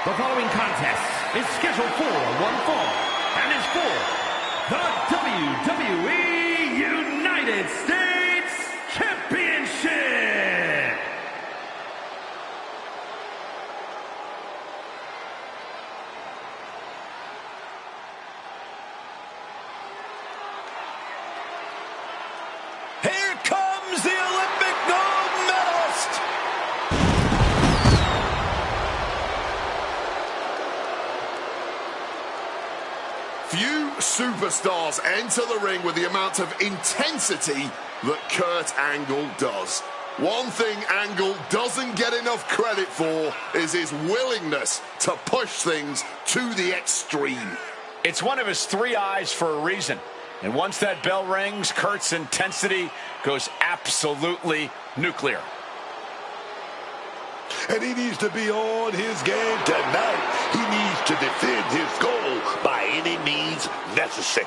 The following contest is scheduled for one fall and is for the WWE United States Championship. Here comes the Olympic gold medalist. Few superstars enter the ring with the amount of intensity that Kurt Angle does. One thing Angle doesn't get enough credit for is his willingness to push things to the extreme. It's one of his three eyes for a reason. And once that bell rings, Kurt's intensity goes absolutely nuclear. And he needs to be on his game tonight. He needs to defend his goal by any means necessary.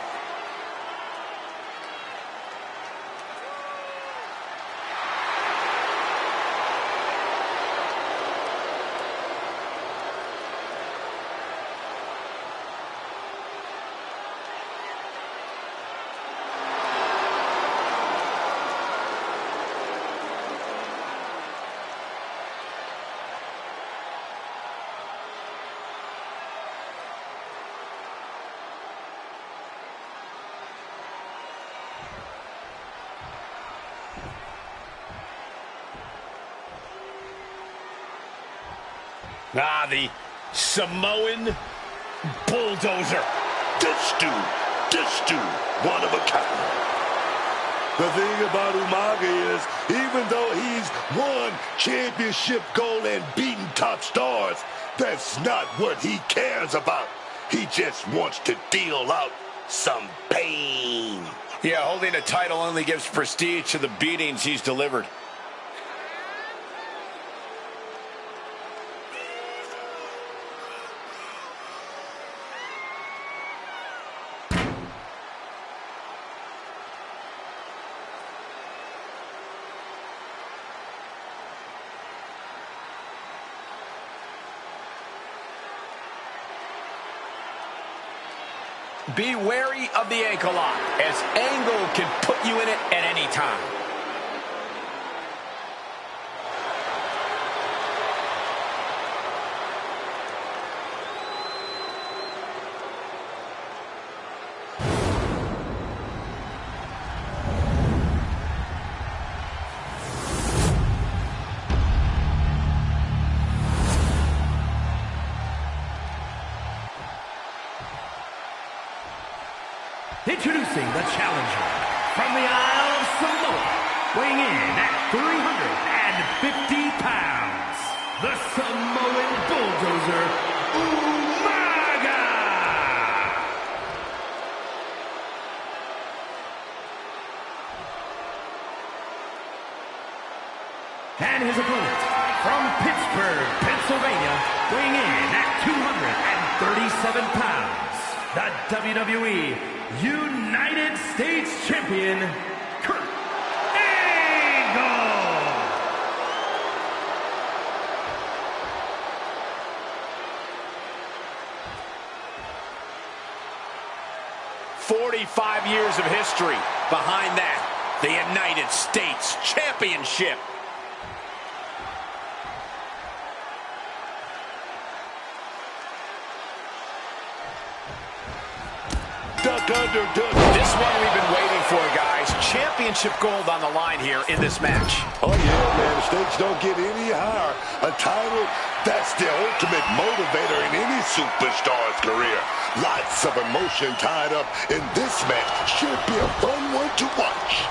The Samoan bulldozer. This dude, one of a kind. The thing about Umaga is, even though he's won championship gold and beaten top stars, that's not what he cares about. He just wants to deal out some pain. Yeah, holding a title only gives prestige to the beatings he's delivered. Be wary of the ankle lock, as Angle can put you in it at any time. Introducing the challenger from the Isle of Samoa, weighing in at 350 pounds, the Samoan bulldozer, Umaga! And his opponent from Pittsburgh, Pennsylvania, weighing in at 237 pounds, the WWE United States Champion, Kurt Angle! 45 years of history behind that, the United States Championship. This one we've been waiting for, guys. Championship gold on the line here in this match. Oh, yeah, man. The stakes don't get any higher. A title, that's the ultimate motivator in any superstar's career. Lots of emotion tied up in this match. Should be a fun one to watch.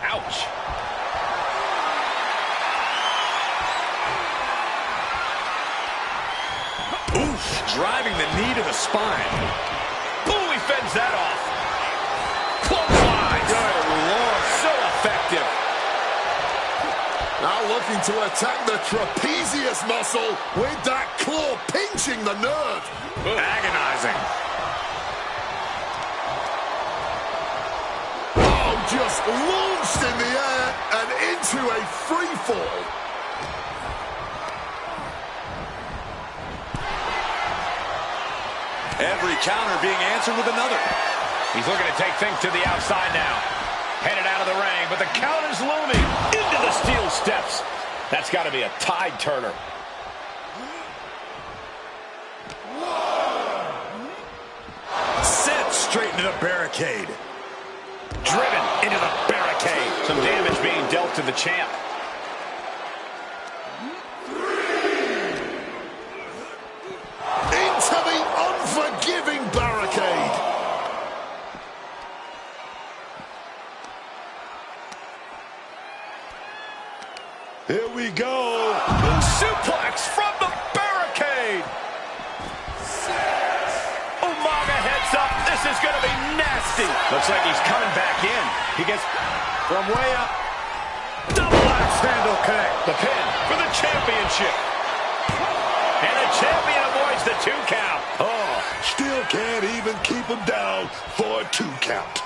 Ouch. Driving the knee to the spine. Boom, he fends that off. Clothesline. Good Lord, so effective. Now looking to attack the trapezius muscle with that claw pinching the nerve. Agonizing. just launched in the air and into a free fall. Every counter being answered with another. He's looking to take things to the outside now. Headed out of the ring, but the count is looming. Into the steel steps. That's got to be a tide turner. Sent straight into the barricade. Driven into the barricade. Some damage being dealt to the champ. Into the unforgiving barricade. Here we go. Suplex from the barricade. Umaga heads up. This is going to be nasty. Looks like he's coming back in. He gets from way up. Double axe handle connect. The pin for the championship. And the champion avoids the 2 count. Oh, still can't even keep him down for a 2 count.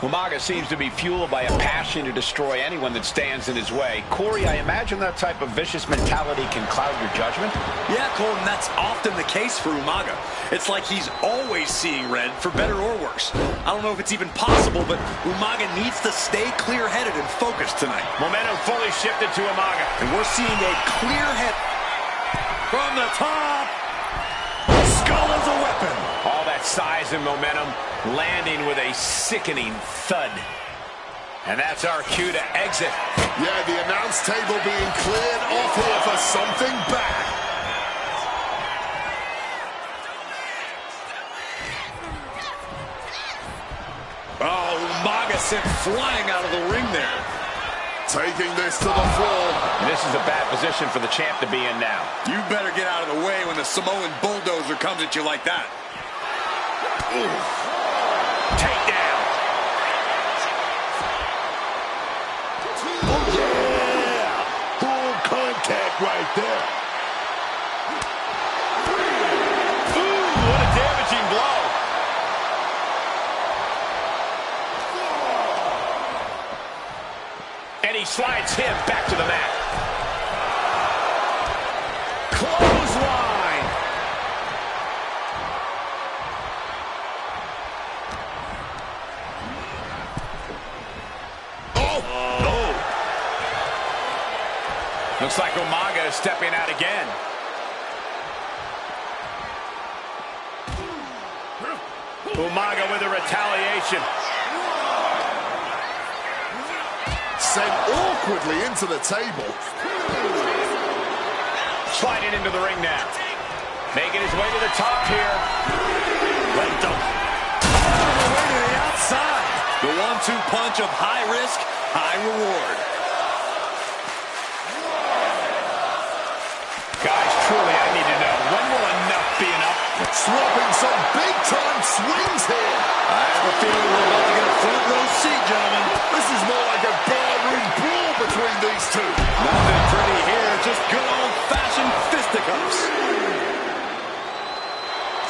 Umaga seems to be fueled by a passion to destroy anyone that stands in his way. Corey, I imagine that type of vicious mentality can cloud your judgment? Yeah, Cole, and that's often the case for Umaga. It's like he's always seeing red, for better or worse. I don't know if it's even possible, but Umaga needs to stay clear-headed and focused tonight. Momentum fully shifted to Umaga. And we're seeing a clear head from the top. Skull is a weapon. All that size and momentum landing with a sickening thud. And that's our cue to exit. Yeah, the announce table being cleared off here for something bad. Oh, Umaga sent flying out of the ring there. Taking this to the floor. And this is a bad position for the champ to be in now. You better get out of the way when the Samoan bulldozer comes at you like that. Takedown. Oh, yeah. Full contact right there. Ooh, what a damaging blow. And he slides him back to the mat. Clothesline. Looks like Umaga is stepping out again. Umaga with a retaliation. Sent awkwardly into the table. Sliding into the ring now. Making his way to the top here. All the way to the outside. The 1-2 punch of high risk, high reward. Guys, truly, I need to know, when will enough be enough? Swapping some big-time swings here. I have a feeling we're about to get a front row seat, gentlemen. This is more like a barroom brawl between these two. Nothing pretty here, just good old-fashioned fisticuffs.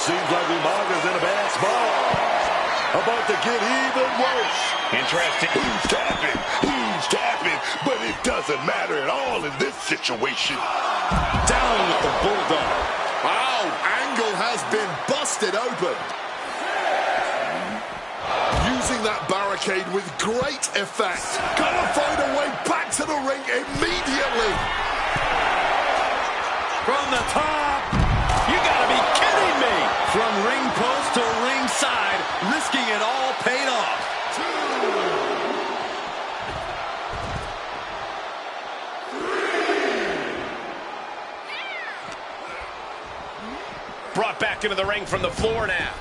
Seems like Umaga's in a bad spot. About to get even worse. Interesting. He's tapping, but it doesn't matter at all in this situation. Down with the bulldog. Wow, Angle has been busted open. Using that barricade with great effect. Gonna find a way back to the ring immediately. From the top. You gotta be kidding me. From ring post to ringside, risking it all paid off. Brought back into the ring from the floor now.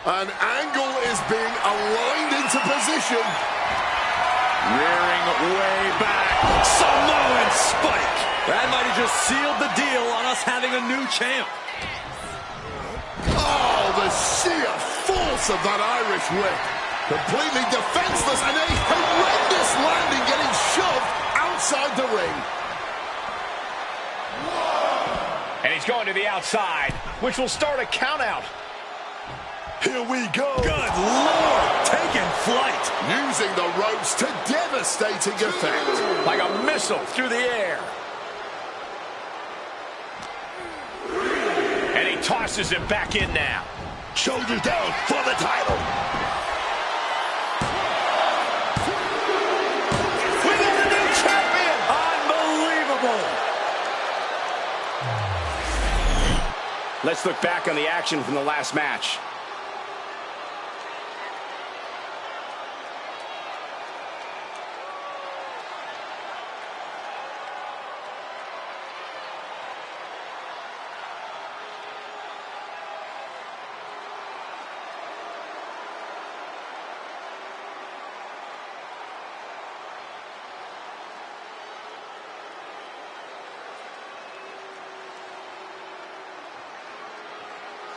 An Angle is being aligned into position. Rearing way back. Samoan spike. That might have just sealed the deal on us having a new champ. Oh, the sheer force of that Irish whip. Completely defenseless and a horrendous landing getting shoved outside the ring. And he's going to the outside, which will start a count out. Here we go. Good Lord, taking flight. Using the ropes to devastating effect. Like a missile through the air. And he tosses it back in now. Shoulders down for the title. We got a new champion. Unbelievable. Let's look back on the action from the last match.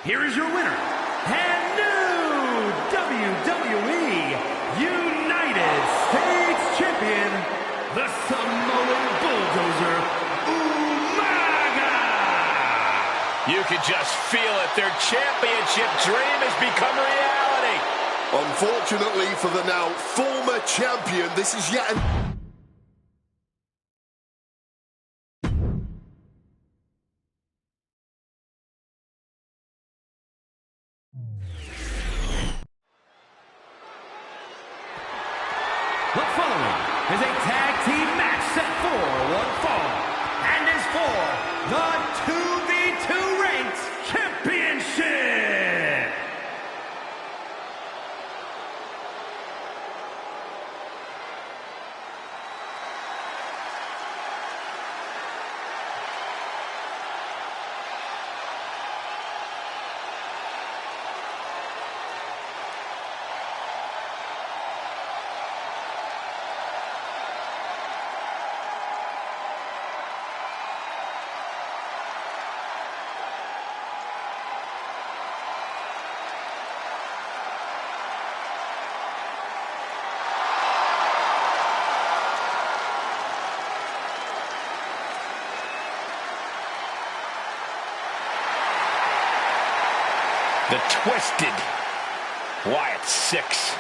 Here is your winner, and new WWE United States Champion, the Samoan Bulldozer, Umaga! You can just feel it. Their championship dream has become reality. Unfortunately for the now former champion, this is yet The following is a tag team match set for one fall and is for the 2v2 Ranked Championship. The Twisted Wyatt 6.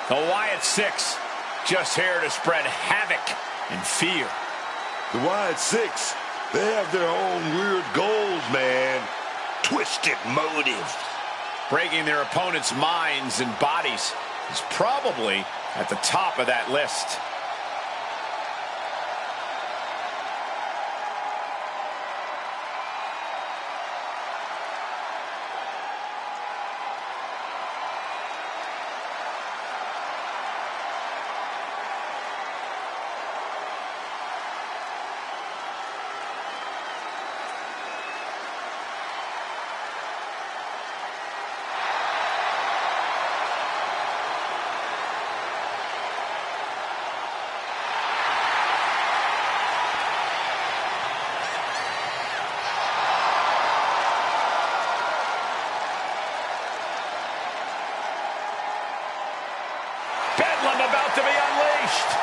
The Wyatt 6, just here to spread havoc and fear. The Wyatt 6, they have their own weird goals, man. Twisted motives. Breaking their opponents' minds and bodies is probably at the top of that list. Bedlam about to be unleashed.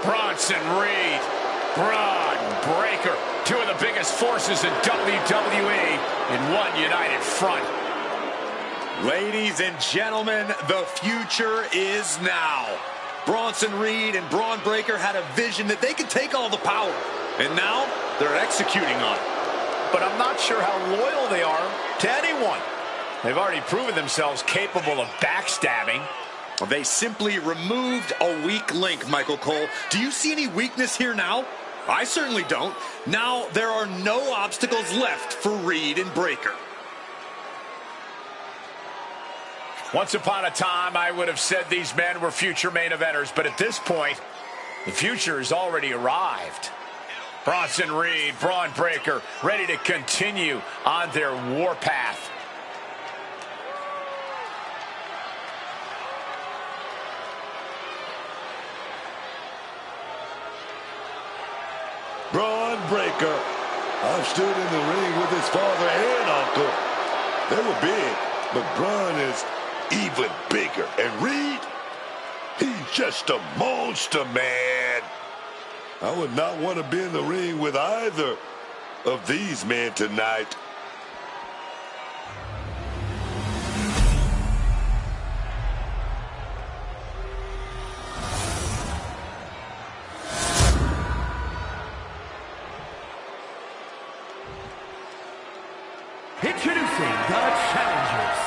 Bronson Reed, Braun Breaker, two of the biggest forces in WWE in one united front. Ladies and gentlemen, the future is now. Bronson Reed and Braun Breaker had a vision that they could take all the power, and now they're executing on it. But I'm not sure how loyal they are to anyone. They've already proven themselves capable of backstabbing. They simply removed a weak link, Michael Cole. Do you see any weakness here now? I certainly don't. Now there are no obstacles left for Reed and Breakker. Once upon a time, I would have said these men were future main eventers, but at this point, the future has already arrived. Bronson Reed, Braun Breakker, ready to continue on their warpath. Braun Breakker. I've stood in the ring with his father and uncle. They were big, but Braun is even bigger. And Reed, he's just a monster, man. I would not want to be in the ring with either of these men tonight. Introducing the challengers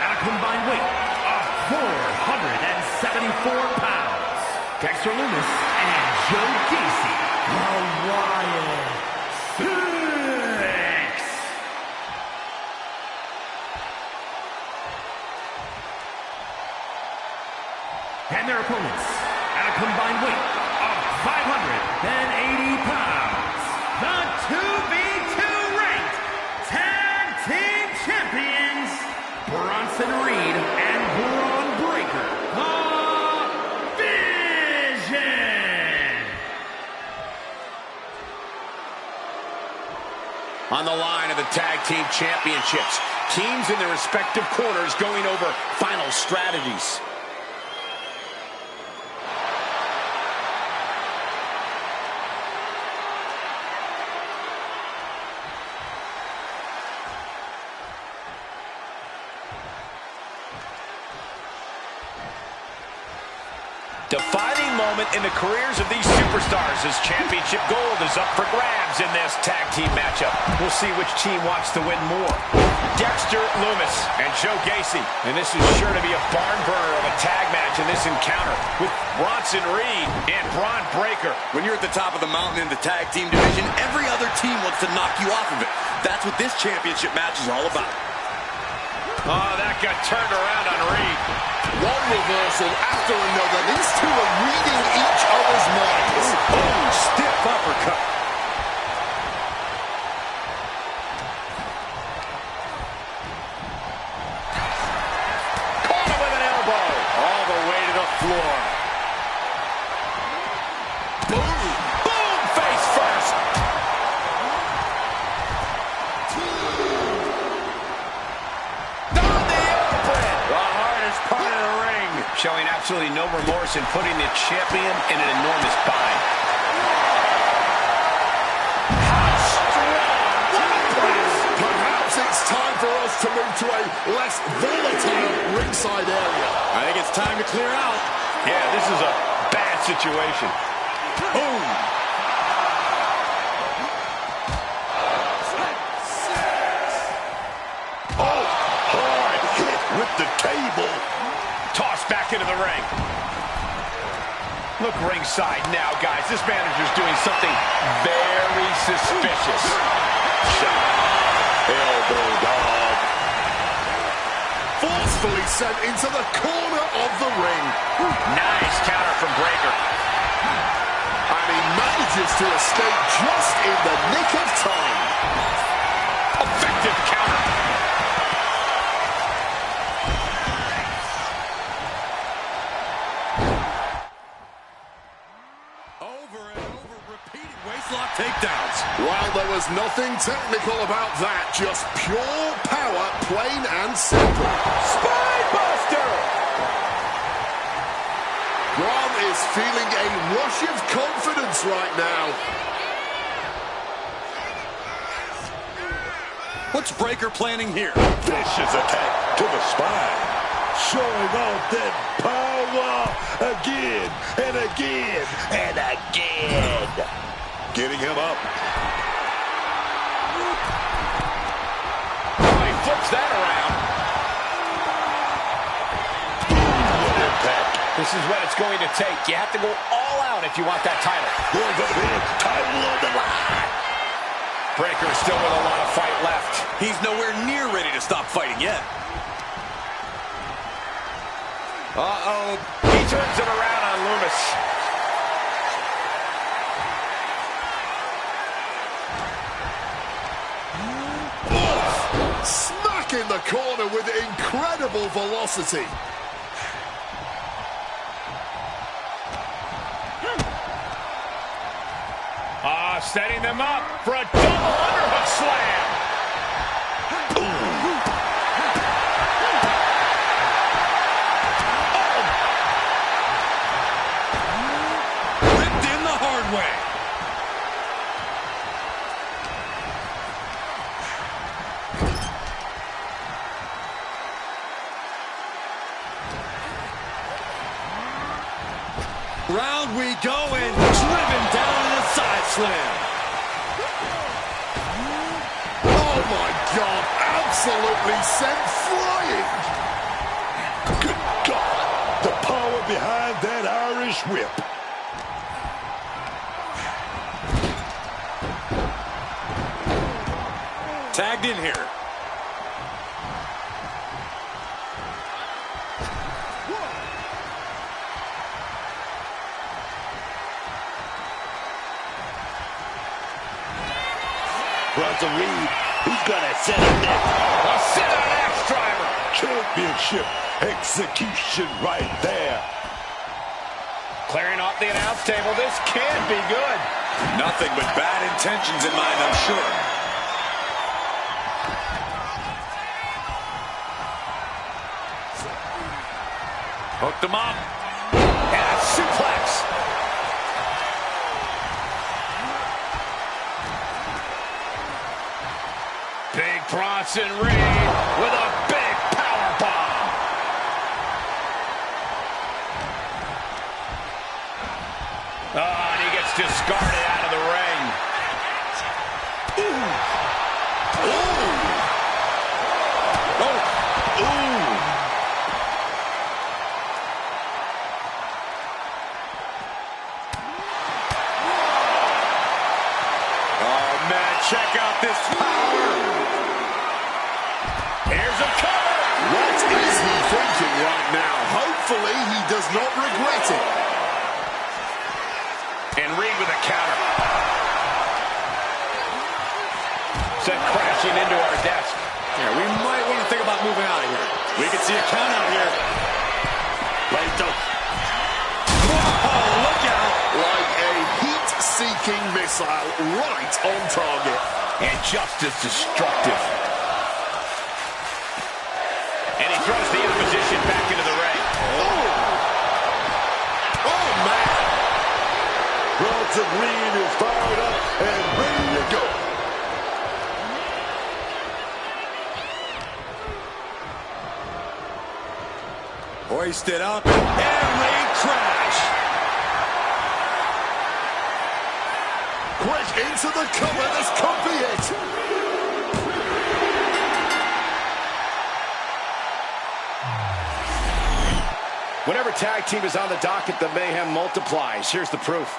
at a combined weight of 474 pounds, Dexter Lumis and Joe Gacy, the Wyatt Six. And their opponents at a combined weight of 580 pounds, the 2v2 ranked Tag Team Champions, Bronson Reed and Braun Breakker, the Vision. On the line of the Tag Team Championships, teams in their respective corners going over final strategies. Defining moment in the careers of these superstars as championship gold is up for grabs in this tag team matchup. We'll see which team wants to win more. Dexter Lumis and Joe Gacy. And this is sure to be a barn burner of a tag match in this encounter with Bronson Reed and Braun Breakker. When you're at the top of the mountain in the tag team division, every other team wants to knock you off of it. That's what this championship match is all about. Oh, that got turned around on Reed. One reversal after another. These two are reading each other's minds. Oh, stiff uppercut. Caught him with an elbow. All the way to the floor. Boom. Boom. Face first. On the apron. The hardest part of the ring. Showing absolutely no remorse in putting the champion in an enormous bind. Perhaps it's time for us to move to a less volatile ringside area. I think it's time to clear out. Yeah, this is a bad situation. Boom. Oh, hard hit with the table. Tossed back into the ring. Look ringside now, guys. This manager's doing something very suspicious. Shot. Elbow dog. Forcefully sent into the corner of the ring. Nice counter from Breakker. And he manages to escape just in the nick of time. Effective counter. Over and over, repeated waistlock takedowns. Well, there was nothing technical about that. Just pure power, plain and simple. Spinebuster. Braun is feeling a rush of confidence right now. What's Breakker planning here? Vicious attack to the spine. Showing off that power again and again and again. Getting him up. Oh, he flips that around. What impact. This is what it's going to take. You have to go all out if you want that title. There's a big title on the line. Breaker still with a lot of fight left. He's nowhere near ready to stop fighting yet. Uh-oh. He turns it around on Loomis. Smack in the corner with incredible velocity. Setting them up for a double underhook slam. Ripped in the hard way. Round we go and driven down in a side slam. Oh my God, absolutely sent flying. Good God, the power behind that Irish whip. Tagged in here. Bronson Reed, he's gonna set it next. A sit-on axe driver. Championship execution right there. Clearing off the announce table. This can't be good. Nothing but bad intentions in mind, I'm sure. Hooked him up. And a suplex. Big Bronson Reed with a big power bomb. Oh, and he gets discarded out of the ring. Ooh. Oh. Ooh. Oh, man, check out this power. Here's a cover. What is he thinking right now? Hopefully he does not regret it. And Reed with a counter. Sent crashing into our desk. Yeah, we might want to think about moving out of here. We can see a count out here. Oh, look out. Like a heat-seeking missile right on target. And just as destructive. And he throws the opposition back into the ring. Oh, man. Bronson Reed is fired up and ready to go. Hoisted up and air raid crash. Quick into the cover. This could be it. Whenever tag team is on the docket, the mayhem multiplies. Here's the proof.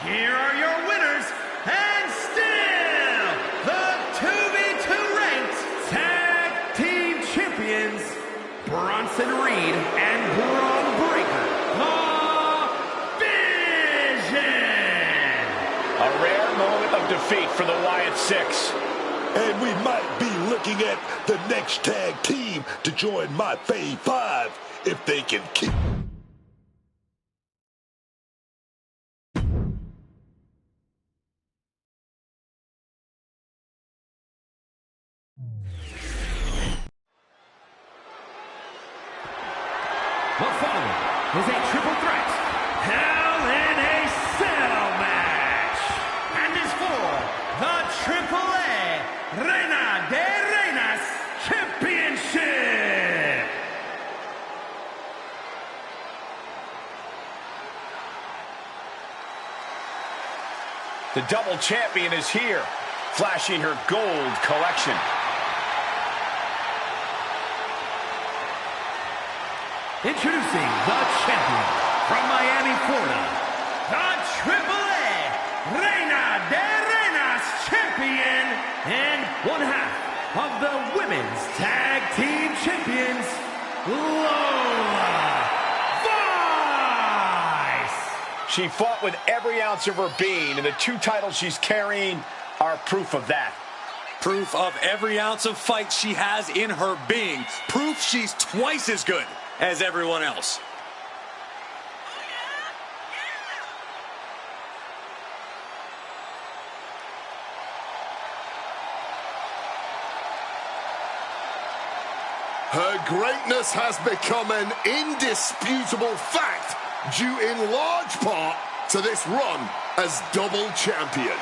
Here are your winners, and still the 2v2 ranked tag team champions, Bronson Reed and Braun Breaker, the Vision. A rare moment of defeat for the Wyatt Six. And we might be looking at the next tag team to join my Fave 5 if they can keep. The following is a triple threat Hell in a Cell match and is for The double champion is here, flashing her gold collection. Introducing the champion from Miami, Florida, the AAA Reina de Reinas champion and one half of the Women's Tag Team Champions, Lola Vice. She fought with every ounce of her being, and the 2 titles she's carrying are proof of that. Proof of every ounce of fight she has in her being. Proof she's twice as good as everyone else. Her greatness has become an indisputable fact, due in large part to this run as double champion.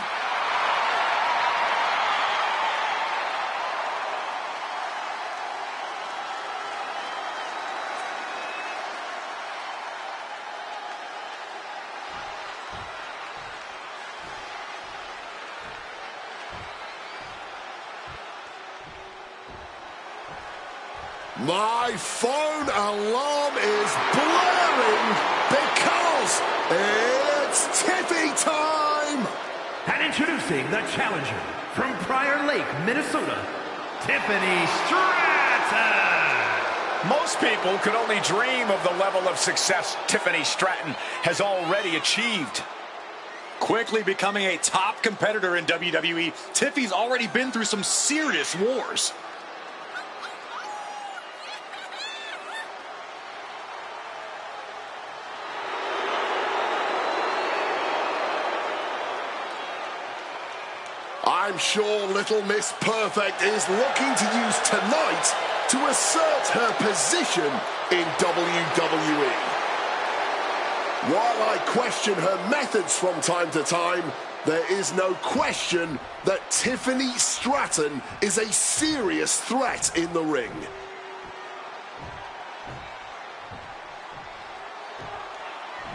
My phone alarm is blaring because it's Tiffy time! And introducing the challenger from Prior Lake, Minnesota, Tiffany Stratton. Most people could only dream of the level of success Tiffany Stratton has already achieved. Quickly becoming a top competitor in WWE, Tiffy's already been through some serious wars. I'm sure Little Miss Perfect is looking to use tonight to assert her position in WWE. While I question her methods from time to time, there is no question that Tiffany Stratton is a serious threat in the ring.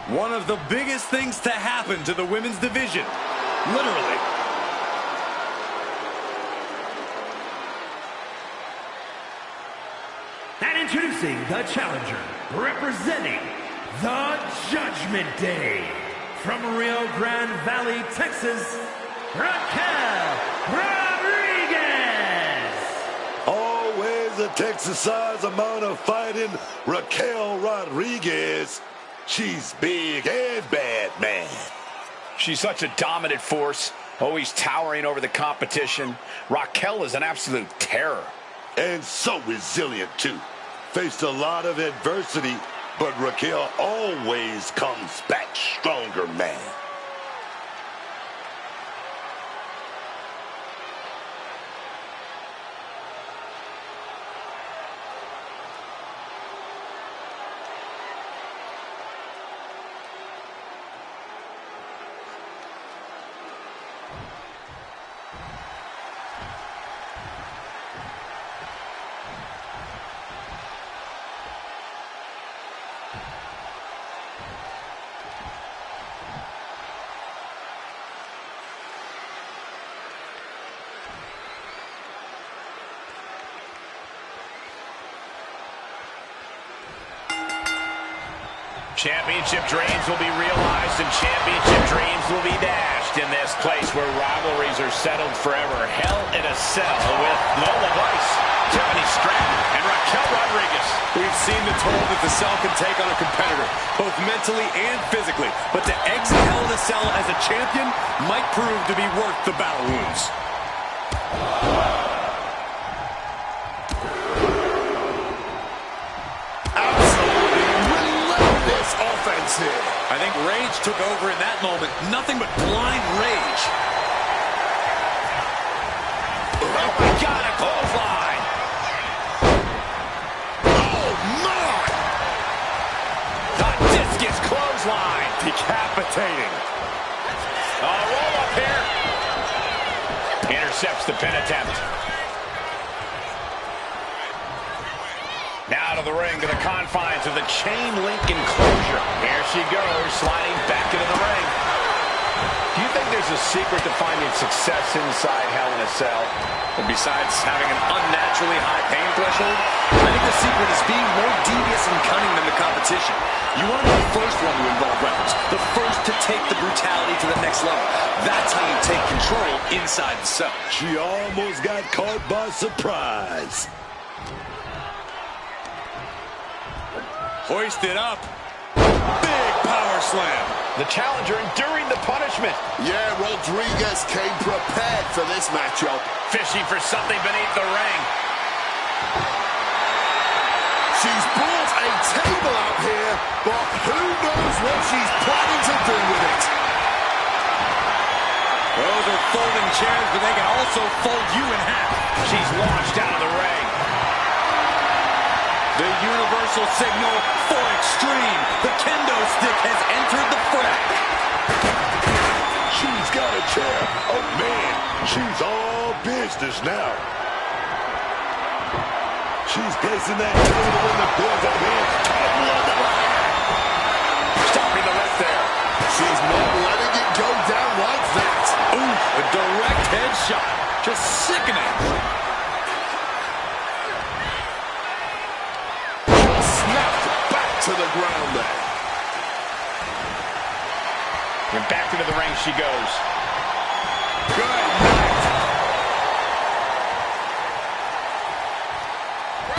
One of the biggest things to happen to the women's division. Literally. And introducing the challenger, representing the Judgment Day, from Rio Grande Valley, Texas, Raquel Rodriguez. Always a Texas-sized amount of fighting, Raquel Rodriguez. She's big and bad, man. She's such a dominant force, always towering over the competition. Raquel is an absolute terror. And so resilient, too. Faced a lot of adversity, but Raquel always comes back stronger, man. Championship dreams will be realized and championship dreams will be dashed in this place where rivalries are settled forever. Hell in a Cell with Lola Vice, Tiffany Stratton, and Raquel Rodriguez. We've seen the toll that the Cell can take on a competitor, both mentally and physically. But to exit Hell in a Cell as a champion might prove to be worth the battle wounds. Here. I think rage took over in that moment. Nothing but blind rage. Oh my God, a clothesline! Oh my! The discus clothesline! Decapitating. Roll up here. Intercepts the pin attempt. Now to the ring, to the confines of the chain link enclosure. Here she goes, sliding back into the ring. Do you think there's a the secret to finding success inside Hell in a Cell? And besides having an unnaturally high pain threshold, I think the secret is being more devious and cunning than the competition. You want to be the first one to involve weapons, the first to take the brutality to the next level. That's how you take control inside the cell. She almost got caught by surprise. Hoisted up. Big power slam. The challenger enduring the punishment. Yeah, Rodriguez came prepared for this matchup. Fishing for something beneath the ring. She's brought a table out here, but who knows what she's planning to do with it. Those are folding chairs, but they can also fold you in half. She's launched out of the ring. The universal signal for extreme. The kendo stick has entered the fray. She's got a chair. Oh, man. She's all business now. She's placing that table in the boys of hands. Table on the line. Stopping the left there. She's not letting it go down like that. Ooh, a direct headshot. Just sickening. To the ground there. And back into the ring she goes. Good night.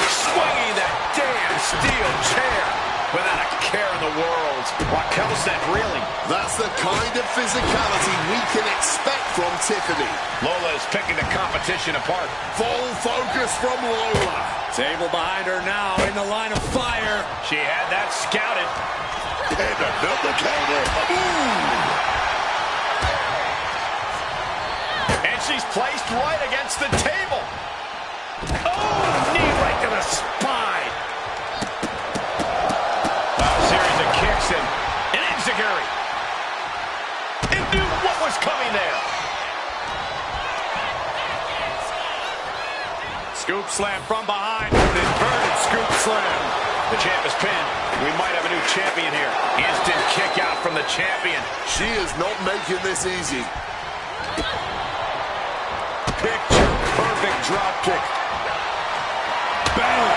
Swinging that damn steel chair without a care in the world. Raquel said, really? That's the kind of physicality we can expect from Tiffany. Lola is picking the competition apart. Full focus from Lola. Table behind her now in the line of fire. She had that scouted. And another counter. Ooh. And she's placed right against the table. Oh, knee right to the spine. A series of kicks and an enziguri. It knew what was coming there. Scoop slam from behind. Inverted scoop slam. The champ is pinned. We might have a new champion here. Instant kick out from the champion. She is not making this easy. Picture perfect drop kick. Bang!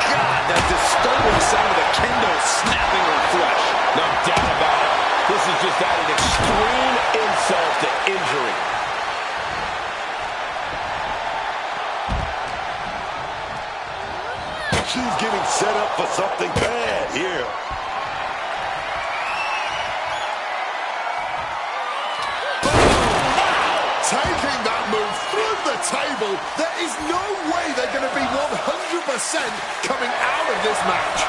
God, that disturbing sound of the kendo snapping her flesh. No doubt about it. This is just adding extreme insult to injury. She's getting set up for something bad here. Taking that move through the table, there is no way they're going to be 100% coming out of this match.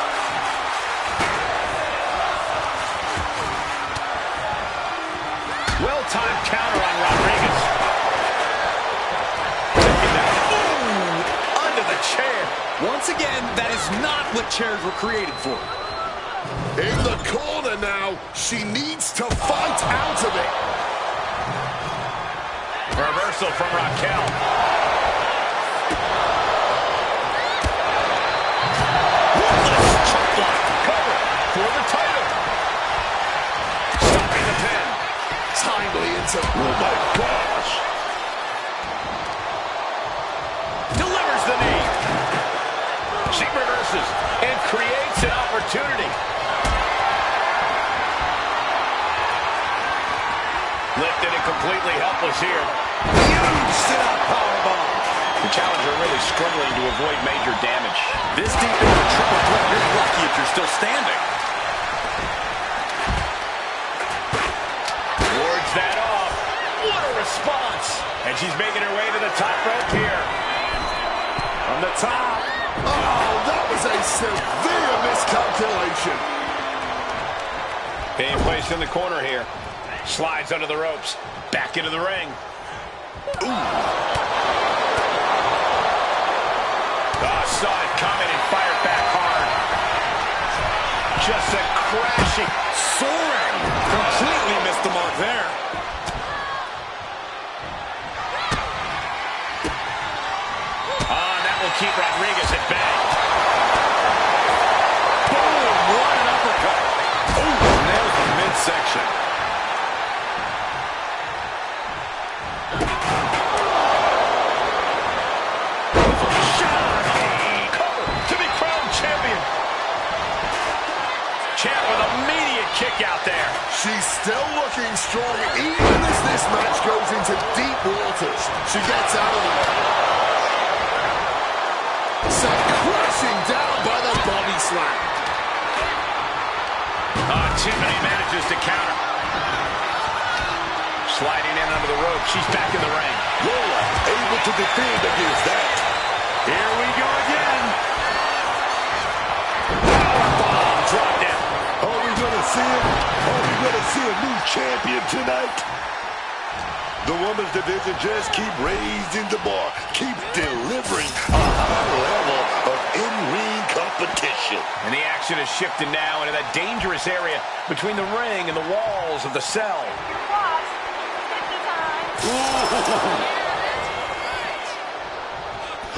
Well-timed counter on Rodriguez. Taking that. Ooh, under the chair. Once again, that is not what chairs were created for. In the corner now, she needs to fight out of it. Reversal from Raquel. Ruthless chop block. Cover for the title. Stopping the pin. Timely into... Oh, my gosh. Delivers the knee. She reverses and creates an opportunity. Lifted and completely helpless here. Huge sit-out powerbomb. The challenger really struggling to avoid major damage. This deep into a triple threat, you're lucky if you're still standing. Wards that off. What a response. And she's making her way to the top rope here. From the top. Oh, that was a severe miscalculation. Being placed in the corner here. Slides under the ropes. Back into the ring. Ooh. Oh, saw it coming and fired back hard. Just a crashing. Soaring. Completely missed the mark there. Oh, and that will keep Rodriguez at bay. Boom. What an uppercut. Ooh, nails the midsection. champ with immediate kick out there. She's still looking strong, even as this match goes into deep waters. She gets out of it. Sent crashing down by the body slam. Tiffany manages to counter. Sliding in under the rope. She's back in the ring. Lola able to defend against that. Here we go again. Powerbomb dropped in. Are we going to see it? Are we going to see a new champion tonight? The women's division just keep raising the bar, keep delivering a high level of in-ring competition. And the action is shifted now into that dangerous area between the ring and the walls of the cell.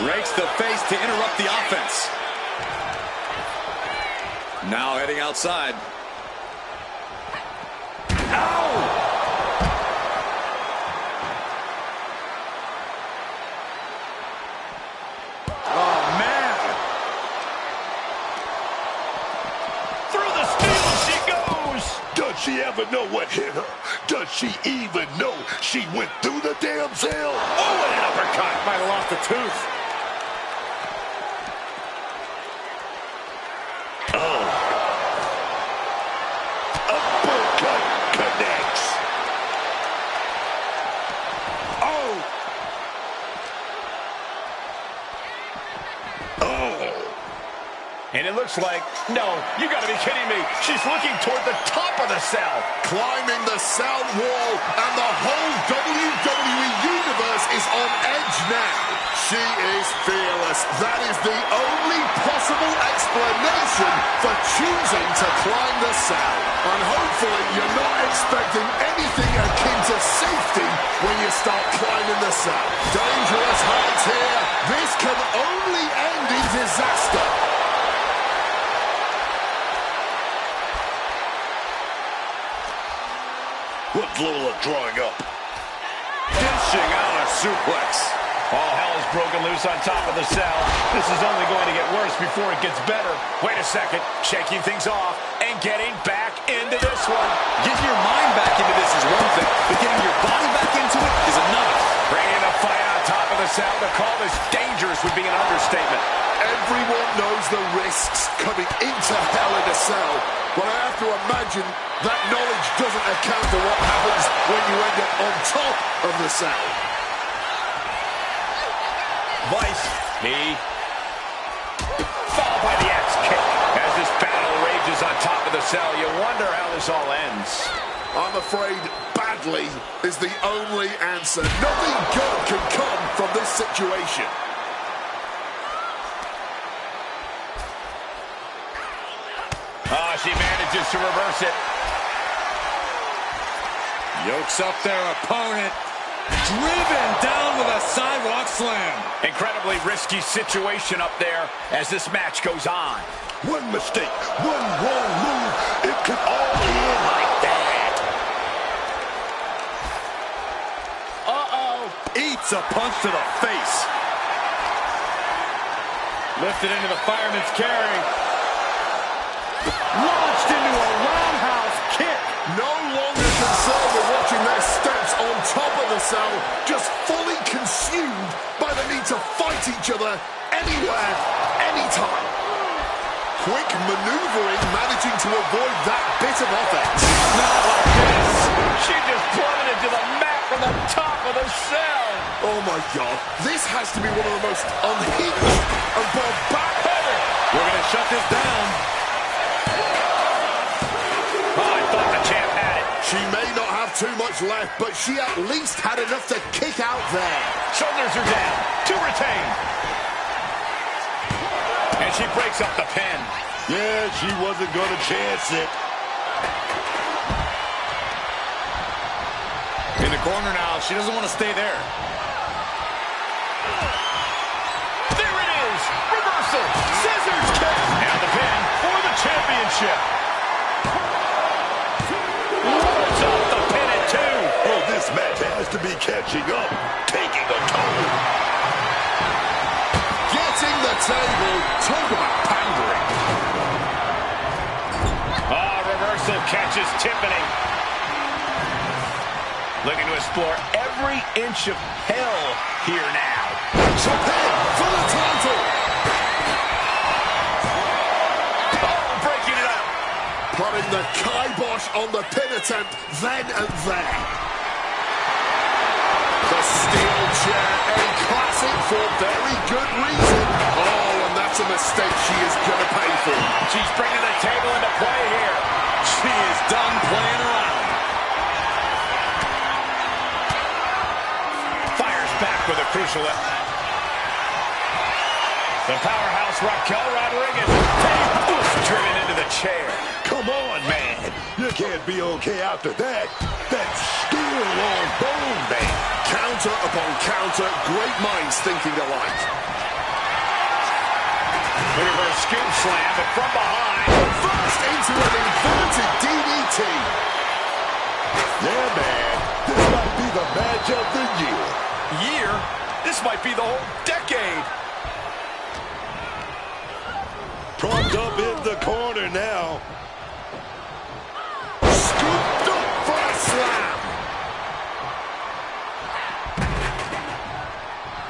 Rakes the face to interrupt the offense. Now heading outside. Ow! Does she ever know what hit her? Does she even know she went through the damn cell? Oh, an uppercut. Might have lost a tooth. Oh. Uppercut connects. Oh. Oh. And it looks like, no, you gotta be kidding me. She's looking toward the top of the cell. Climbing the cell wall, and the whole WWE Universe is on edge now. She is fearless. That is the only possible explanation for choosing to climb the cell. And hopefully you're not expecting anything akin to safety when you start climbing the cell. Dangerous heights here. This can only end in disaster. What's Lola drawing up? Dishing out a suplex. All hell is broken loose on top of the cell. This is only going to get worse before it gets better. Wait a second. Shaking things off and getting back into this one. Getting your mind back into this is one thing, but getting your body back into it is another. Bringing the fight on top of the cell. To call this dangerous would be an understatement. Everyone knows the risks coming into Hell in a Cell, but I have to imagine that knowledge doesn't account for what happens when you end up on top of the cell. Vice, knee, followed by the X kick. As this battle rages on top of the cell, you wonder how this all ends. I'm afraid badly is the only answer. Nothing good can come from this situation. Oh, she manages to reverse it. Yokes up their opponent. Driven down with a sidewalk slam. Incredibly risky situation up there as this match goes on. One mistake, one wrong move, it could all end like that. Uh-oh. Eats a punch to the face. Lifted into the fireman's carry. Launched into a roundhouse kick. No longer concerned with watching their steps on top of the cell, just fully consumed by the need to fight each other anywhere, anytime. Quick maneuvering, managing to avoid that bit of offense. Not like this. She just plummeted to the mat from the top of the cell. Oh my God, this has to be one of the most unhinged and barbaric. We're going to shut this down. She may not have too much left, but she at least had enough to kick out there. Shoulders are down. To retain. And she breaks up the pin. Yeah, she wasn't going to chance it. In the corner now. She doesn't want to stay there. There it is. Reversal. Scissors kick. And the pin for the championship. This match has to be catching up, taking a toll. Getting the table. Talk about pandering. Oh, reversal catches Tiffany. Looking to explore every inch of hell here now. To pin for the title. Oh, breaking it up. Putting the kibosh on the pin attempt then and there. The steel chair, a classic for very good reason. Oh, and that's a mistake she is going to pay for. She's bringing the table into play here. She is done playing around. Fires back with a crucial. The powerhouse Raquel Rodriguez driven into the chair. Come on, man. You can't be okay after that. That's steel on bone, man. Counter upon counter, great minds thinking alike. Looking for a scoop slam, but from behind. First into an inverted DDT. Yeah, man. This might be the match of the year. Year? This might be the whole decade. Propped up in the corner now. Scooped up for a slam.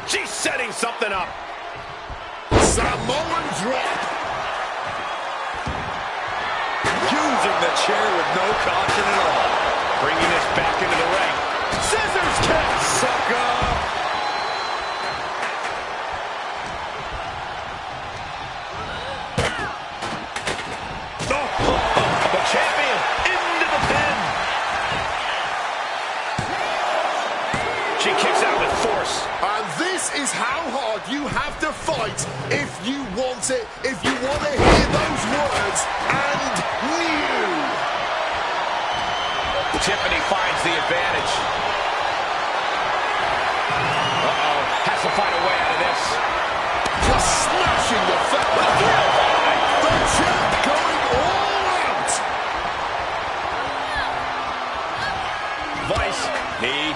She's setting something up. Samoan drop. Using the chair with no caution at all. Bringing this back into the ring. Scissors kick, sucker. The champion into the pin. She kicks out with force. And this is how hard you have to fight if you want it, if you want to hear those words, and new. Tiffany finds the advantage. Uh-oh. Has to find a way out of this. Just smashing the fella. The champ going all out. Vice. Knee.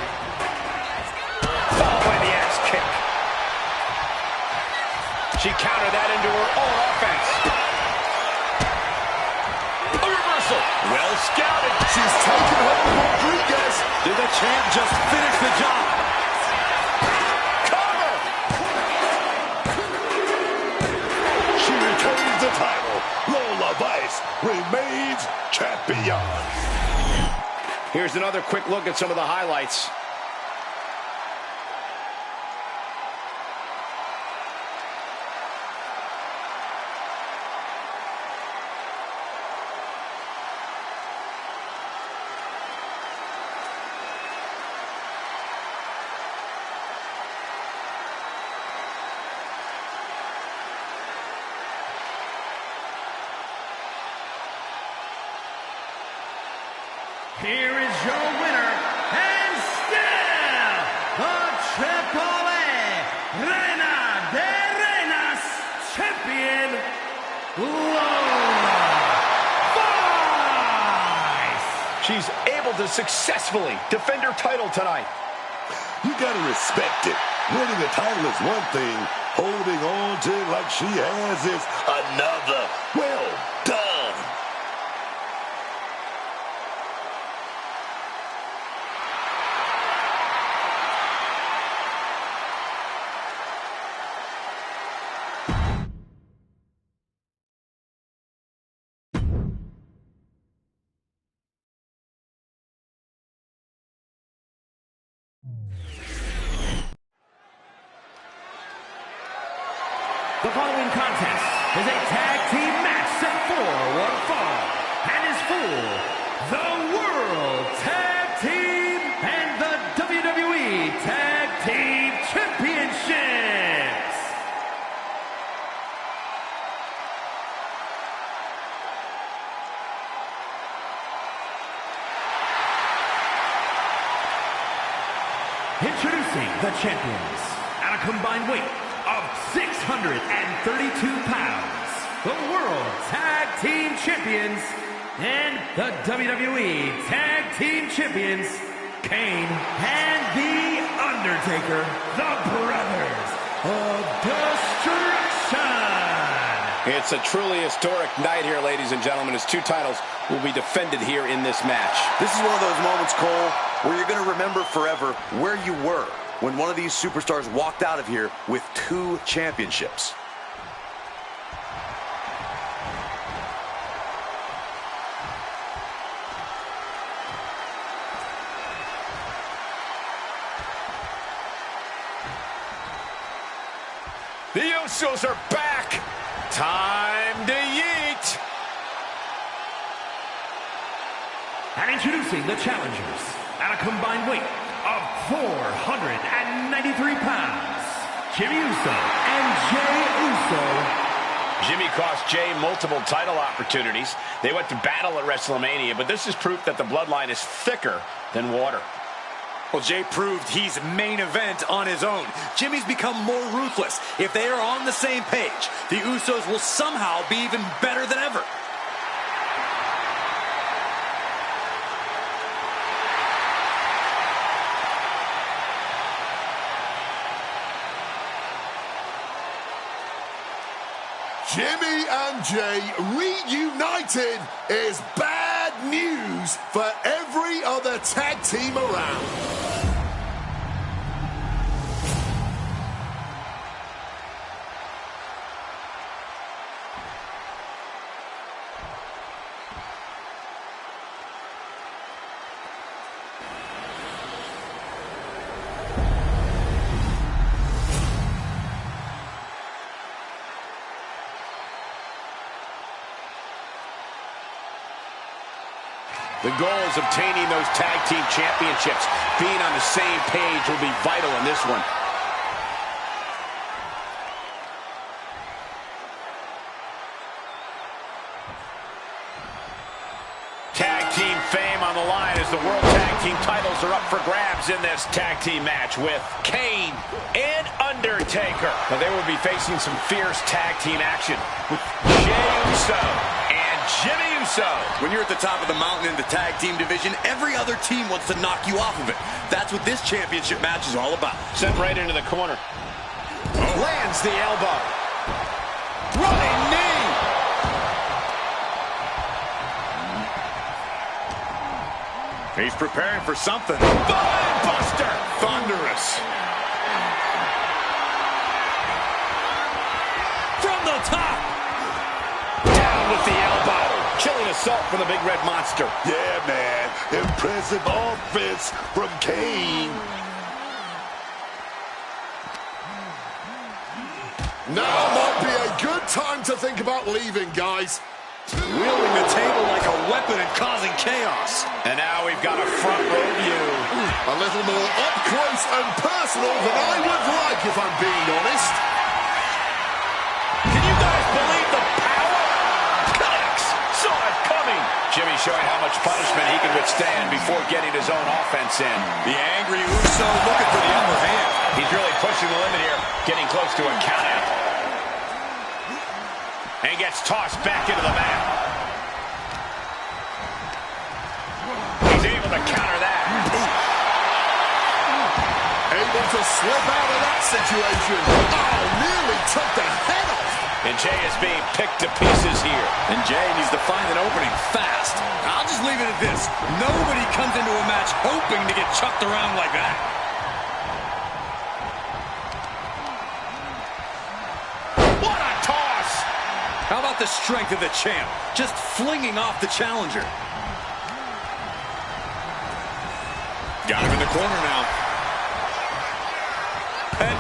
Followed by the axe kick. She countered that into her own offense. A reversal. Well scouted. She's taken home Rodriguez. Did the champ just finish the job? Cover. She retains the title. Lola Vice remains champion. Here's another quick look at some of the highlights. Here is your winner, and still the Triple A Reina de Reinas champion, Lola Vice. She's able to successfully defend her title tonight. You gotta respect it. Winning a title is one thing. Holding on to it like she has is another. Well done. The following contest is a tag team match set for one fall and is for the World Tag Team and the WWE Tag Team Championships. Introducing the champions at a combined weight of 632 pounds, the World Tag Team Champions and the WWE Tag Team Champions, Kane and The Undertaker, the Brothers of Destruction. It's a truly historic night here, ladies and gentlemen, as two titles will be defended here in this match. This is one of those moments, Cole, where you're going to remember forever where you were when one of these superstars walked out of here with 2 championships. The Usos are back. Time to yeet. And introducing the challengers at a combined weight of 493 pounds, Jimmy Uso and Jey Uso. Jimmy cost Jey multiple title opportunities. They went to battle at WrestleMania, but this is proof that the bloodline is thicker than water. Well, Jey proved he's main event on his own. Jimmy's become more ruthless. If they are on the same page, the Usos will somehow be even better than ever. Jimmy and Jey reunited is bad news for every other tag team around. The goal is obtaining those tag team championships. Being on the same page will be vital in this one. Tag team fame on the line as the World Tag Team titles are up for grabs in this tag team match with Kane and Undertaker. Now they will be facing some fierce tag team action with Jey Uso and Jimmy Uso. When you're at the top of the mountain in the tag team division, every other team wants to knock you off of it. That's what this championship match is all about. Sent right into the corner. Lands the elbow. Running knee. He's preparing for something. Spine buster. Thunderous. From the top. Down with the elbow. Chilling assault from the Big Red Monster. Yeah, man. Impressive offense from Kane. Now might be a good time to think about leaving, guys. Wielding the table like a weapon and causing chaos. And now we've got a front row view. A little more up close and personal than I would like, if I'm being honest. Can you guys believe the power? Connects. Saw it coming. Jimmy showing how much punishment he can withstand before getting his own offense in. The angry Uso looking for the upper hand. He's really pushing the limit here, getting close to a countout. And he gets tossed back into the mat. He's able to counter that. Able to slip out of that situation. Oh, nearly took the head off. And Jey is being picked to pieces here. And Jey needs to find an opening fast. I'll just leave it at this. Nobody comes into a match hoping to get chucked around like that. What a toss! How about the strength of the champ? Just flinging off the challenger. Got him in the corner now. And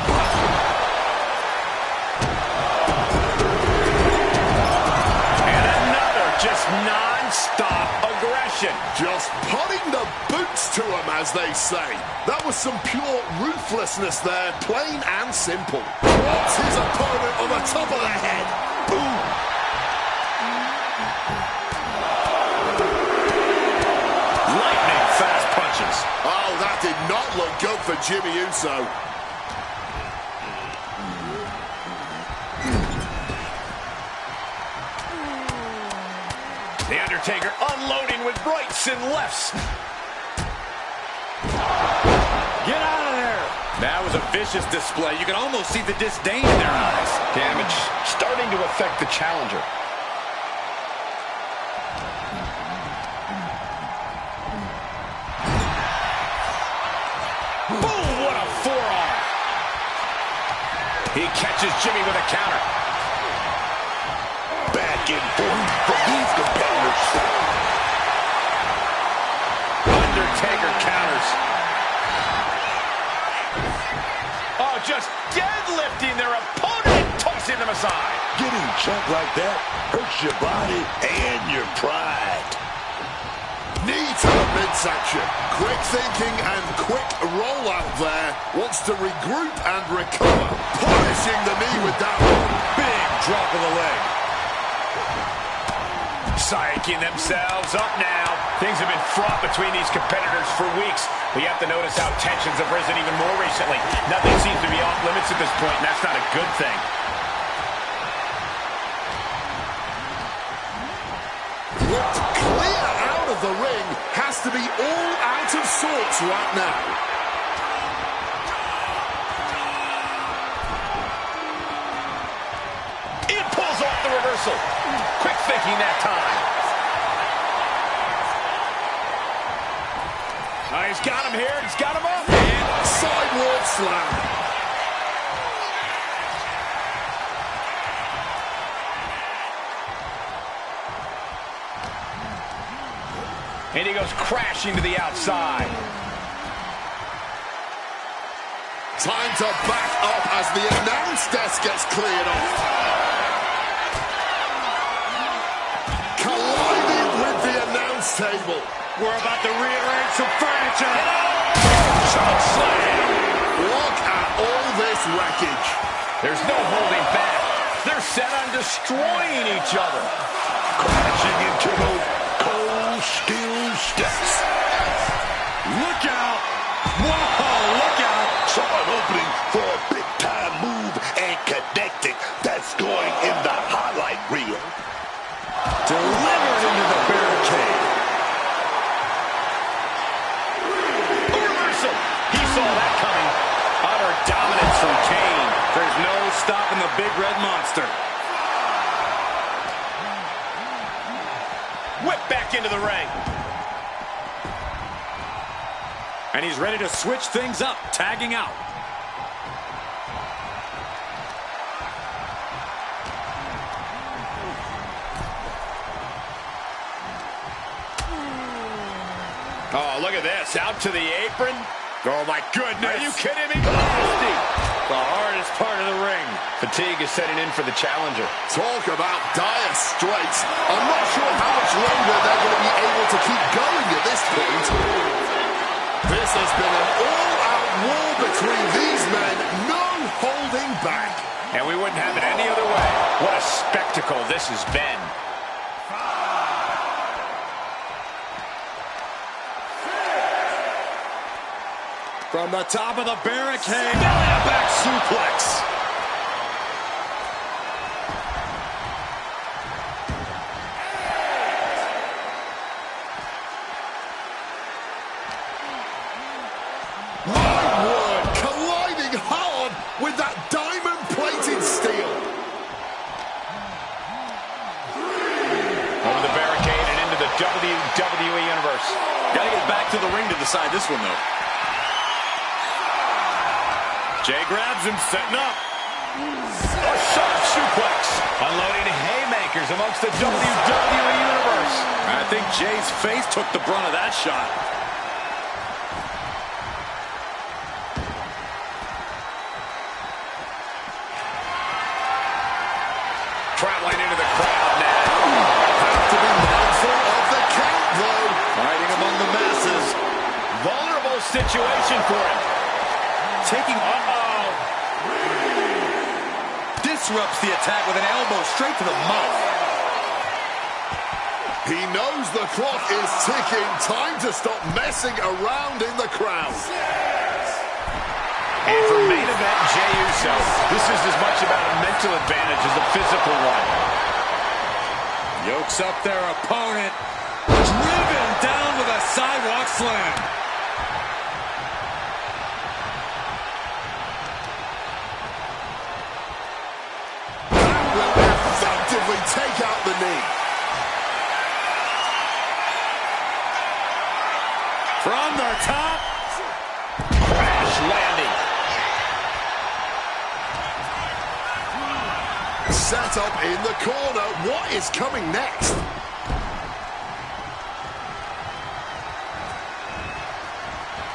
another just non-stop aggression. Just putting the boots to him, as they say. That was some pure ruthlessness there, plain and simple. What's his opponent on the top of the head? Boom. Lightning fast punches. Oh, that did not look good for Jimmy Uso. The Undertaker unloading with rights and lefts. get out of there. That was a vicious display. You can almost see the disdain in their eyes. Damage starting to affect the challenger. Boom, what a forearm. He catches Jimmy with a counter. Back and forth from these competitors. Undertaker counters. Oh, just deadlifting their opponent and tossing them aside. Getting chunked like that hurts your body and your pride. Knee to the midsection. Quick thinking and quick rollout there. Wants to regroup and recover. Punishing the knee with that one. Big drop of the leg. Psyching themselves up now. Things have been fraught between these competitors for weeks. But you have to notice how tensions have risen even more recently. Nothing seems to be off limits at this point, and that's not a good thing. Looked clear out of the ring. Has to be all out of sorts right now. It pulls off the reversal. Quick thinking that time. He's got him here. He's got him up. And sidewalk slam. And he goes crashing to the outside. Time to back up as the announce desk gets cleared off. Colliding with the announce table. We're about to rearrange some furniture. Choke slam. Look at all this wreckage. There's no holding back. They're set on destroying each other. Crashing into those cold steel steps. Look out. Whoa, look out. Saw an opening for a big-time move and connecting. That's going in the highlight reel. Delivered into the barricade. Reversal. He saw that coming. Utter dominance from Kane. There's no stopping the big red monster. Whip back into the ring. And he's ready to switch things up, tagging out. Oh, look at this. Out to the apron. Oh, my goodness. Are you kidding me? Nasty. The hardest part of the ring. Fatigue is setting in for the challenger. Talk about dire straits. I'm not sure how much longer they're going to be able to keep going at this point. This has been an all-out war between these men. No holding back. And we wouldn't have it any other way. What a spectacle this has been. From the top of the barricade, back suplex. My word, colliding hard with that diamond-plated steel. Over the barricade and into the WWE Universe. Got to get back to the ring to decide this one, though. Jay grabs him, setting up. A sharp suplex. Unloading haymakers amongst the WWE Universe. I think Jay's face took the brunt of that shot. Traveling into the crowd now. Have to be mindful of the count, though. Fighting among the masses. Vulnerable situation for him. Taking, disrupts the attack with an elbow straight to the mouth. He knows the clock is ticking. Time to stop messing around in the crowd. And for main event Jey Uso, this is as much about a mental advantage as a physical one. Yokes up their opponent. Driven down with a sidewalk slam. From the top. Crash landing. Set up in the corner. What is coming next?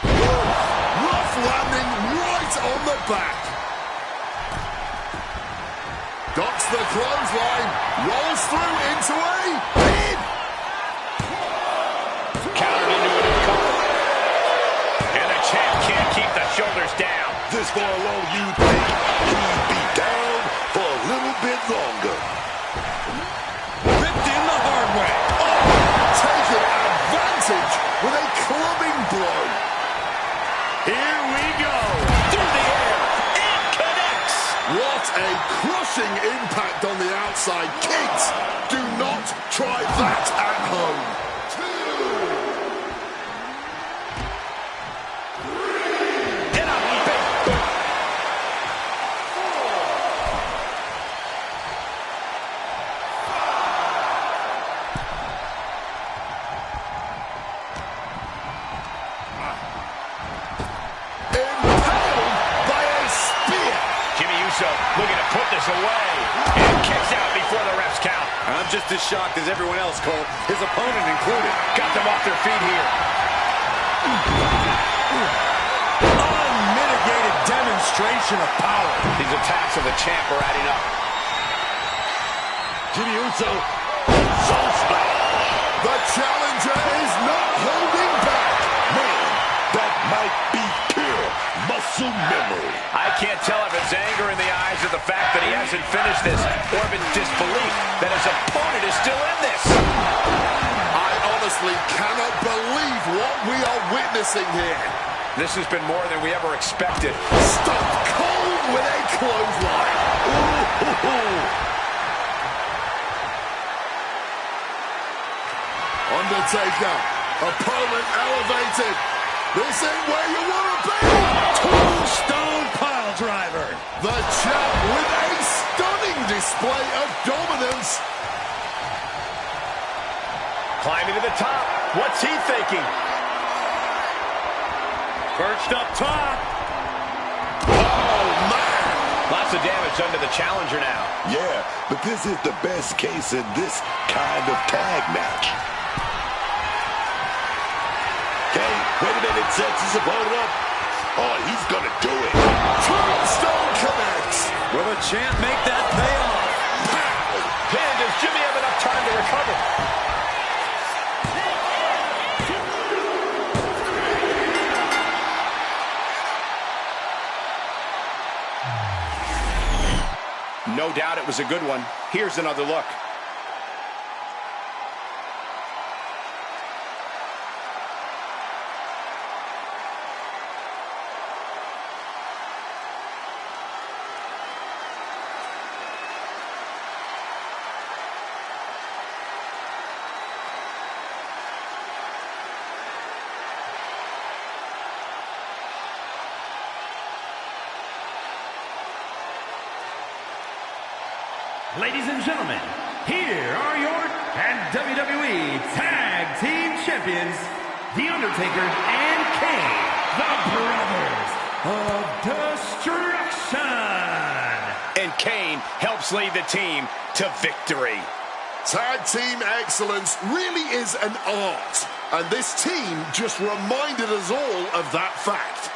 Rough landing right on the back. Ducks the clothesline. Rolls through into a pin. Countered into a new cover. And the champ can't keep the shoulders down. This far along, you think he'd be down for a little bit longer. Ripped in the hard way. Oh, taking advantage with a clubbing blow. Here we go. Through the air. It connects. What a crushing impact on the outside. Kids, do not try that at home. 2, 3. And a big boot. Impaled by a spear. Jimmy Uso looking to put this away. And kicks out before the refs count. I'm just as shocked as everyone else, Cole. His opponent included. Got them off their feet here. Unmitigated demonstration of power. These attacks of the champ are adding up. Jimmy Uso, so splash. The challenger is not holding back. Man, that might be pure muscle memory. I can't tell if it's anger in the eyes or the fact that he hasn't finished this, or if it's disbelief that his opponent is still in this. I honestly cannot believe what we are witnessing here. This has been more than we ever expected. Stop cold with a clothesline. Ooh. Undertaker, opponent elevated. This ain't where you want to be. Tombstone pile driver. The champ with a stunning display of dominance. Climbing to the top. What's he thinking? Perched up top. Oh, man. Lots of damage under the challenger now. Yeah, but this is the best case in this kind of tag match. Okay, wait a minute, sets his opponent up. Oh, he's gonna do it. Tombstone connects. Will the champ make that pay off? Pow! And does Jimmy have enough time to recover? No doubt it was a good one. Here's another look. Ladies and gentlemen, here are your WWE Tag Team Champions, The Undertaker and Kane, the Brothers of Destruction. And Kane helps lead the team to victory. Tag team excellence really is an art, and this team just reminded us all of that fact.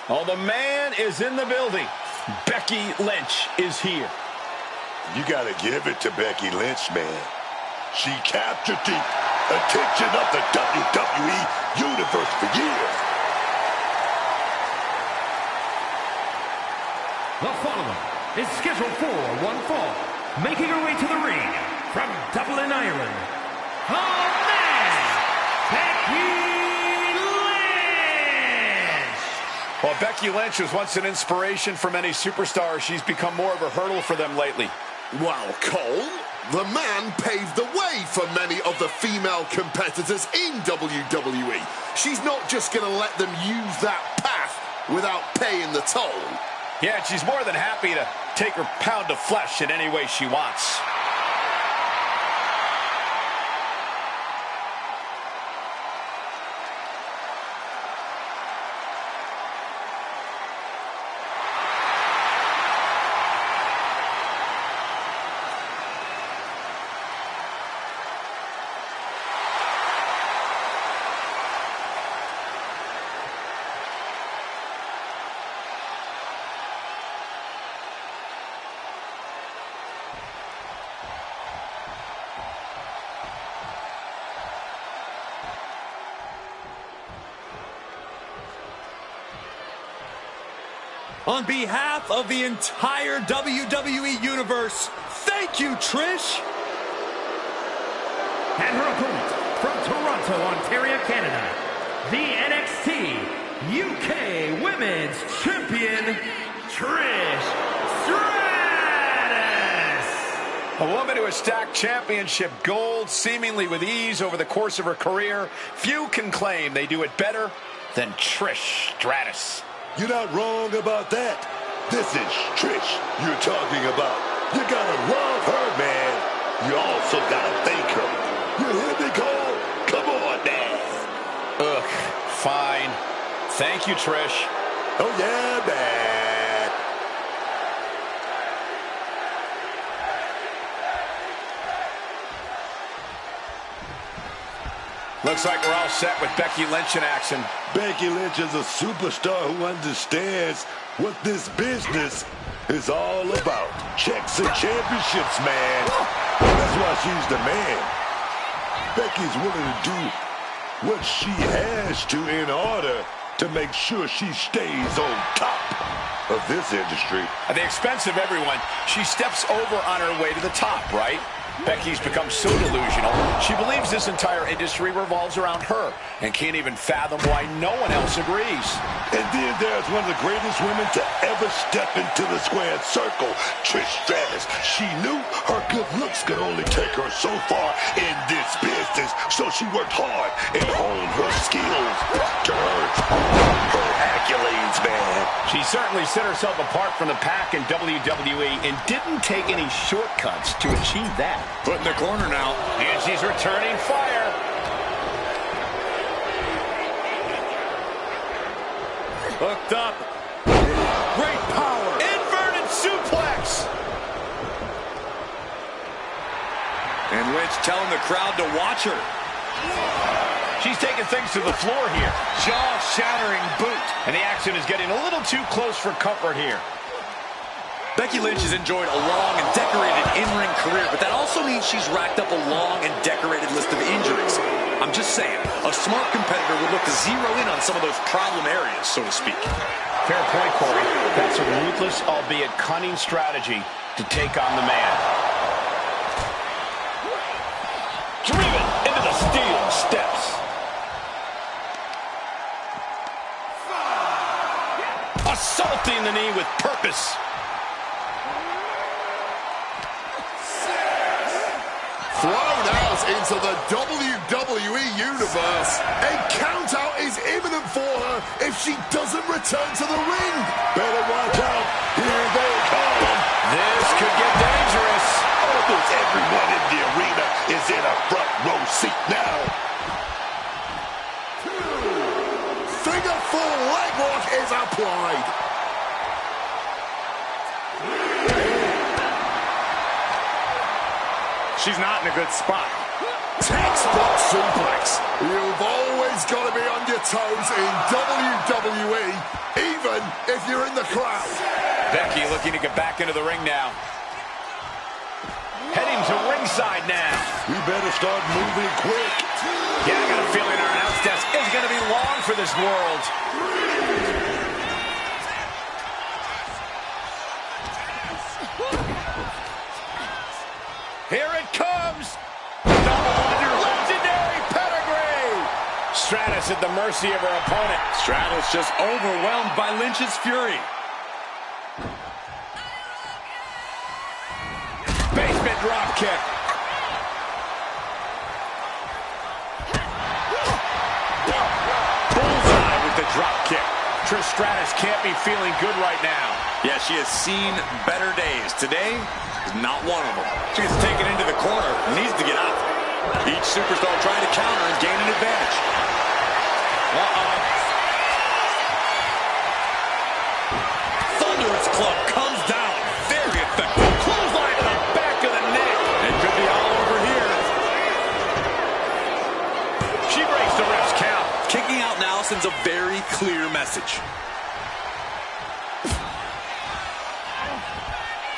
Oh, the man is in the building. Becky Lynch is here. You gotta give it to Becky Lynch, man. She captured the attention of the WWE Universe for years. The following is scheduled for one fall, making her way to the ring from Dublin, Ireland, the man, Becky Lynch! While Becky Lynch was once an inspiration for many superstars, she's become more of a hurdle for them lately. Well, Cole, the man paved the way for many of the female competitors in WWE. She's not just going to let them use that path without paying the toll. Yeah, she's more than happy to take her pound of flesh in any way she wants. On behalf of the entire WWE Universe, thank you, Trish! And her opponent from Toronto, Ontario, Canada, the NXT UK Women's Champion, Trish Stratus! A woman who has stacked championship gold seemingly with ease over the course of her career. Few can claim they do it better than Trish Stratus. You're not wrong about that. This is Trish you're talking about. You gotta love her, man. You also gotta thank her. You hear me, Cole? Come on, man. Ugh, fine. Thank you, Trish. Oh, yeah, man. Looks like we're all set with Becky Lynch in action. Becky Lynch is a superstar who understands what this business is all about. Checks and championships, man. That's why she's the man. Becky's willing to do what she has to in order to make sure she stays on top of this industry. At the expense of everyone, she steps over on her way to the top, right? Becky's become so delusional, she believes this entire industry revolves around her and can't even fathom why no one else agrees. And then there's one of the greatest women to ever step into the squared circle, Trish Stratus. She knew her good looks could only take her so far in this business, so she worked hard and honed her skills to earn her accolades, man. She certainly set herself apart from the pack in WWE and didn't take any shortcuts to achieve that. Put in the corner now. And she's returning fire. Hooked up. Great power. Inverted suplex. And Lynch telling the crowd to watch her. She's taking things to the floor here. Jaw-shattering boot. And the action is getting a little too close for comfort here. Becky Lynch has enjoyed a long and decorated in-ring career, but that also means she's racked up a long and decorated list of injuries. I'm just saying, a smart competitor would look to zero in on some of those problem areas, so to speak. Fair point, Corey. That's a ruthless, albeit cunning strategy to take on the man. Driven into the steel steps. Assaulting the knee with purpose. Thrown out into the WWE Universe. A count-out is imminent for her if she doesn't return to the ring. Better watch out. Here they come. This could get dangerous. Almost everyone in the arena is in a front row seat now. Figure four leg lock is applied. She's not in a good spot. Textbook suplex. You've always got to be on your toes in WWE, even if you're in the crowd. Becky looking to get back into the ring now. Heading to ringside now. We better start moving quick. Yeah, I got a feeling our announce desk is going to be long for this world. Stratus at the mercy of her opponent. Stratus just overwhelmed by Lynch's fury. Basement drop kick. Bullseye with the drop kick. Trish Stratus can't be feeling good right now. Yeah, she has seen better days. Today is not one of them. She gets taken into the corner, needs to get out. Each superstar trying to counter and gain an advantage. Thunderous club comes down. Very effective. Clothesline to the back of the neck. It could be all over here. She breaks the ref's count. Kicking out now sends a very clear message.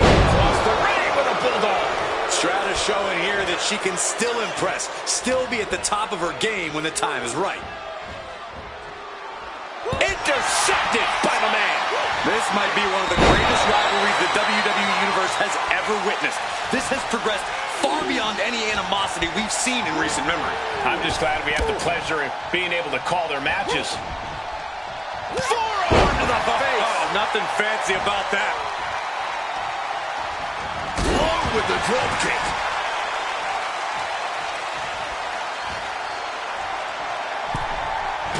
Across the ring with a bulldog. Stratus showing here that she can still impress, still be at the top of her game when the time is right. Intercepted by the man. This might be one of the greatest rivalries the WWE Universe has ever witnessed. This has progressed far beyond any animosity we've seen in recent memory. I'm just glad we have the pleasure of being able to call their matches. Forearm to the face. Oh, nothing fancy about that. Low with the drop kick.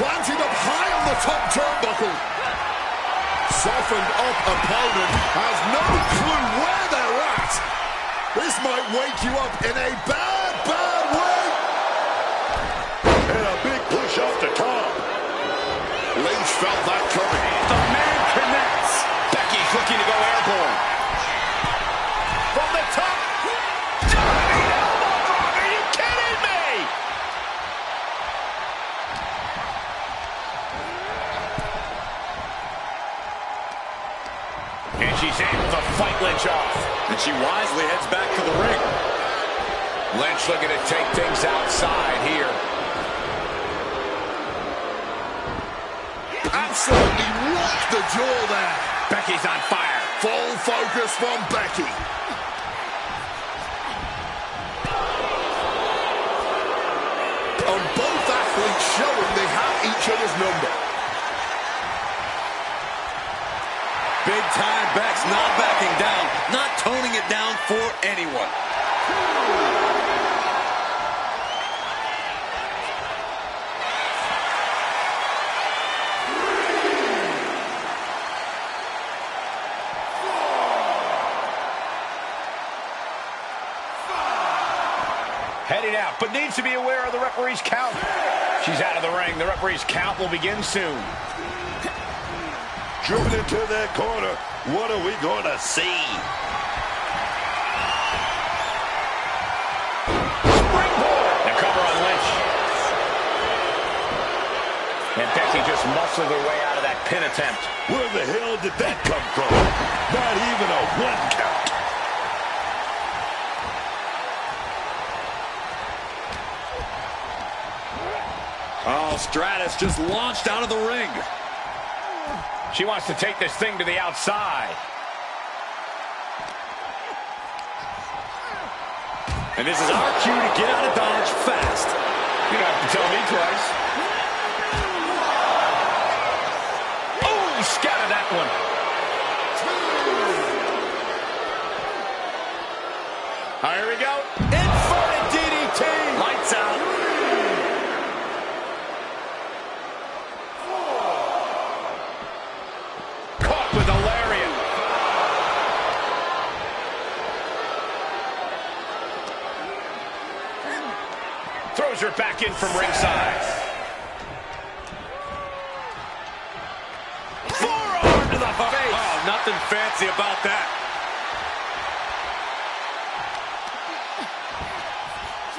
Planted up high on the top turnbuckle. Softened up opponent has no clue where they're at. This might wake you up in a bad, bad way. And a big push off the top. Lynch felt that coming. The man connects. Becky's looking to go airborne. From the top. Diving elbow drop. Are you kidding me? And she's able to fight Lynch off. And she wisely heads back to the ring. Lynch looking to take things outside here. Absolutely rocked the jaw there. Becky's on fire. Full focus from Becky. And both athletes showing they have each other's number. Big time Beck's not backing down, not toning it down for anyone. Heading out, but needs to be aware of the referee's count. She's out of the ring. The referee's count will begin soon. Driven into that corner. What are we going to see? Springboard. The cover on Lynch. And Becky just muscled her way out of that pin attempt. Where the hell did that come from? Not even a one count. Oh, Stratus just launched out of the ring. She wants to take this thing to the outside. And this is our cue to get out of Dodge fast. You don't have to tell me twice. Oh, scattered that one. Here we go. Inverted DDT. Lights out. Caught with a lariat. Throws her back in from ringside. Forearm to the face. Oh, nothing fancy about that.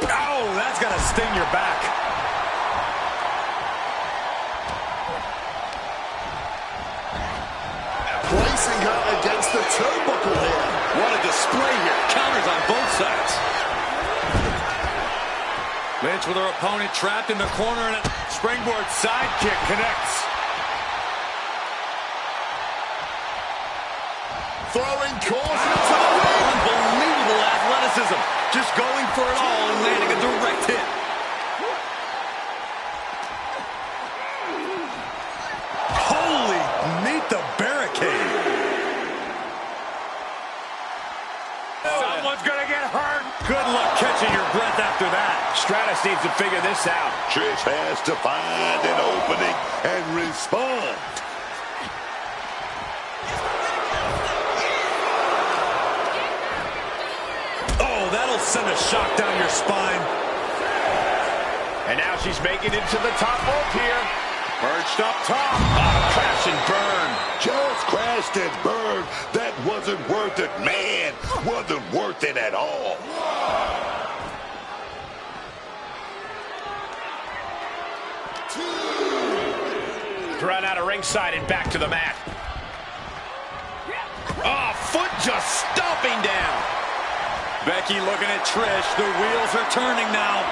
Oh, that's got to sting your back. Placing her against the turnbuckle here. What a display here. Counters on both sides. Lynch with her opponent trapped in the corner, and a springboard sidekick connects. Throwing caution to the ring. Unbelievable athleticism. Just going for it all and landing a direct hit. the barricade. Someone's gonna get hurt. Good luck catching your breath after that. Stratus needs to figure this out. Trish has to find an opening and respond. Oh, that'll send a shock down your spine. And now she's making it to the top rope here. Perched up top. Oh, crash and burn. Just crashed and burned. That wasn't worth it, man. Wasn't worth it at all. Thrown out of ringside and back to the mat. Oh, foot just stomping down. Becky looking at Trish. The wheels are turning now.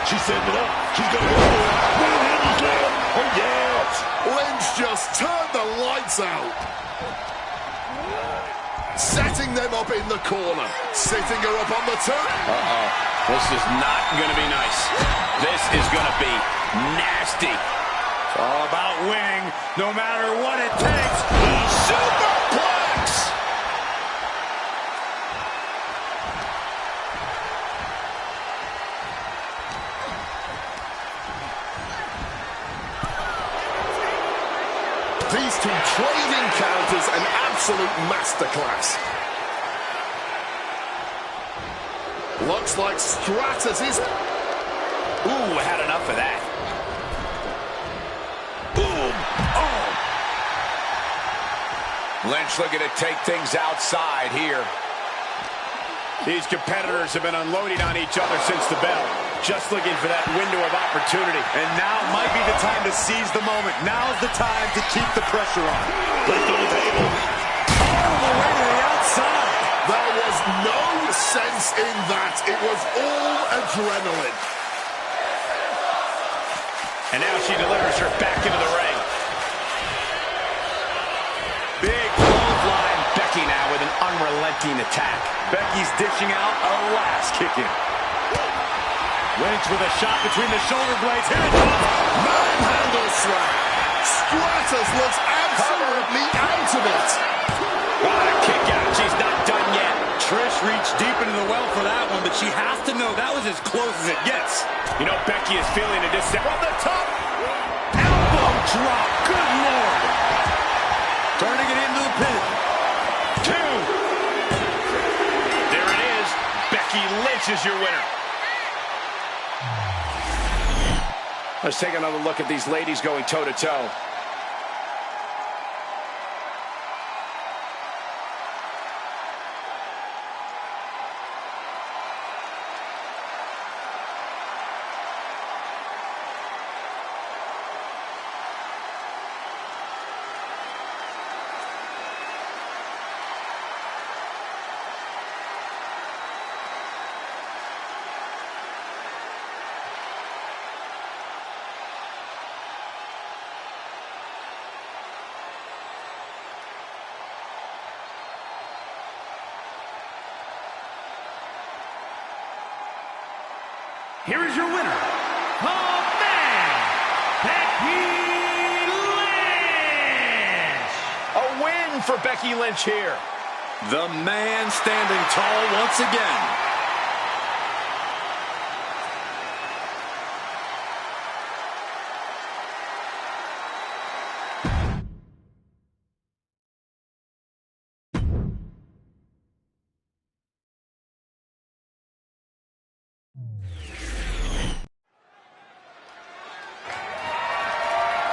She's setting it up. She's going to go for it. One-handed slam. Oh, yes. Lynch just turned the lights out. Setting them up in the corner. Sitting her up on the turn. Uh-oh. This is not going to be nice. This is going to be nasty. It's all about winning, no matter what it takes. Superplex! These two trading counters, an absolute masterclass. Looks like Stratus is... Ooh, had enough of that. Boom. Oh. Lynch looking to take things outside here. These competitors have been unloading on each other since the bell. Just looking for that window of opportunity. And now might be the time to seize the moment. Now's the time to keep the pressure on. Placed on the table. All the way to the outside. There was no sense in that. It was all adrenaline. And now she delivers her back into the ring. Big clothesline. Becky now with an unrelenting attack. Becky's dishing out a last kick in. Lynch with a shot between the shoulder blades. Here it comes. Manhandle slam. Stratus looks absolutely out of it. What a kick out. She's not done yet. Trish reached deep into the well for that one, but she has to know that was as close as it gets. You know, Becky is feeling a descent. From the top. Elbow drop. Good Lord. Turning it into the pin. 2. There it is. Becky Lynch is your winner. Let's take another look at these ladies going toe-to-toe. Here is your winner, the man, Becky Lynch. A win for Becky Lynch here. The man standing tall once again.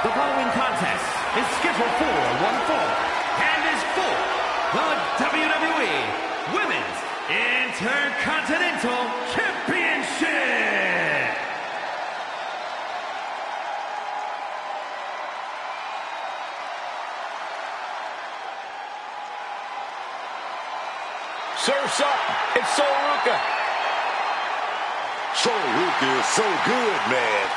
The following contest is scheduled for one fall and is for the WWE Women's Intercontinental Championship. Surf's up. It's Soruka. Soruka is so good, man.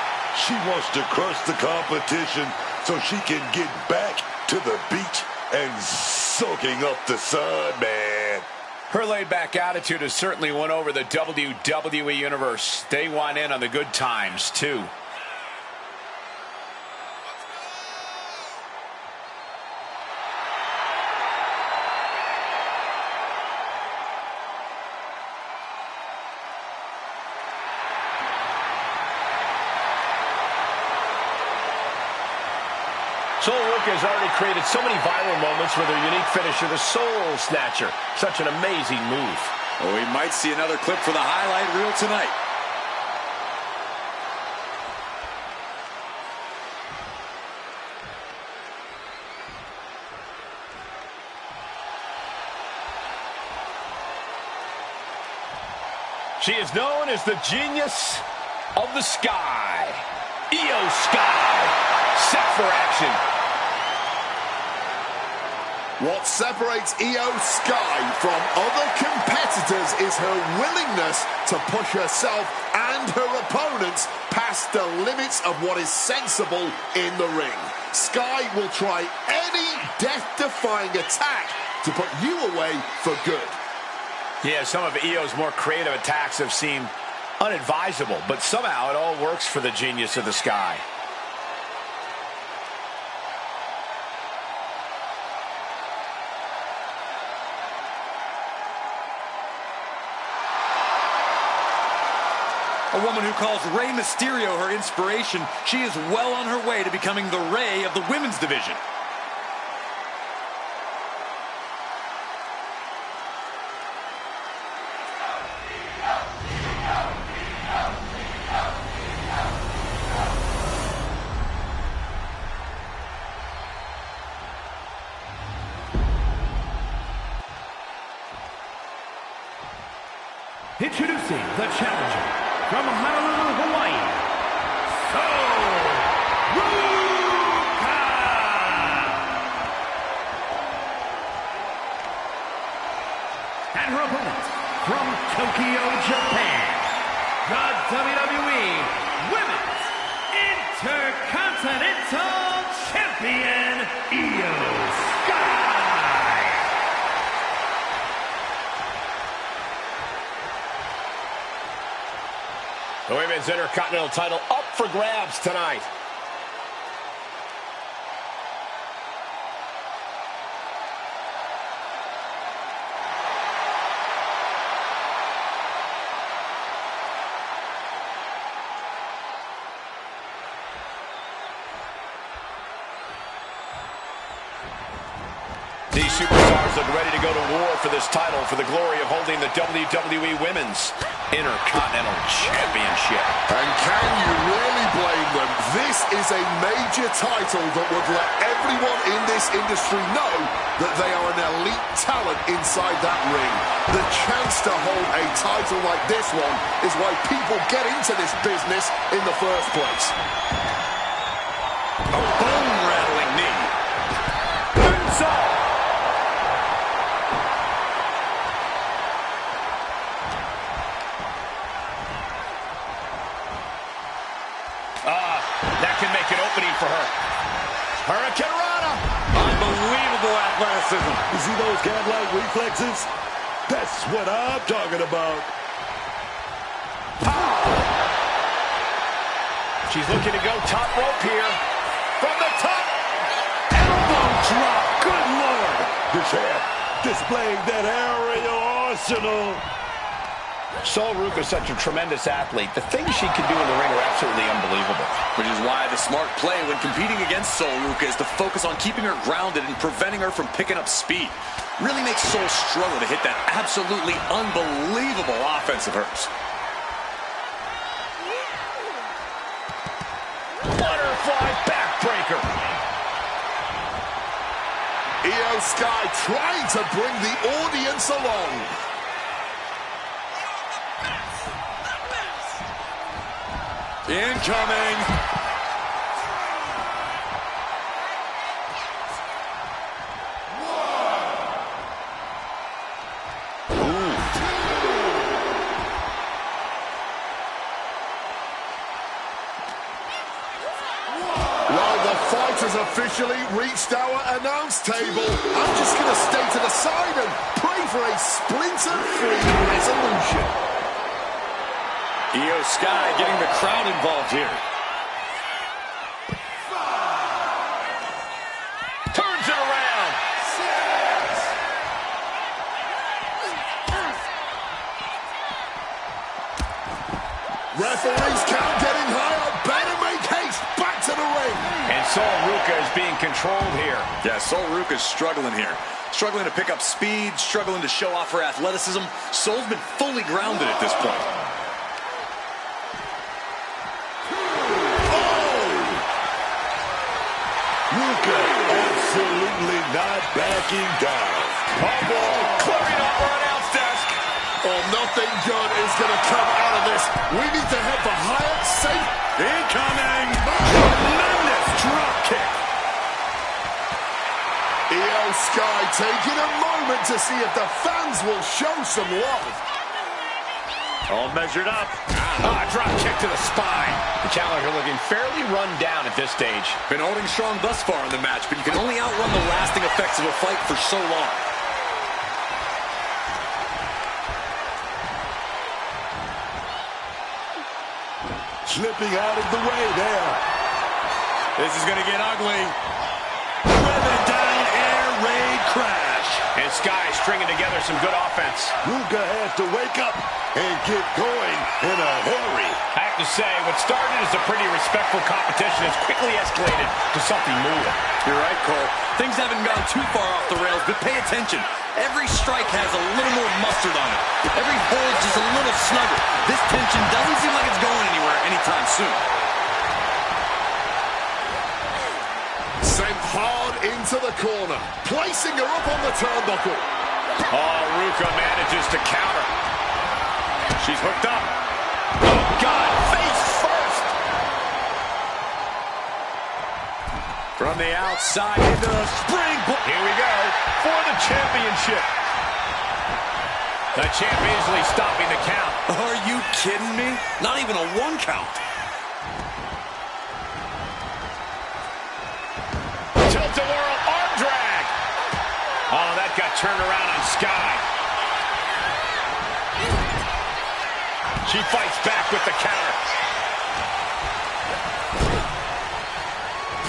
She wants to crush the competition so she can get back to the beach and soaking up the sun, man. Her laid-back attitude has certainly won over the WWE Universe. They want in on the good times, too. Ruka has already created so many viral moments with her unique finisher, the Soul Snatcher. Such an amazing move. Well, we might see another clip for the highlight reel tonight. She is known as the Genius of the Sky. Io Sky, set for action. What separates Io Sky from other competitors is her willingness to push herself and her opponents past the limits of what is sensible in the ring. Sky will try any death-defying attack to put you away for good. Yeah, some of Io's more creative attacks have seemed unadvisable, but somehow it all works for the Genius of the Sky. A woman who calls Rey Mysterio her inspiration, she is well on her way to becoming the Rey of the women's division. Introducing the challenger from Honolulu, Hawaii, Ruka! And her opponent from Tokyo, Japan, the WWE Women's Intercontinental Champion, Io Sky! The Women's Intercontinental title up for grabs tonight. These superstars look ready to go to war for this title for the glory of holding the WWE Women's Intercontinental Championship. And can you really blame them? This is a major title that would let everyone in this industry know that they are an elite talent inside that ring. The chance to hold a title like this one is why people get into this business in the first place. A bone-rattling knee. That can make an opening for her. Hurricane Rana. Unbelievable athleticism. You see those cat-like reflexes? That's what I'm talking about. She's looking to go top rope here. From the top. Elbow drop. Good Lord. The champ displaying that aerial arsenal. Ruka is such a tremendous athlete. The things she can do in the ring are absolutely unbelievable. Which is why the smart play when competing against Ruka is to focus on keeping her grounded and preventing her from picking up speed. Really makes Sol struggle to hit that absolutely unbelievable offense of hers. Butterfly backbreaker. Io Sky trying to bring the audience along. Incoming. Well, the fight has officially reached our announce table. I'm just going to stay to the side and pray for a splinter-free resolution. Io Sky getting the crowd involved here. Turns it around. Referee's count getting higher. Better make haste back to the ring. And Sol Ruca is being controlled here. Yeah, Sol Ruca's struggling here. Struggling to pick up speed, struggling to show off her athleticism. Sol's been fully grounded at this point. Ruca absolutely not backing down. Oh, boy. Clearing up our announce desk. Oh, nothing good is going to come out of this. We need to head for higher safe. Incoming! Tremendous drop kick. Io Sky taking a moment to see if the fans will show some love. All measured up. Drop kick to the spine. The challenger looking fairly run down at this stage. Been holding strong thus far in the match, but you can only outrun the lasting effects of a fight for so long. Slipping out of the way there. This is going to get ugly. Driven down, air raid crash. And Sky stringing together some good offense. Ruca has to wake up and get going in a hurry. I have to say, what started as a pretty respectful competition has quickly escalated to something moving. You're right, Cole. Things haven't gone too far off the rails, but pay attention. Every strike has a little more mustard on it. Every hold's just a little snugger. This tension doesn't seem like it's going anywhere anytime soon. Sent hard into the corner, placing her up on the turnbuckle. Oh, Ruca manages to counter. She's hooked up. Oh, God, face first. From the outside into the springboard. Here we go for the championship. The champ easily stopping the count. Are you kidding me? Not even a 1 count. Tilt-a-whirl arm drag. Oh, that got turned around on Sky. She fights back with the counter.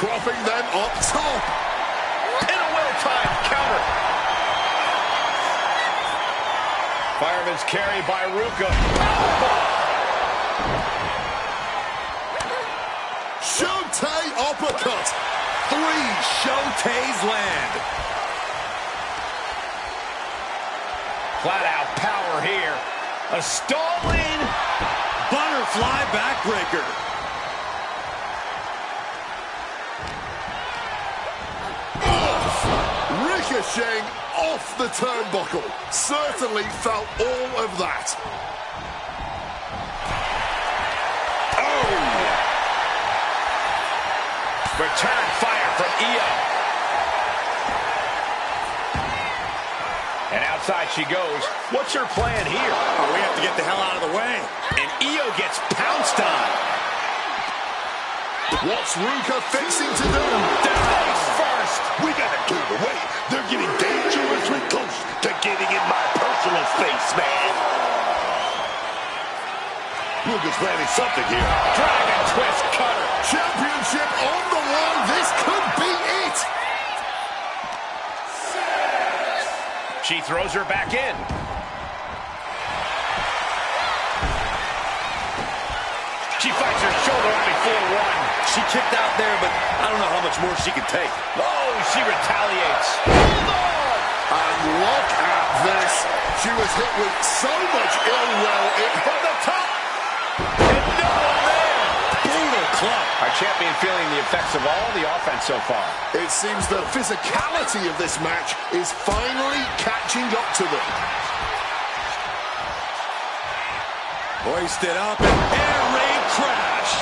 Propping them up top. In a well-timed counter. Fireman's carry by Ruca. Shote uppercut. 3 Shotes land. Flat-out power here. A stalling Butterfly backbreaker. Ricocheting off the turnbuckle. Certainly felt all of that. return fire from Io. And outside she goes. What's her plan here? Oh, we have to get the hell out of the way. And Io gets pounced on. What's Ruca fixing to do? Face first. We gotta get away. They're getting dangerously close to getting in my personal space, man. Ruca's planning something here. Dragon twist cutter. Championship on the line. This could be it. She throws her back in. She fights her shoulder up before one. She kicked out there, but I don't know how much more she can take. Oh, she retaliates. Hold on. And look at this. She was hit with so much ill will. It From the top. And no one there. Brutal club. Our champion feeling the effects of all the offense so far. It seems the physicality of this match is finally catching up to them. Hoisted up and air raid crash.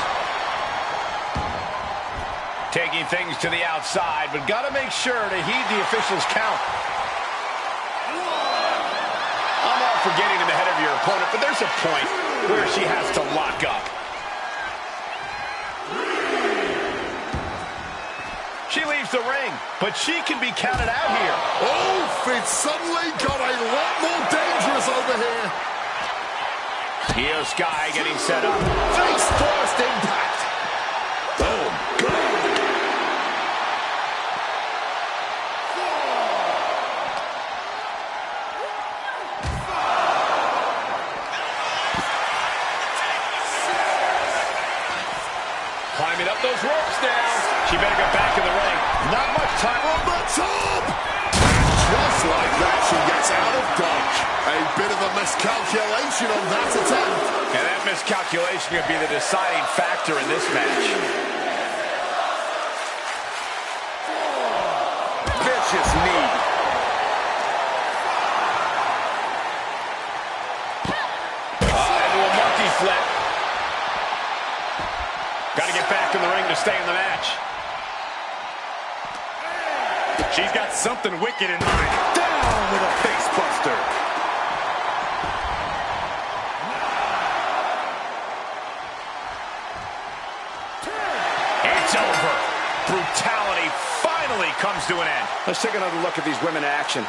Taking things to the outside, but got to make sure to heed the official's count. I'm all for getting in the head of your opponent, but there's a point where she has to lock up. She leaves the ring, but she can be counted out here. Oh, it suddenly got a lot more dangerous over here. Io Sky getting set up. Face first impact. Oh, God. Climbing up those ropes now. She better go get back in the ring. Not much time. From the top! Just like that, she gets out of dodge. A bit of a miscalculation on that attempt. And that miscalculation could be the deciding factor in this match. Vicious knee. Into a monkey flip. Got to get back in the ring to stay in the match. She's got something wicked in mind. Down with a face buster. It's over. Brutality finally comes to an end. Let's take another look at these women in action.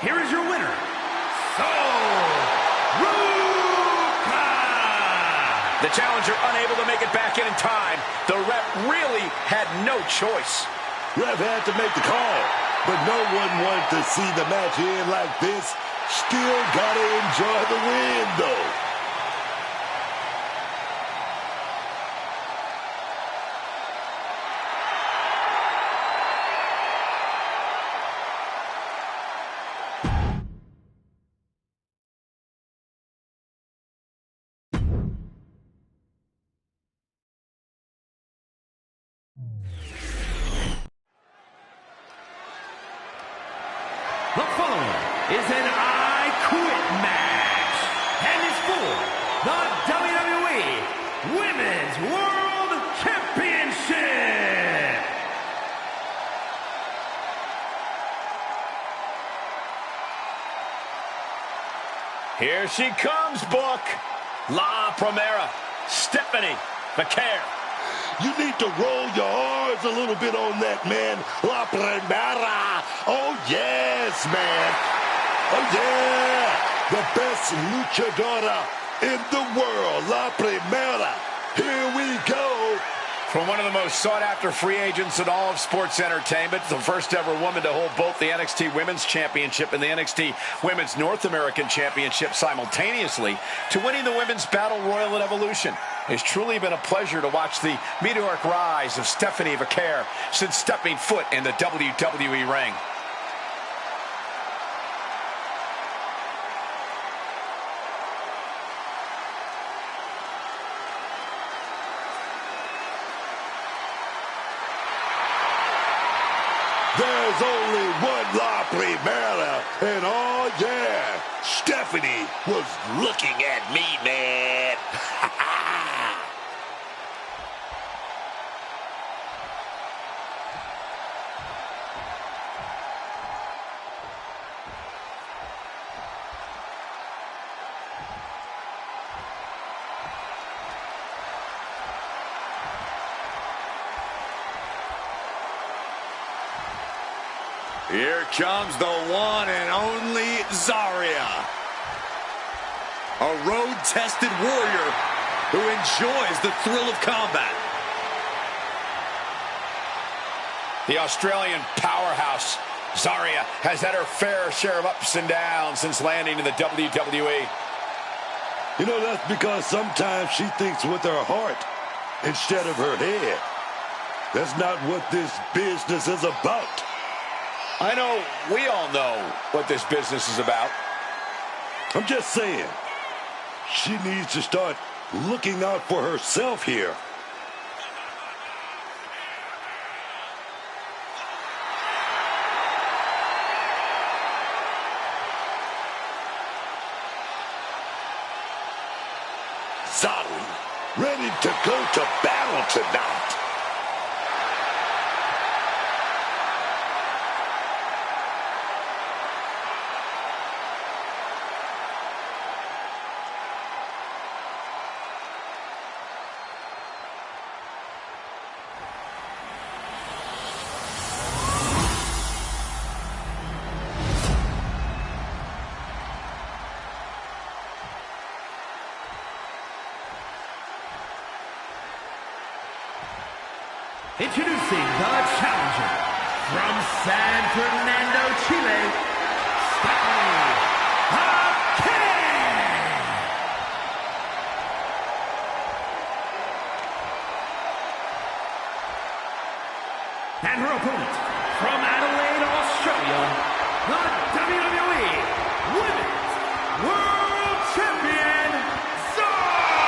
Here is your winner, Ruka! The challenger unable to make it back in time. The ref really had no choice. Ref had to make the call, but no one wanted to see the match end like this. Still gotta enjoy the win, though. The following is an I Quit match, and it's for the WWE Women's World Championship. Here she comes, Book. La Primera, Stephanie McCare. You need to roll your R's a little bit on that, man. La Primera. Oh, yes, man. Oh, yeah. The best luchadora in the world. La Primera. Here we go. From one of the most sought-after free agents in all of sports entertainment, the first ever woman to hold both the NXT Women's Championship and the NXT Women's North American Championship simultaneously, to winning the Women's Battle Royal at Evolution. It's truly been a pleasure to watch the meteoric rise of Stephanie McCare since stepping foot in the WWE ring. There's only one La Primera, and oh yeah, Stephanie was looking at me, man. Here comes the one and only Zarya. A road-tested warrior who enjoys the thrill of combat. The Australian powerhouse, Zarya, has had her fair share of ups and downs since landing in the WWE. You know, that's because sometimes she thinks with her heart instead of her head. That's not what this business is about. I know, we all know what this business is about. I'm just saying, she needs to start looking out for herself here. Zarya, ready to go to battle tonight. Introducing the challenger from San Fernando, Chile, Stephanie King. And her opponent from Adelaide, Australia, the WWE Women's World Champion, Zarya.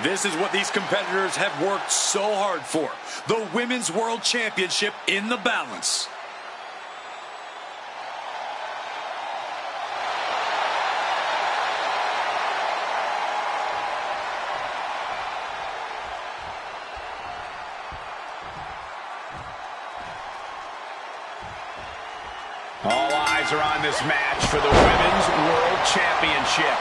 This is what these competitors have worked so hard for. The Women's World Championship in the balance. All eyes are on this match for the Women's World Championship.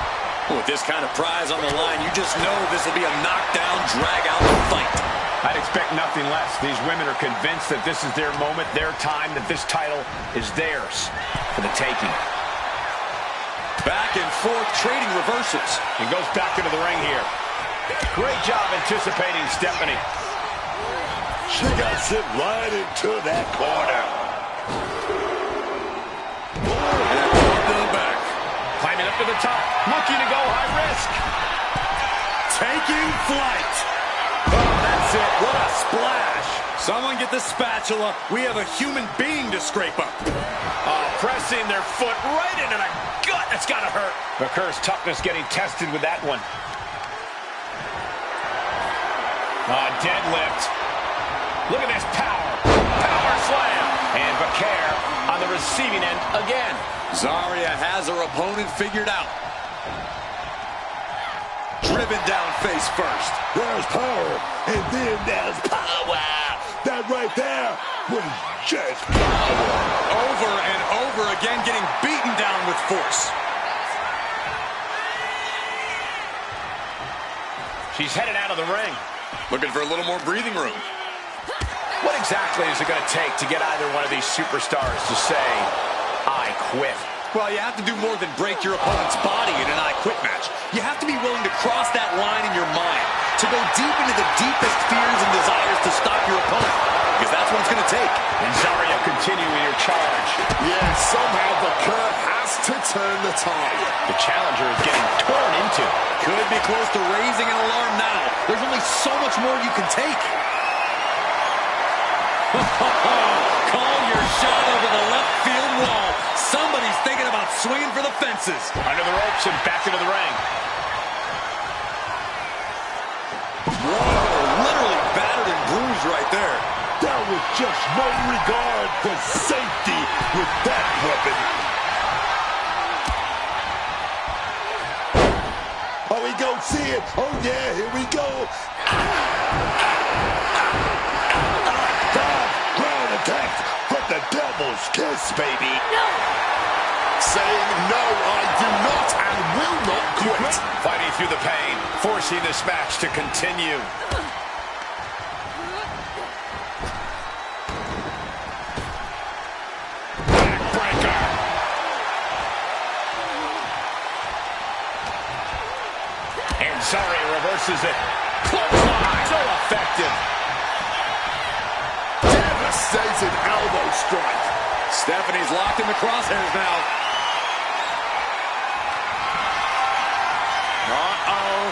With this kind of prize on the line, you just know this will be a knockdown, drag-out fight. I'd expect nothing less. These women are convinced that this is their moment, their time, that this title is theirs for the taking. Back and forth, trading reverses. And goes back into the ring here. Great job anticipating Stephanie. She got sent right into that corner. Climbing up to the top, looking to go high risk. Taking flight. Oh, that's it. What a splash. Someone get the spatula. We have a human being to scrape up. Oh, pressing their foot right into the gut. That's got to hurt. McCur's toughness getting tested with that one. Deadlift. Look at this power. Power slam. And Bakar on the receiving end again. Zarya has her opponent figured out. Driven down face first. There's power, and then there's power. That right there was just power. Over and over again, getting beaten down with force. She's headed out of the ring. Looking for a little more breathing room. What exactly is it going to take to get either one of these superstars to say, I quit? Well, you have to do more than break your opponent's body in an I quit match. You have to be willing to cross that line in your mind, to go deep into the deepest fears and desires to stop your opponent, because that's what it's going to take. And Zarya continuing her charge. Yeah, somehow the Kurt has to turn the tide. The challenger is getting torn into. Could be close to raising an alarm now. There's only so much more you can take. Call your shot over the left field wall. Somebody's thinking about swinging for the fences. Under the ropes and back into the ring. Whoa, literally battered and bruised right there. There was just no regard for safety with that weapon. Oh, we go see it. Oh, yeah, here we go. Ground attack from the devil's kiss, baby. No! Saying no, I do not and will not quit. Fighting through the pain, forcing this match to continue. Backbreaker. And Zarya reverses it. Clothesline. So effective. Devastating elbow strike. Stephanie's locked in the crosshairs now. Uh-oh.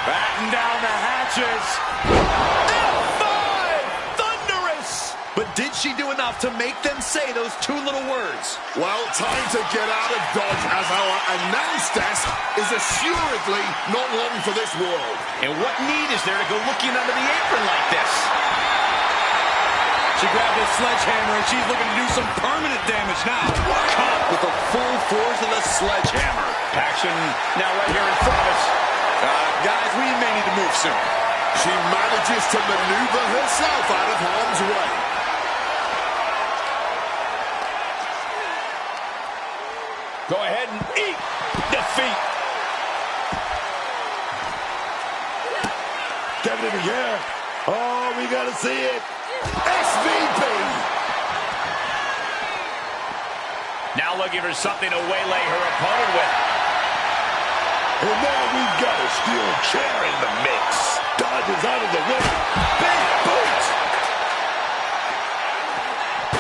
Batten down the hatches. F5! Thunderous! But did she do enough to make them say those two little words? Well, time to get out of Dodge as our announce desk is assuredly not long for this world. And what need is there to go looking under the apron like this? She grabbed a sledgehammer and she's looking to do some permanent damage now. Caught with the full force of the sledgehammer. Action now right here in front of us. Guys, we may need to move soon. She manages to maneuver herself out of harm's way. Go ahead and eat defeat. Get it in the air. Oh, we got to see it. SVP. Now looking for something to waylay her opponent with. And now we've got a steel chair in the mix. Dodges out of the way. Big boots.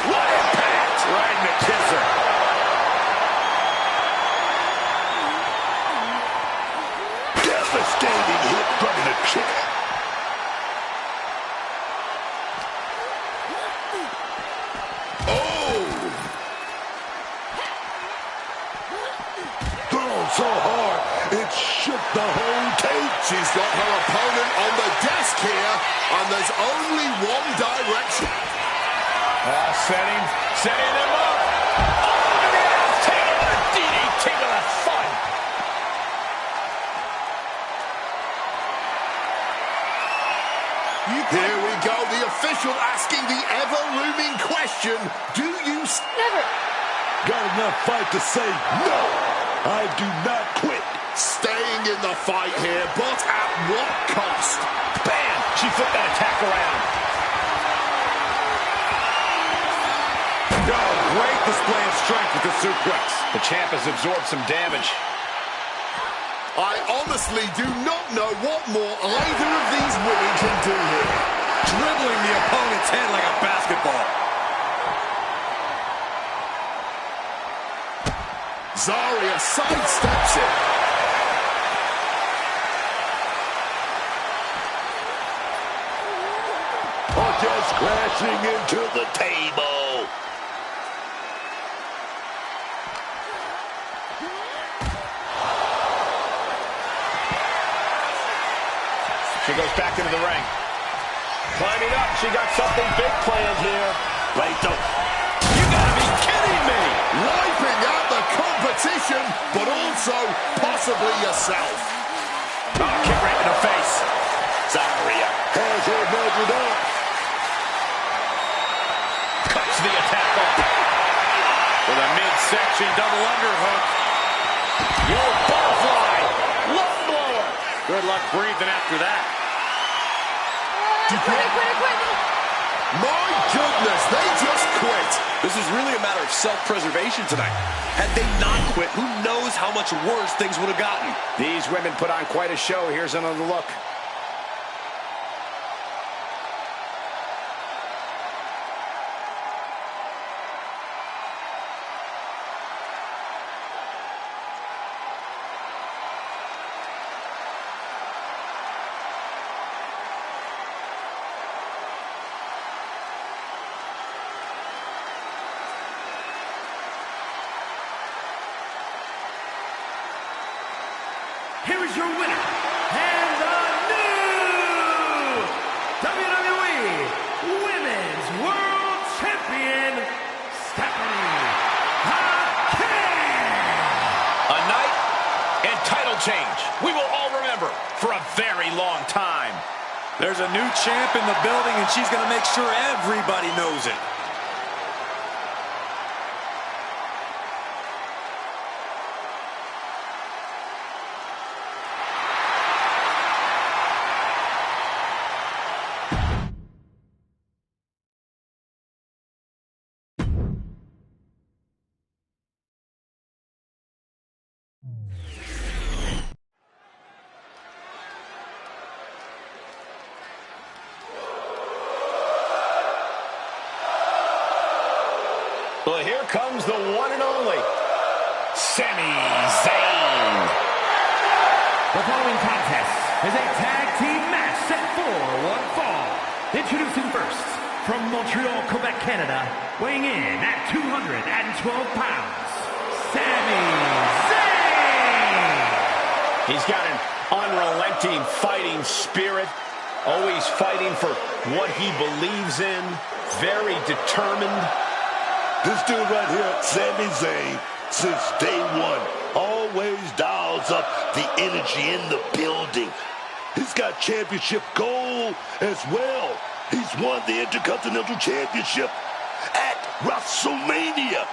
What impact! Right in the kisser. Devastating hit from the chair. So hard, it shook the whole tape. She's got her opponent on the desk here, and there's only one direction. Setting them up. Oh, look at the ass. Taking a DDT to the thud. Here we go, the official asking the ever-looming question, do you... Never. Got enough fight to say no. I do not quit. Staying in the fight here, but at what cost? Bam! She flipped that attack around. Oh, great display of strength with the suplex. The champ has absorbed some damage. I honestly do not know what more either of these women can do here. Dribbling the opponent's head like a basketball. Zarya sidesteps it. Or just crashing into the table. She goes back into the ring. Climbing up, she got something big planned here. Lato. You gotta be kidding me! Wiping out the competition, but also possibly yourself. Oh, kick right in the face. Zarya has her measured up. Cuts the attack off. With a midsection double underhook. Your butterfly. Low blower. Good luck breathing after that. Quit. My goodness, they just quit. This is really a matter of self-preservation tonight. Had they not quit, who knows how much worse things would have gotten. These women put on quite a show. Here's another look. Here is your winner, and the new WWE Women's World Champion, Stephanie Hackett. A night and title change we will all remember for a very long time. There's a new champ in the building, and she's going to make sure everybody knows it. Well, here comes the one and only Sami Zayn. The following contest is a tag team match set for one fall. Introducing first, from Montreal, Quebec, Canada, weighing in at 212 pounds, Sami Zayn. He's got an unrelenting fighting spirit, always fighting for what he believes in, very determined. This dude right here, Sami Zayn, since day one, always dials up the energy in the building. He's got championship gold as well. He's won the Intercontinental Championship at WrestleMania.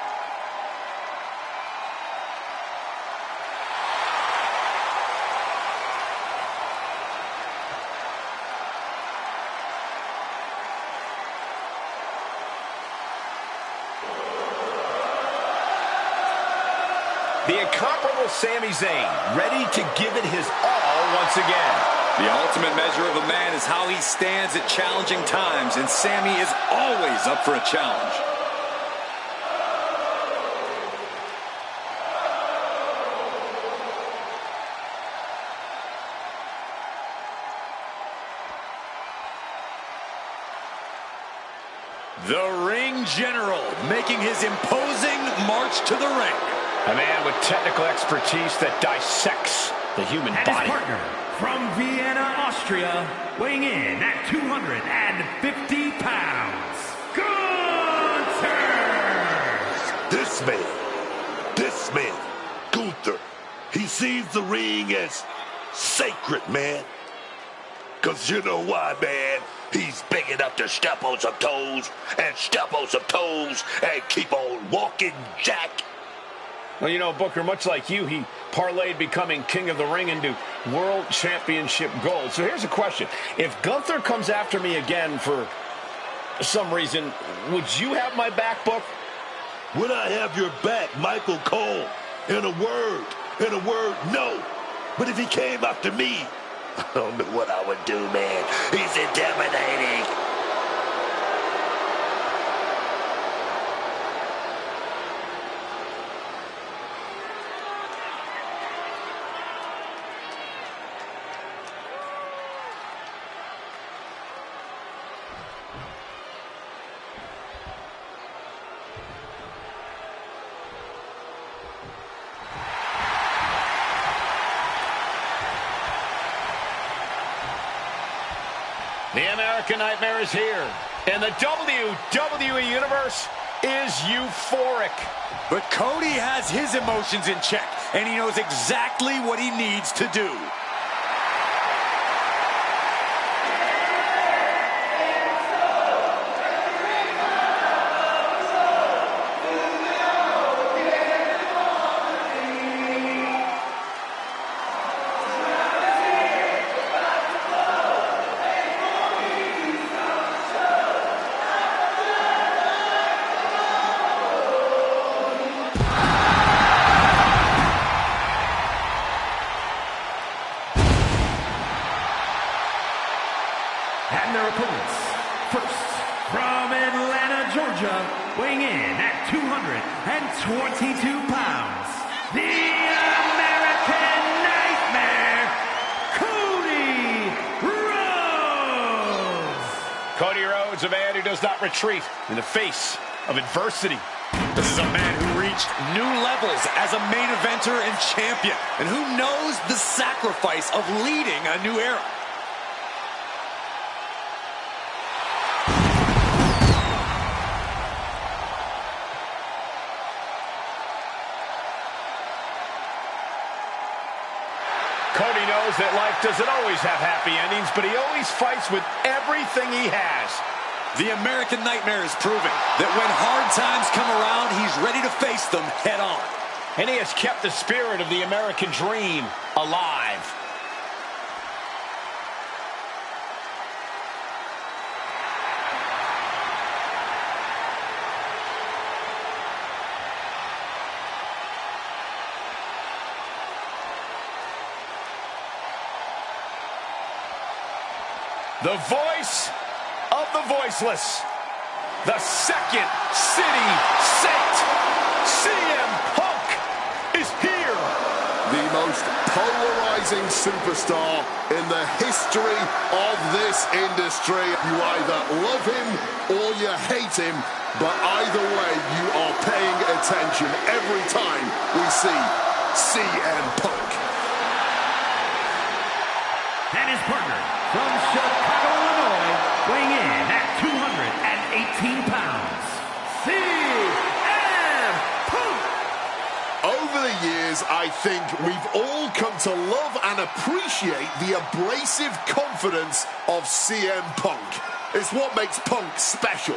incomparable Sami Zayn, ready to give it his all once again. The ultimate measure of a man is how he stands at challenging times, and Sami is always up for a challenge. The Ring General making his imposing march to the ring. A man with technical expertise that dissects the human And body. his partner from Vienna, Austria, weighing in at 250 pounds, Gunther! This man, Gunther, he sees the ring as sacred, man. Because you know why, man? He's big enough to step on some toes and step on some toes and keep on walking, Jack. Well, you know, Booker, much like you, he parlayed becoming king of the ring into world championship gold. So here's a question. If Gunther comes after me again for some reason, would you have my back, Book? Would I have your back, Michael Cole? In a word, no. But if he came after me, I don't know what I would do, man. He's intimidating. The American Nightmare is here, and the WWE Universe is euphoric. But Cody has his emotions in check, and he knows exactly what he needs to do. And their opponents, first, from Atlanta, Georgia, weighing in at 222 pounds, the American Nightmare, Cody Rhodes! Cody Rhodes, a man who does not retreat in the face of adversity. This is a man who reached new levels as a main eventer and champion, and who knows the sacrifice of leading a new era. Cody knows that life doesn't always have happy endings, but he always fights with everything he has. The American Nightmare is proving that when hard times come around, he's ready to face them head on. And he has kept the spirit of the American dream alive. The voice of the voiceless. The second city saint. CM Punk is here. The most polarizing superstar in the history of this industry. You either love him or you hate him, but either way, you are paying attention every time we see CM Punk. And his partner from Chicago, Illinois, weighing in at 218 pounds, CM Punk! Over the years, I think we've all come to love and appreciate the abrasive confidence of CM Punk. It's what makes Punk special.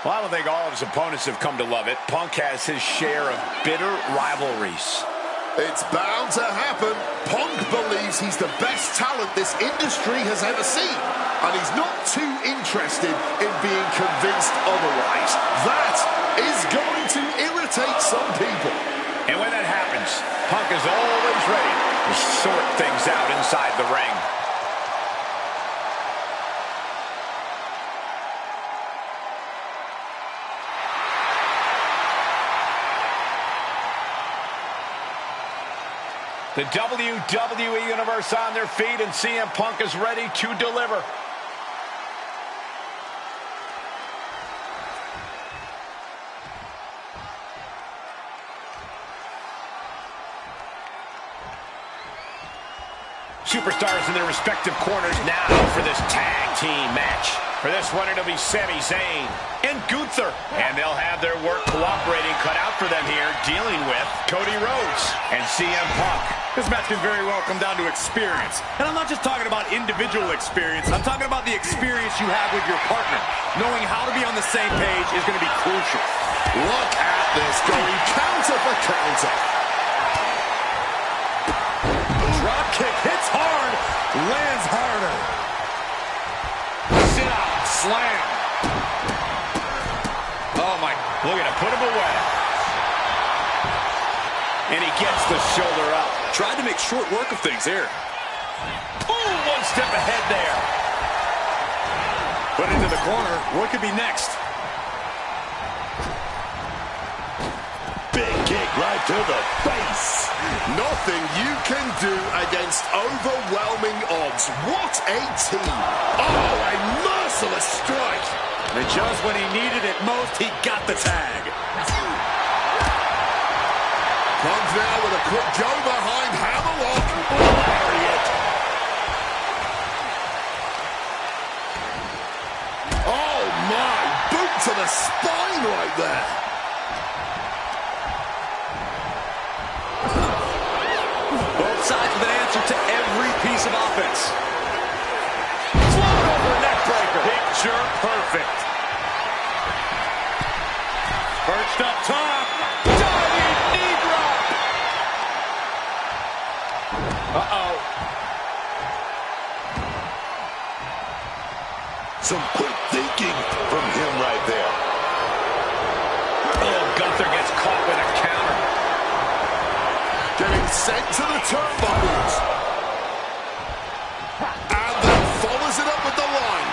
Well, I don't think all of his opponents have come to love it. Punk has his share of bitter rivalries. It's bound to happen. Punk believes he's the best talent this industry has ever seen, and he's not too interested in being convinced otherwise. That is going to irritate some people. And when that happens, Punk is always ready to sort things out inside the ring. The WWE Universe on their feet, and CM Punk is ready to deliver. Superstars in their respective corners now for this tag team match. For this one, it'll be Sami Zayn and Gunther. And they'll have their work cooperating cut out for them here, dealing with Cody Rhodes and CM Punk. This match can very well come down to experience. And I'm not just talking about individual experience. I'm talking about the experience you have with your partner. Knowing how to be on the same page is going to be crucial. Look at this, going counter for counter. Drop kick hits hard, lands harder. Sit out, slam. Oh my, look at him, put him away. And he gets the shoulder up. Tried to make short work of things here. Ooh, one step ahead there. Put into the corner, what could be next? Big kick right to the face. Nothing you can do against overwhelming odds. What a team. Oh, a merciless strike. And just when he needed it most, he got the tag. Comes now with a quick go behind hammerlock. Lariat. Oh my, boot to the spine right there. Both sides with an answer to every piece of offense. Float over neck breaker. Picture perfect. Perched up top. Diving knee drop. Uh-oh. Some quick thinking from him right there. Oh, Gunther gets caught with a counter. Getting sent to the turnbuckles. And then follows it up with the line.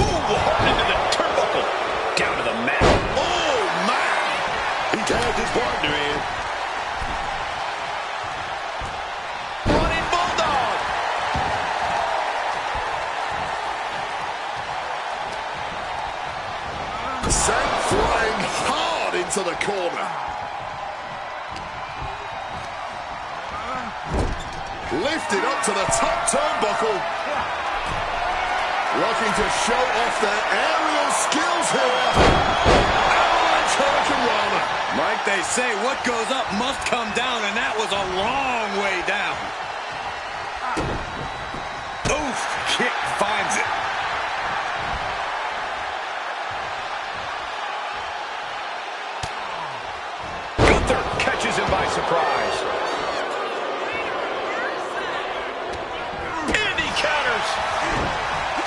Ooh, hard into the turnbuckle. Down to the mat. Oh, man. He tagged his partner in. Running bulldog. Sent flying hard into the corner. Lifted up to the top turnbuckle. Looking to show off their aerial skills here. Avalanche Hurricanrana. Like they say, what goes up must come down, and that was a long way down. Oof, kick finds it. Gunther catches him by surprise. And he counters.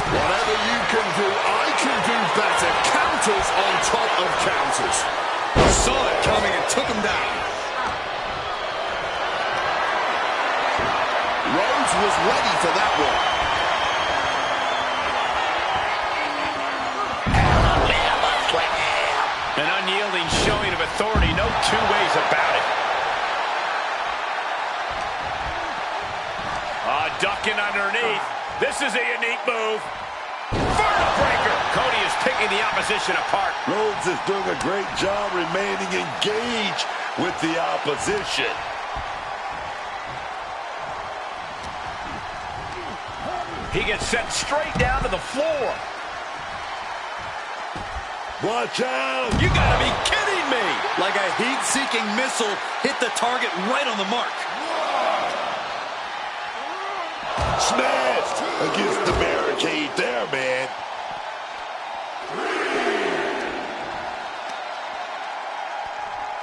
Whatever you can do, I can do better. Counters on top of counters. Saw it coming and took him down. Rhodes was ready for that one. An unyielding showing of authority, no two ways about it. Ducking underneath. This is a unique move. Vertebreaker. Cody is picking the opposition apart. Rhodes is doing a great job remaining engaged with the opposition. He gets sent straight down to the floor. Watch out! You gotta be kidding me! Like a heat-seeking missile hit the target right on the mark. Smashed against the barricade there, man.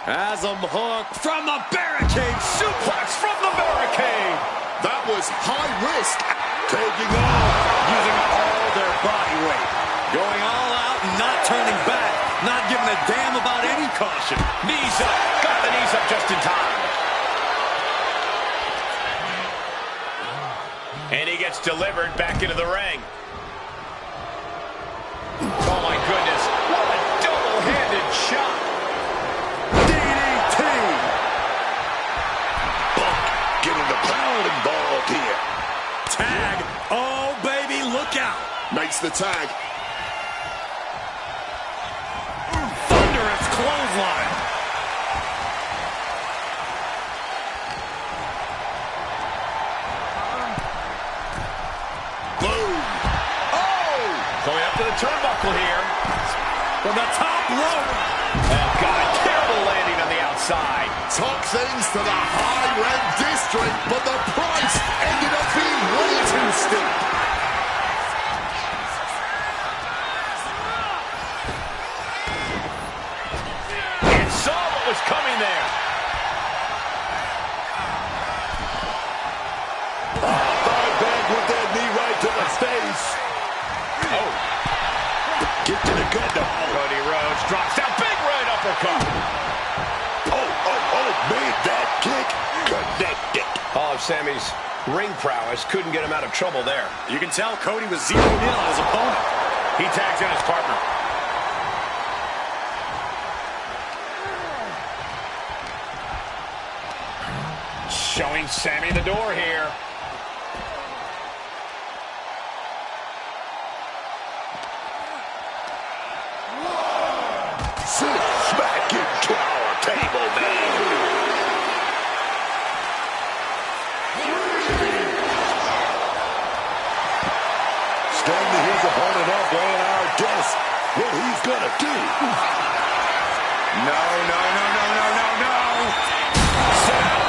As I'm hooked from the barricade. Suplex from the barricade. That was high risk. Taking off. Using all their body weight. Going all out and not turning back. Not giving a damn about any caution. Knees up. Got the knees up just in time. And he gets delivered back into the ring. Oh, my goodness. What a double-handed shot. DDT. Punk getting the crowd involved here. Tag. Oh, baby, look out. Makes the tag. Thunderous clothesline. Boom. Oh! Going up to the turnbuckle here. From the top rope. Oh, God, terrible landing on the outside. Took things to the high-rent district, but the price ended up being way too steep. And saw what was coming there. Fired back with that knee right to the face. Oh, Get to the gut now. Cody Rhodes drops down. Big right uppercut. Oh, made that kick. Connected. All of Sammy's ring prowess couldn't get him out of trouble there. You can tell Cody was 0-0 on his opponent. He tags in his partner. Showing Sammy the door here. Sit smack into our table, man. Standing his opponent up on our guess what he's gonna do. No.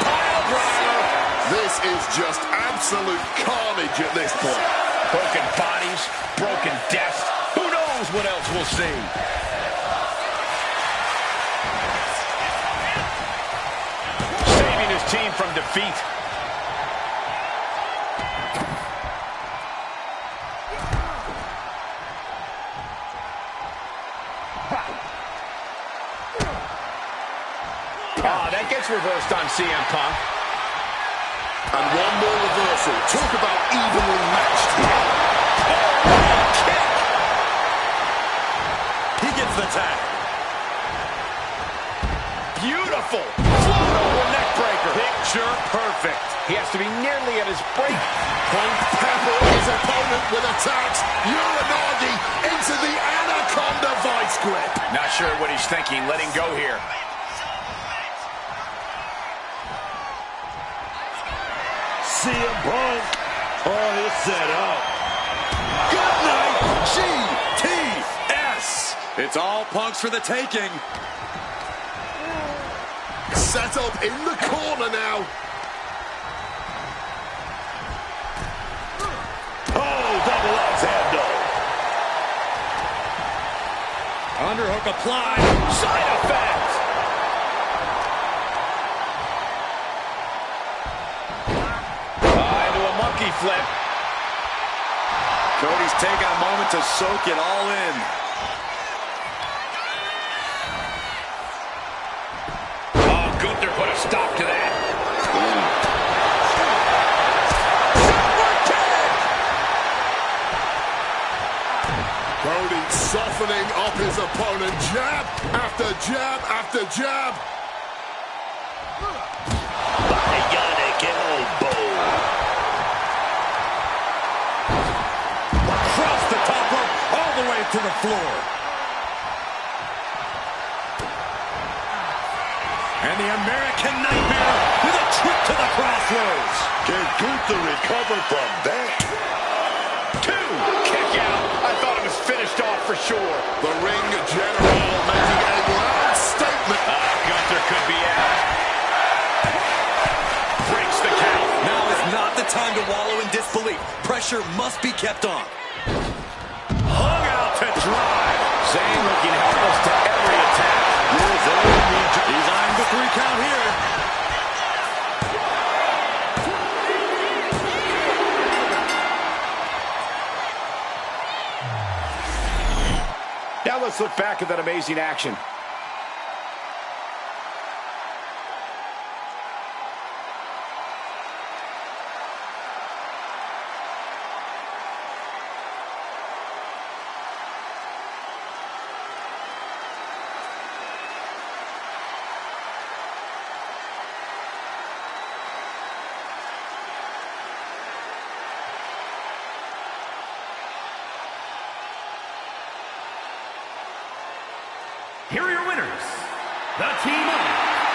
Pile driver. This is just absolute carnage at this point. Broken bodies, broken deaths. Who knows what else we'll see? Saving his team from defeat. That gets reversed on CM Punk. And one more reversal. Talk about evenly matched here. Kick. He gets the tag. Beautiful. Float over neck breaker. Picture perfect. He has to be nearly at his break. Punk peppering his opponent with attacks. Uranagi into the Anaconda vice grip. Not sure what he's thinking. Letting go here. CM Punk. Oh, it's set up. Good night, GTS. It's all Punks for the taking. Set up in the corner now. Oh, double axe handle. Underhook applied. Side effect. Into a monkey flip. Cody's taking a moment to soak it all in. Oh, Gunther put a stop to that. Cody softening up his opponent. Jab after jab after jab. Bionic elbow. Across the top rope, all the way to the floor. And the American Nightmare with a trip to the crossroads. Can Gunther recover from that? Two. Kick out. I thought it was finished off for sure. The ring general making a loud statement. Gunther could be out. Breaks the count. Now is not the time to wallow in disbelief. Pressure must be kept on. Hung out to dry. Zayn looking helpless to every attack. He's eyeing the 3 count here. Let's look back at that amazing action. Here are your winners, the team of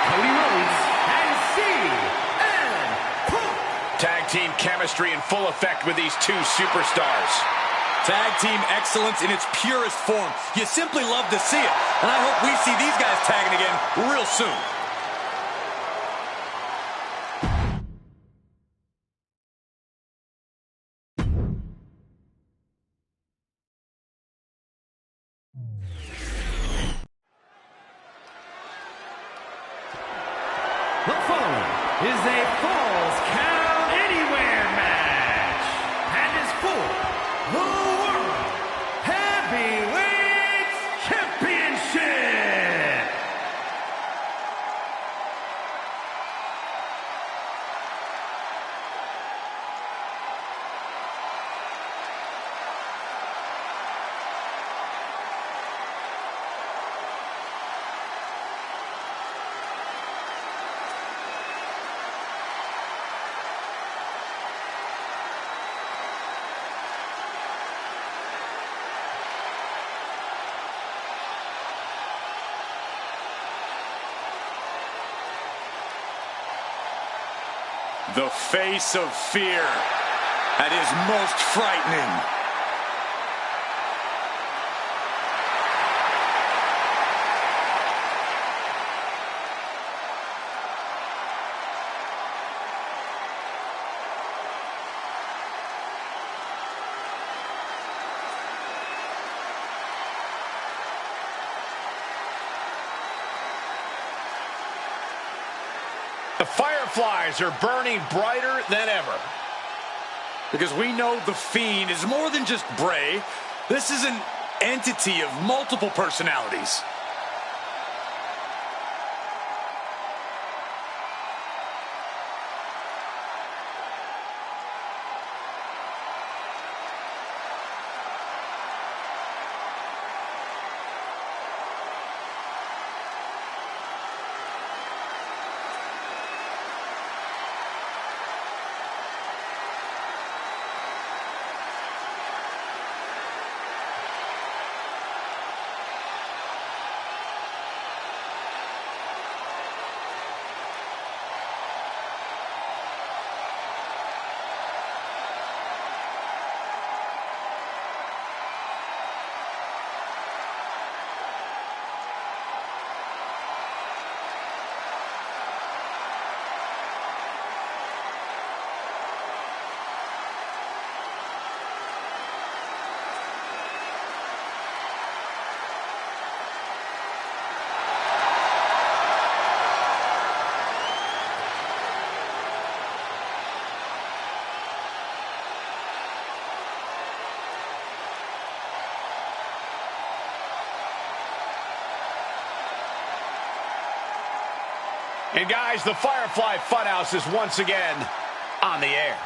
Cody Rhodes and CM Punk. Tag team chemistry in full effect with these two superstars. Tag team excellence in its purest form. You simply love to see it. And I hope we see these guys tagging again real soon. The following is a Falls Count Anywhere match and is for the World Heavyweight Championship. The face of fear at his most frightening. The Fireflies are burning brighter than ever. Because we know the Fiend is more than just Bray. This is an entity of multiple personalities. And guys, the Firefly Funhouse is once again on the air.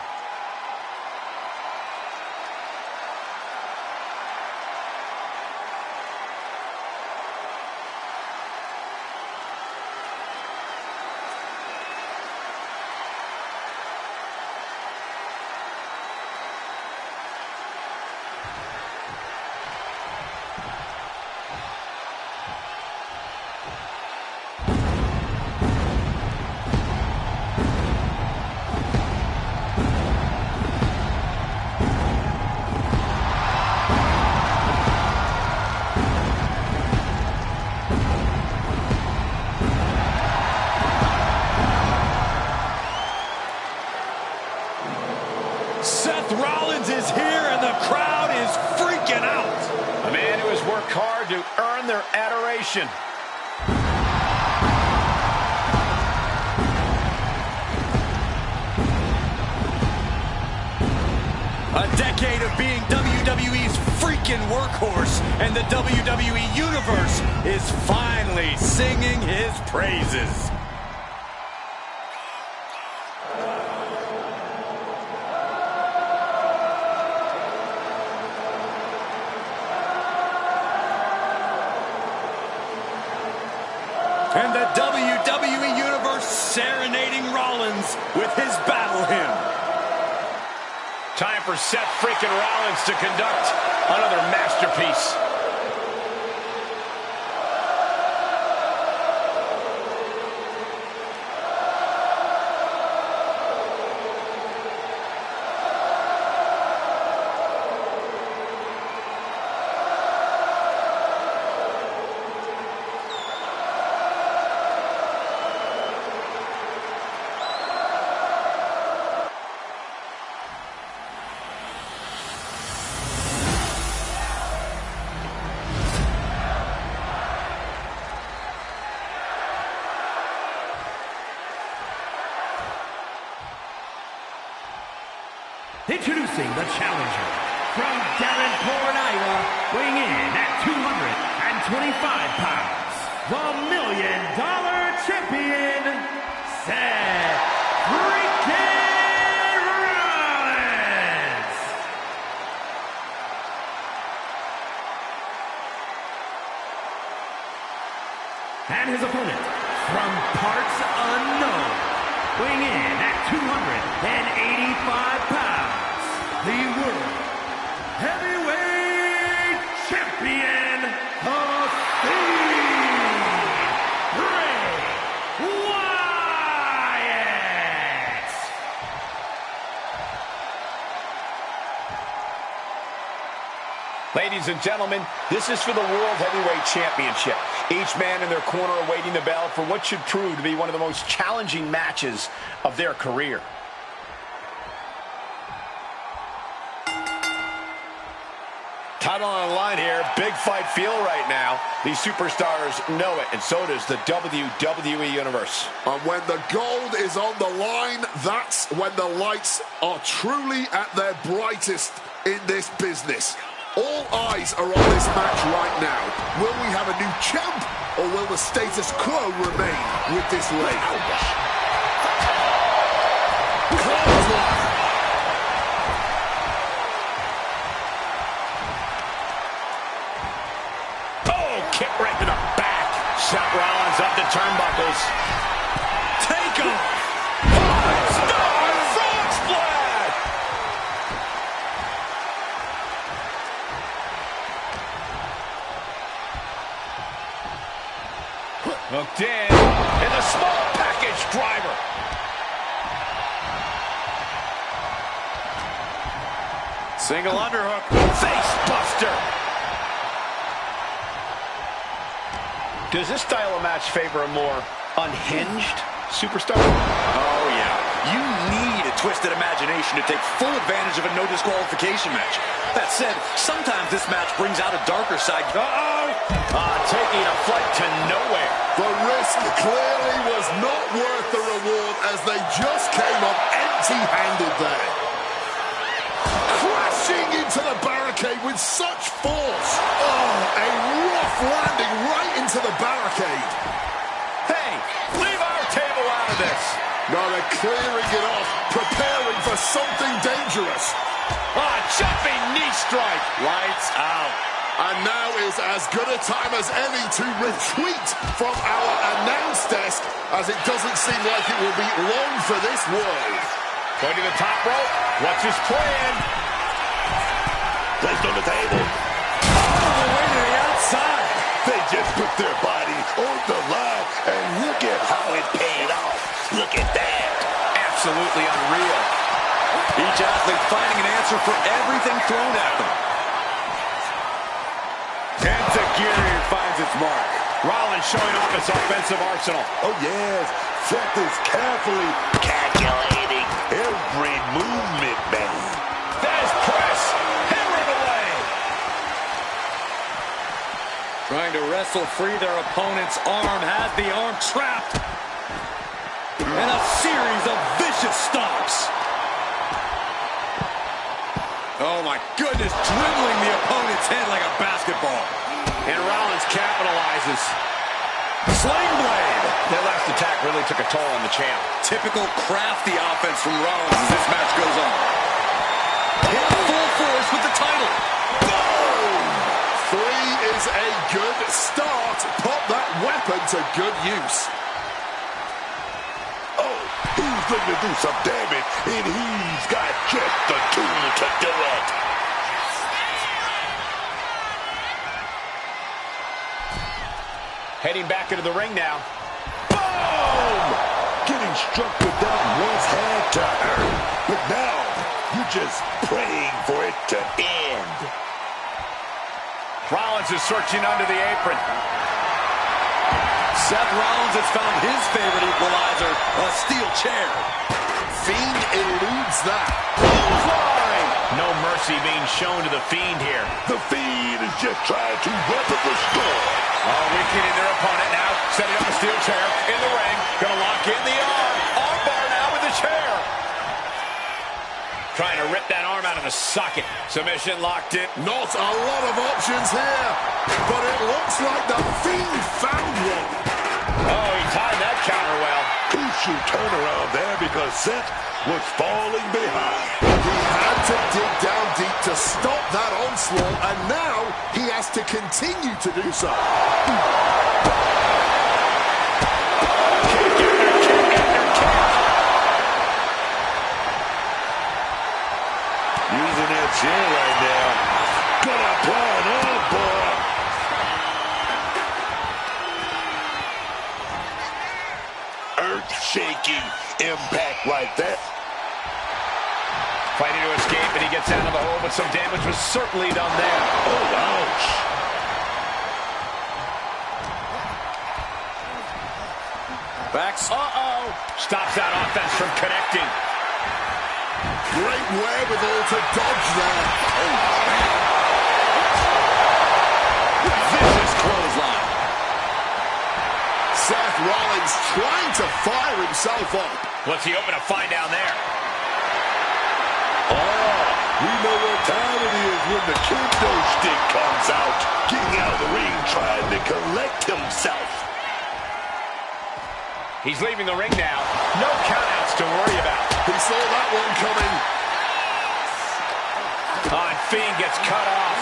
Seth Rollins is here and the crowd is freaking out. A man who has worked hard to earn their adoration. A decade decade of being WWE's freaking workhorse, and the WWE Universe is finally singing his praises. And the WWE Universe serenading Rollins with his battle hymn. Time for Seth freaking Rollins to conduct another masterpiece. Introducing the challenger from Davenport, Iowa, weighing in at 225 pounds, the $1 Million Champion, Seth freaking Rollins. And his opponent from parts unknown, weighing in at 285 pounds, the World Heavyweight Champion, the Fiend, Bray Wyatt. Ladies and gentlemen, this is for the World Heavyweight Championship. Each man in their corner awaiting the bell for what should prove to be one of the most challenging matches of their career. Title on the line here. Big fight feel right now. These superstars know it, and so does the WWE Universe. And when the gold is on the line, that's when the lights are truly at their brightest in this business. All eyes are on this match right now. Will we have a new champ, or will the status quo remain with this reign? Kick right to the back. Seth Rollins up the turnbuckles. Take him. Five-star frog splash. Hooked in. And a small package driver. Single underhook. Face buster. Does this style of match favor a more unhinged superstar? Oh, yeah. You need a twisted imagination to take full advantage of a no disqualification match. That said, sometimes this match brings out a darker side. Taking a flight to nowhere. The risk clearly was not worth the reward as they just came up empty-handed there. Crashing into the barricade with such force. Oh, a rough landing right into the barricade. Hey, leave our table out of this. Now they're clearing it off, preparing for something dangerous. Jumping knee strike. Lights out. And now is as good a time as any to retreat from our announce desk, as it doesn't seem like it will be long for this world. Going to the top rope. What's his plan? Placed on the table. All the way to the outside. They just put their body on the line, and look at how it paid off. Look at that. Absolutely unreal. Each athlete finding an answer for everything thrown at them. Enziguri finds its mark. Rollins showing off his offensive arsenal. Oh, yes. Seth is carefully calculating every movement, man. There's press. Hammered away. Trying to wrestle free their opponent's arm, has the arm trapped. And a series of vicious stomps. Oh my my goodness, dribbling the opponent's head like a basketball. And Rollins capitalizes. Sling blade. That last attack really took a toll on the champ. Typical crafty offense from Rollins as this match goes on. Hit full force with the title. Boom! 3 is a good start. Put that weapon to good use. Oh, he's looking to do some damage, and he's got just the tool to do it. Heading back into the ring now. Boom! Getting struck with that once had to hurt, but now you're just praying for it to end. Rollins is searching under the apron. Seth Rollins has found his favorite equalizer, a steel chair. Fiend eludes that. Clothesline. No mercy being shown to the Fiend here. The Fiend is just trying to weather the storm. Oh, weakening their opponent now. Setting up a steel chair in the ring. Gonna lock in the arm. Arm bar now with the chair. Trying to rip that arm out of the socket. Submission locked in. Not a lot of options here, but it looks like the Fiend found one. Oh, he timed that counter well. Crucial turnaround there because Seth was falling behind. He had to dig down deep to stop that onslaught, and now he has to continue to do so. Using that chair right now. Gonna apply an arm bar. Earth-shaking impact right there. Fighting to escape, and he gets out of the hole, but some damage was certainly done there. Oh, ouch. Backs. Uh-oh. Stops that offense from connecting. Great wherewithal to dodge there. Vicious clothesline. Seth Rollins trying to fire himself up. What's he hoping to find down there? Oh, we know what time it is when the kendo stick comes out. Getting out of the ring, trying to collect himself. He's leaving the ring now. No countouts to worry about. He saw that one coming. Oh, and Fiend gets cut off.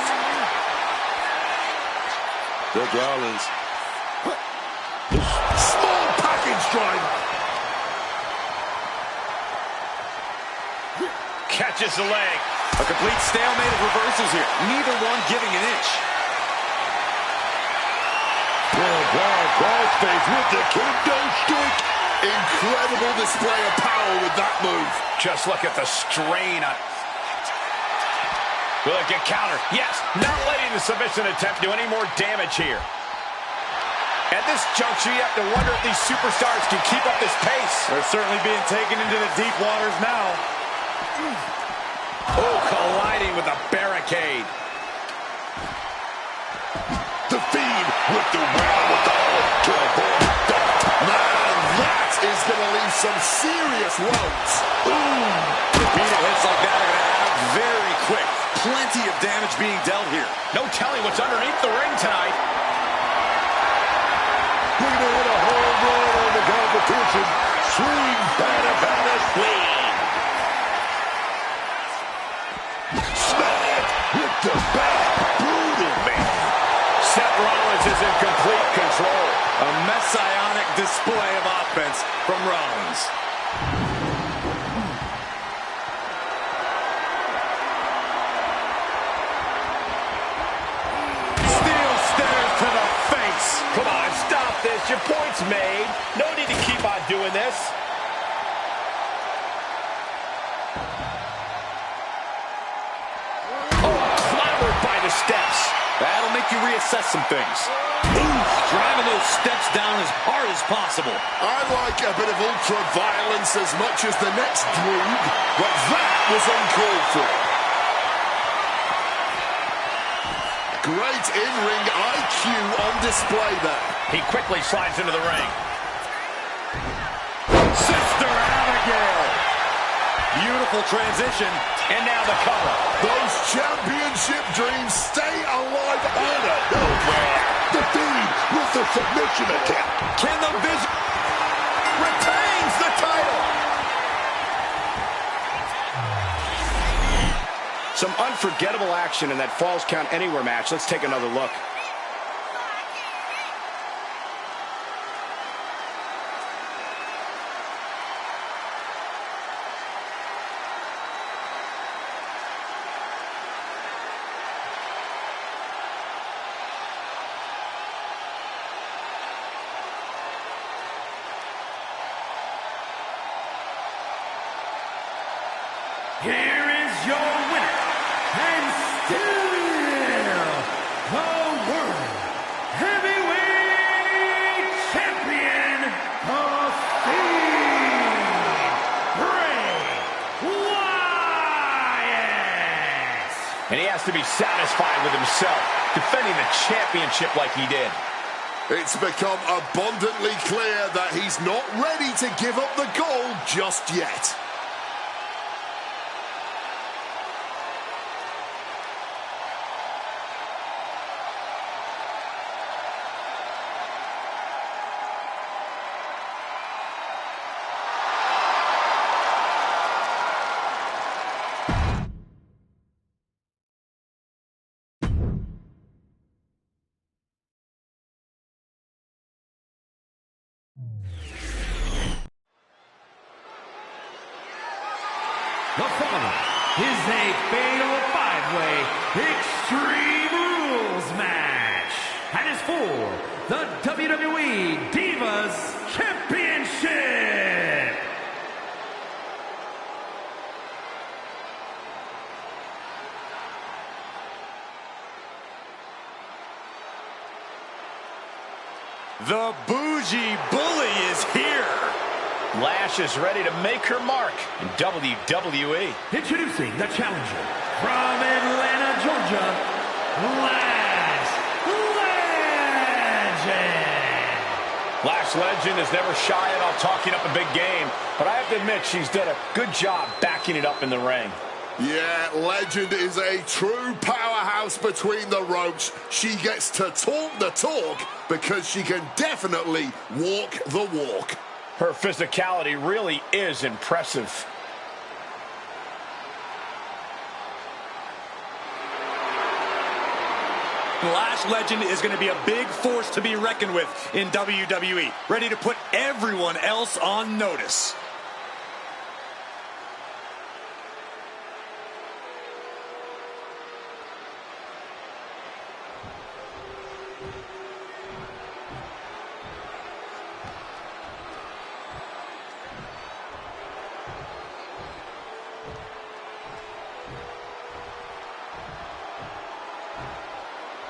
Seth Rollins. Small package driver. Catches the leg. A complete stalemate of reversals here. Neither one giving an inch. Brown crossface with the kendo stick. Incredible display of power with that move. Just look at the strain on. Will it get countered? Yes. Not letting the submission attempt do any more damage here. At this juncture, you have to wonder if these superstars can keep up this pace. They're certainly being taken into the deep waters now. Oh, colliding with a barricade. The Fiend with the wherewithal to avoid that. Man, that is going to leave some serious wounds. Repeated hits like that are going to add up very quick. Plenty of damage being dealt here. No telling what's underneath the ring tonight. Looking to hit a home run on the competition. Swing, batter, batter, swing. Smack with the bat. Brutal, man. Seth Rollins is in complete control. A messianic display of offense from Rollins. Steel stairs to the face. Come on, stop this. Your point's made. No need to keep on doing this. Oh, clobbered by the steps. That'll make you reassess some things. Driving those steps down as hard as possible. I like a bit of ultra-violence as much as the next droog, but that was uncalled for. Great in-ring IQ on display there. He quickly slides into the ring. Sister Abigail. Beautiful beautiful transition. And now the cover. Those championship dreams stay alive on it. The feed with the submission attempt. Can the Vision retains the title? Some unforgettable action in that Falls Count Anywhere match. Let's take another look. Here is your winner, and still the World Heavyweight Champion, the Fiend, Bray Wyatt. And he has to be satisfied with himself, defending the championship like he did. It's become abundantly clear that he's not ready to give up the gold just yet. The following is a fatal five-way Extreme Rules match and is for the WWE Divas Championship. The Bougie Bully is here. Lash is ready to make her mark in WWE. Introducing the challenger from Atlanta, Georgia, Lash Legend. Lash Legend is never shy about talking up a big game, but I have to admit she's done a good job backing it up in the ring. Yeah, Legend is a true powerhouse between the ropes. She gets to talk the talk because she can definitely walk the walk. Her physicality really is impressive. Lash Legend is going to be a big force to be reckoned with in WWE, ready to put everyone else on notice.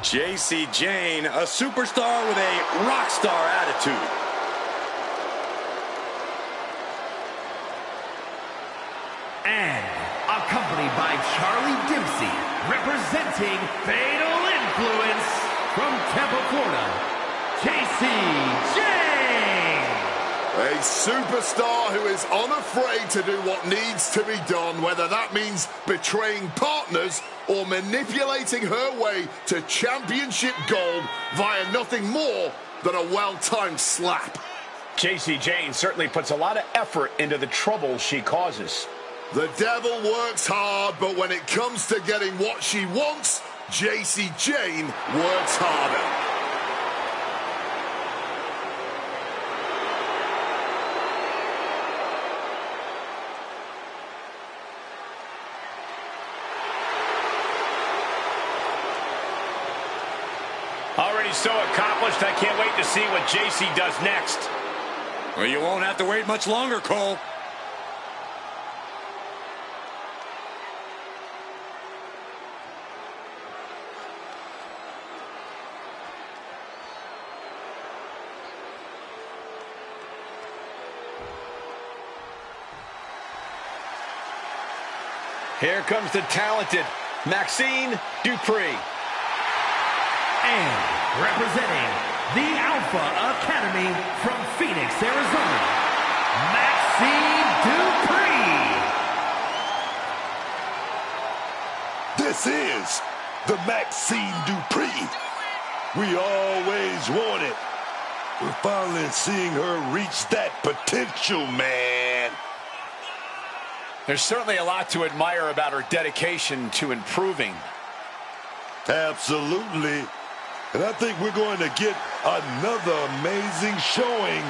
JC Jane, a superstar with a rock star attitude. And accompanied by Charlie Dempsey, representing Fatal Influence from Tampa, Florida, JC Jane. A superstar who is unafraid to do what needs to be done, whether that means betraying partners or manipulating her way to championship gold via nothing more than a well-timed slap. JC Jane certainly puts a lot of effort into the trouble she causes. The devil works hard, but when it comes to getting what she wants, JC Jane works harder. Already so accomplished, I can't wait to see what JC does next. Well, you won't have to wait much longer, Cole. Here comes the talented Maxine Dupree. And representing the Alpha Academy from Phoenix, Arizona, Maxine Dupree. the Maxine Dupree we always wanted. We're finally seeing her reach that potential, man. There's certainly a lot to admire about her dedication to improving. Absolutely. And I think we're going to get another amazing showing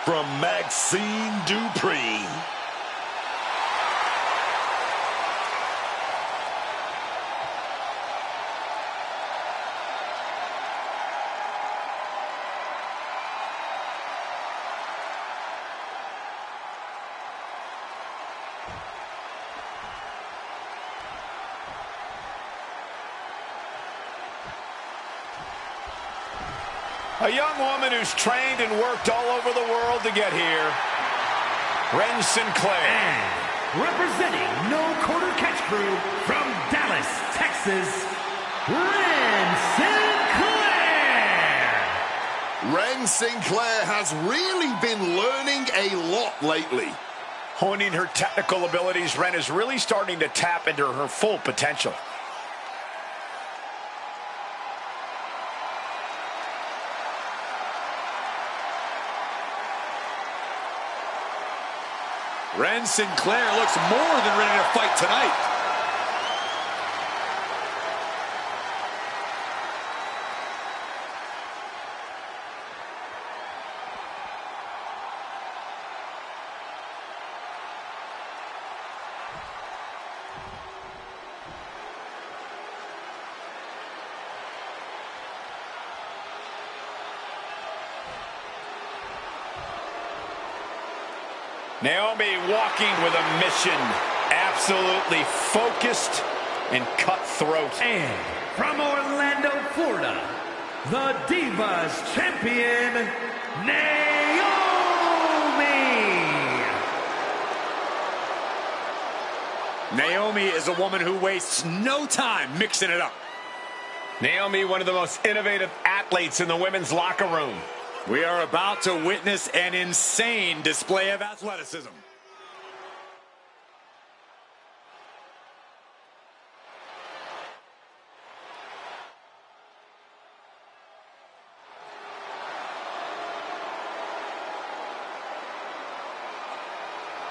from Maxine Dupree. A young woman who's trained and worked all over the world to get here. Ren Sinclair. And representing No Quarter Catch Crew from Dallas, Texas, Ren Sinclair. Ren Sinclair has really been learning a lot lately. Honing her technical abilities, Ren is really starting to tap into her full potential. Ren Sinclair looks more than ready to fight tonight. Naomi walking with a mission. Absolutely focused and cutthroat. And from Orlando, Florida, the Divas Champion, Naomi. Naomi is a woman who wastes no time mixing it up. Naomi, one of the most innovative athletes in the women's locker room. We are about to witness an insane display of athleticism.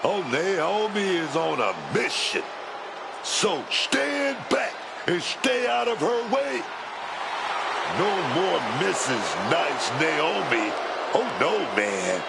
Oh, Naomi is on a mission. So stand back and stay out of her way. No more Mrs. Nice Naomi. Oh, no, man.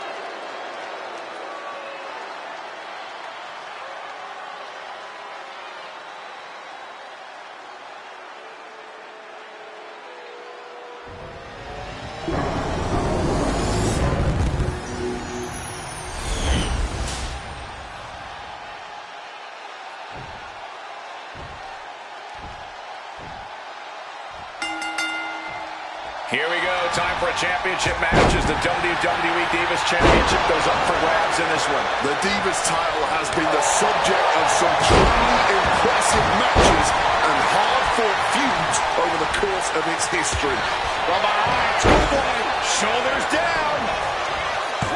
Here we go. Time for a championship match as the WWE Divas Championship goes up for grabs in this one. The Divas title has been the subject of some truly impressive matches and hard-fought feuds over the course of its history. From behind, shoulders down.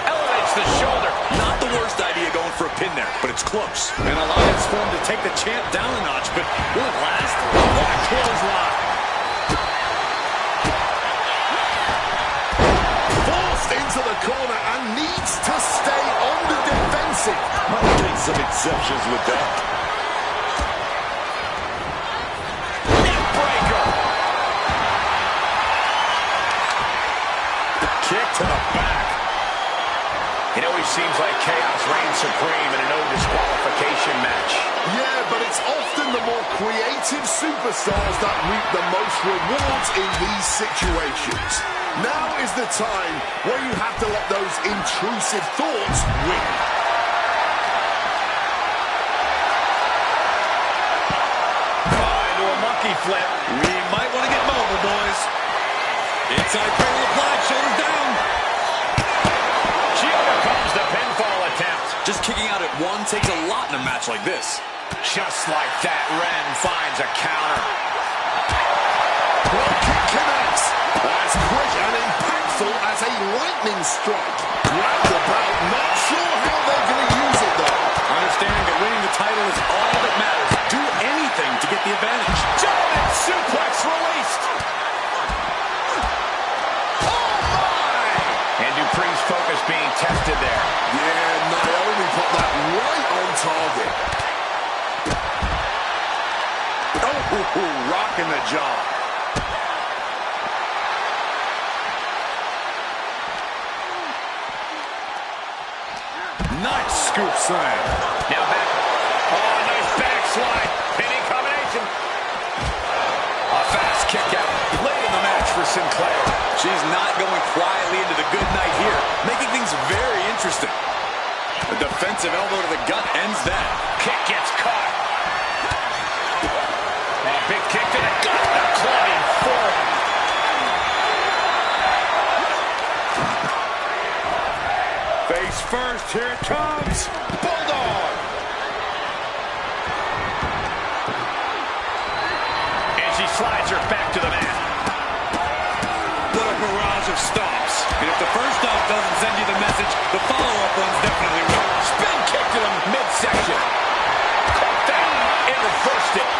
Elevates the shoulder. Not the worst idea going for a pin there, but it's close. An alliance formed to take the champ down a notch, but will it last? What a clothesline. Into the corner and needs to stay on the defensive. Might take some exceptions with that. Neckbreaker. Kick to the back. It always seems like chaos reigns supreme in a no disqualification match. Yeah, but it's often the more creative superstars that reap the most rewards in these situations. Now is the time where you have to let those intrusive thoughts win. Into a monkey flip. We might want to get mobile, boys. Inside cradle applied, shoulders down. She overcomes the pinfall attempt. Just kicking out at one takes a lot in a match like this. Just like that, Ren finds a counter. Well, kick connects. As quick and impactful as a lightning strike. Roundabout, not sure how they're going to use it, though. Understanding that winning the title is all that matters. Do anything to get the advantage. German suplex tested there. Yeah, Naomi put that right on target. Oh, rocking the jaw. Nice scoop slam. Now back. Oh, nice backslide. Pinning combination. A fast kick out. Late in the match for Sinclair. She's not going quietly into the good night here, making things very interesting. A defensive elbow to the gut ends that. Kick gets caught. A big kick to the gut. A clubbing forearm. Face first, here it comes. Bulldog. And she slides her back to the mat. What a barrage of stomps. And if the first stomp doesn't send you the message, the follow-up ones definitely will. Spin kick to the midsection. Caught that and reversed it.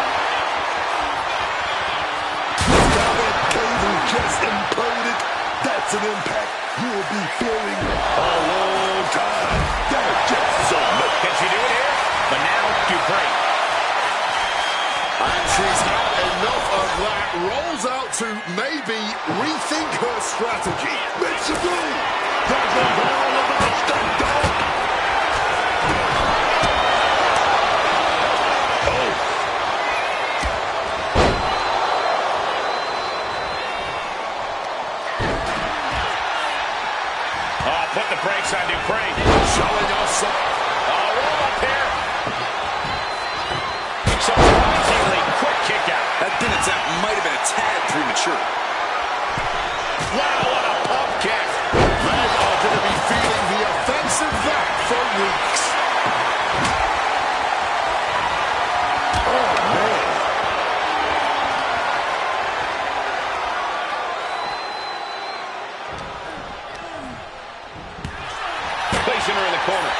That cable just imploded. That's an impact you'll be feeling a long time. There's just so much. Can she do it here? But now, do break. And she's had enough of that. Rolls out to maybe rethink her strategy. Makes a move. That's all about stuff, dog. Oh, put the brakes on Dupree. Showing us some. Oh, roll up here. Surprisingly quick kick out. That pin attempt might have been a tad premature. Wow, what a pump kick. Men are going to be feeling the effects of that for weeks. Oh, man. Placing her in the corner.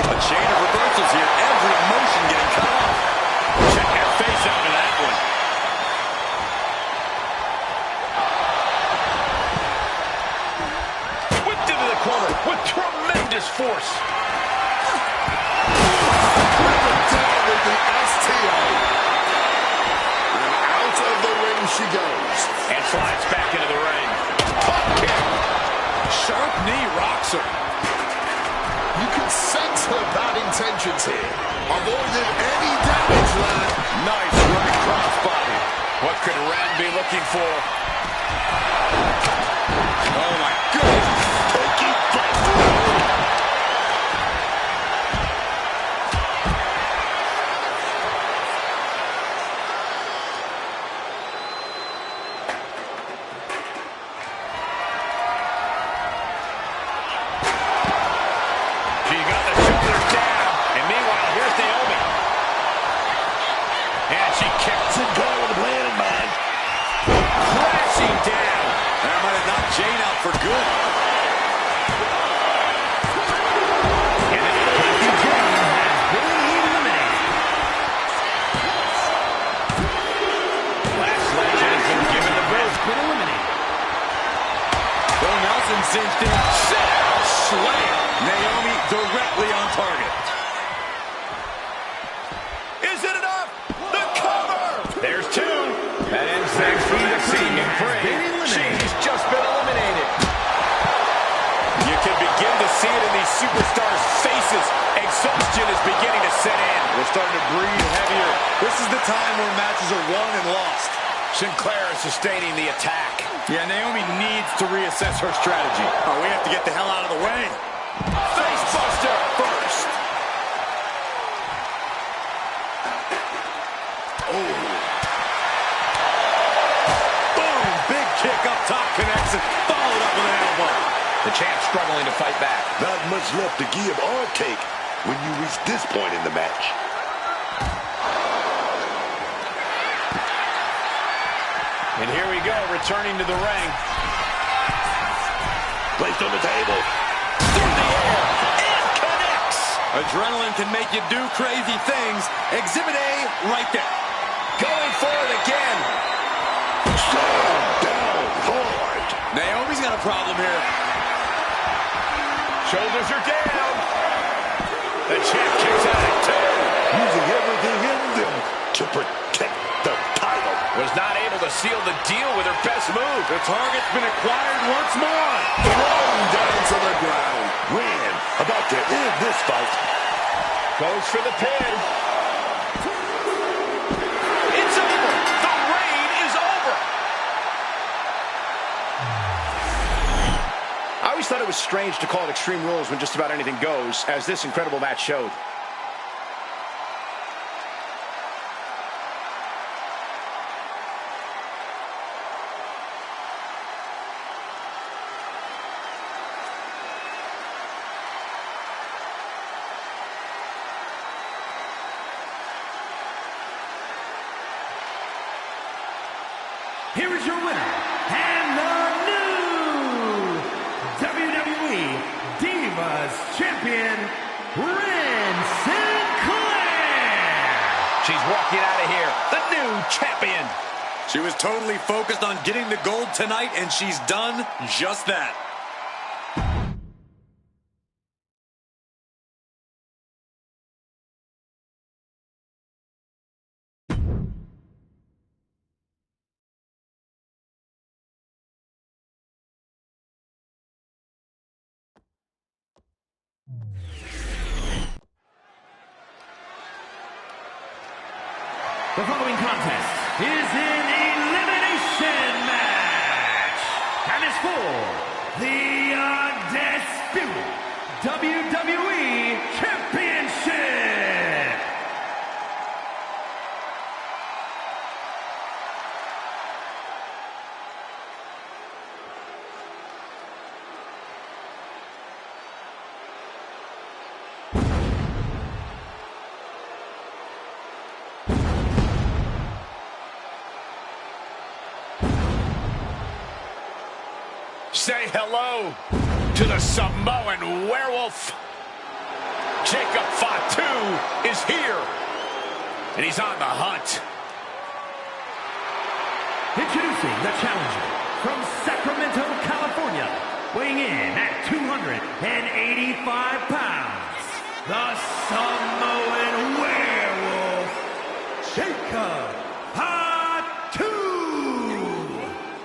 A chain of reversals here. Every motion getting cut off. Check her face out of that one. Whipped into the corner with tremendous force. Driven down with the STO. And out of the ring she goes. And slides back into the ring. Pump kick. Sharp knee rocks her. You can sense her bad intentions here. Avoided any damage there. Nice right crossbody. What could Ren be looking for? Oh, my goodness. Taking flight. She got the shoulders down. And meanwhile, here's Naomi. And she kicks it. Go with a plan in mind. Crashing down. That might have knocked Jane out for good. And the Jane has been eliminated. Last legend has been given the Has boot. been eliminated. Bill Nelson cinched in. Slam. Naomi directly on target. Is it enough? The cover! There's two. That ends things for the scene. She's just been eliminated. You can begin to see it in these superstars' faces. Exhaustion is beginning to set in. They're starting to breathe heavier. This is the time where matches are won and lost. Sinclair is sustaining the attack. Yeah, Naomi needs to reassess her strategy. Oh, we have to get the hell out of the way. Face buster first. Boom! Big kick up top connects and followed up with an elbow. The champ struggling to fight back. Not much left to give or take when you reach this point in the match. And here we go, returning to the ring. Placed on the table. Through the air, and connects. Adrenaline can make you do crazy things. Exhibit A right there. Going for it again. Down hard. Naomi Darby's got a problem here. Shoulders are down. The champ kicks out at 2. Using everything in them to protect the title. Was not able to seal the deal with her best move. The target's been acquired once more. Thrown down to the ground. Win. About to end this fight. Goes for the pin. It's over. The reign is over. I always thought it was strange to call it Extreme Rules when just about anything goes, as this incredible match showed. Here is your winner, and the new WWE Divas Champion, Bryn Sinclair. She's walking out of here, the new champion. She was totally focused on getting the gold tonight, and she's done just that. The following contest is an elimination match and is for the undisputed WWE Championship. Say hello to the Samoan werewolf. Jacob Fatu is here, and he's on the hunt. Introducing the challenger from Sacramento, California, weighing in at 285 pounds, the Samoan werewolf, Jacob Fatu.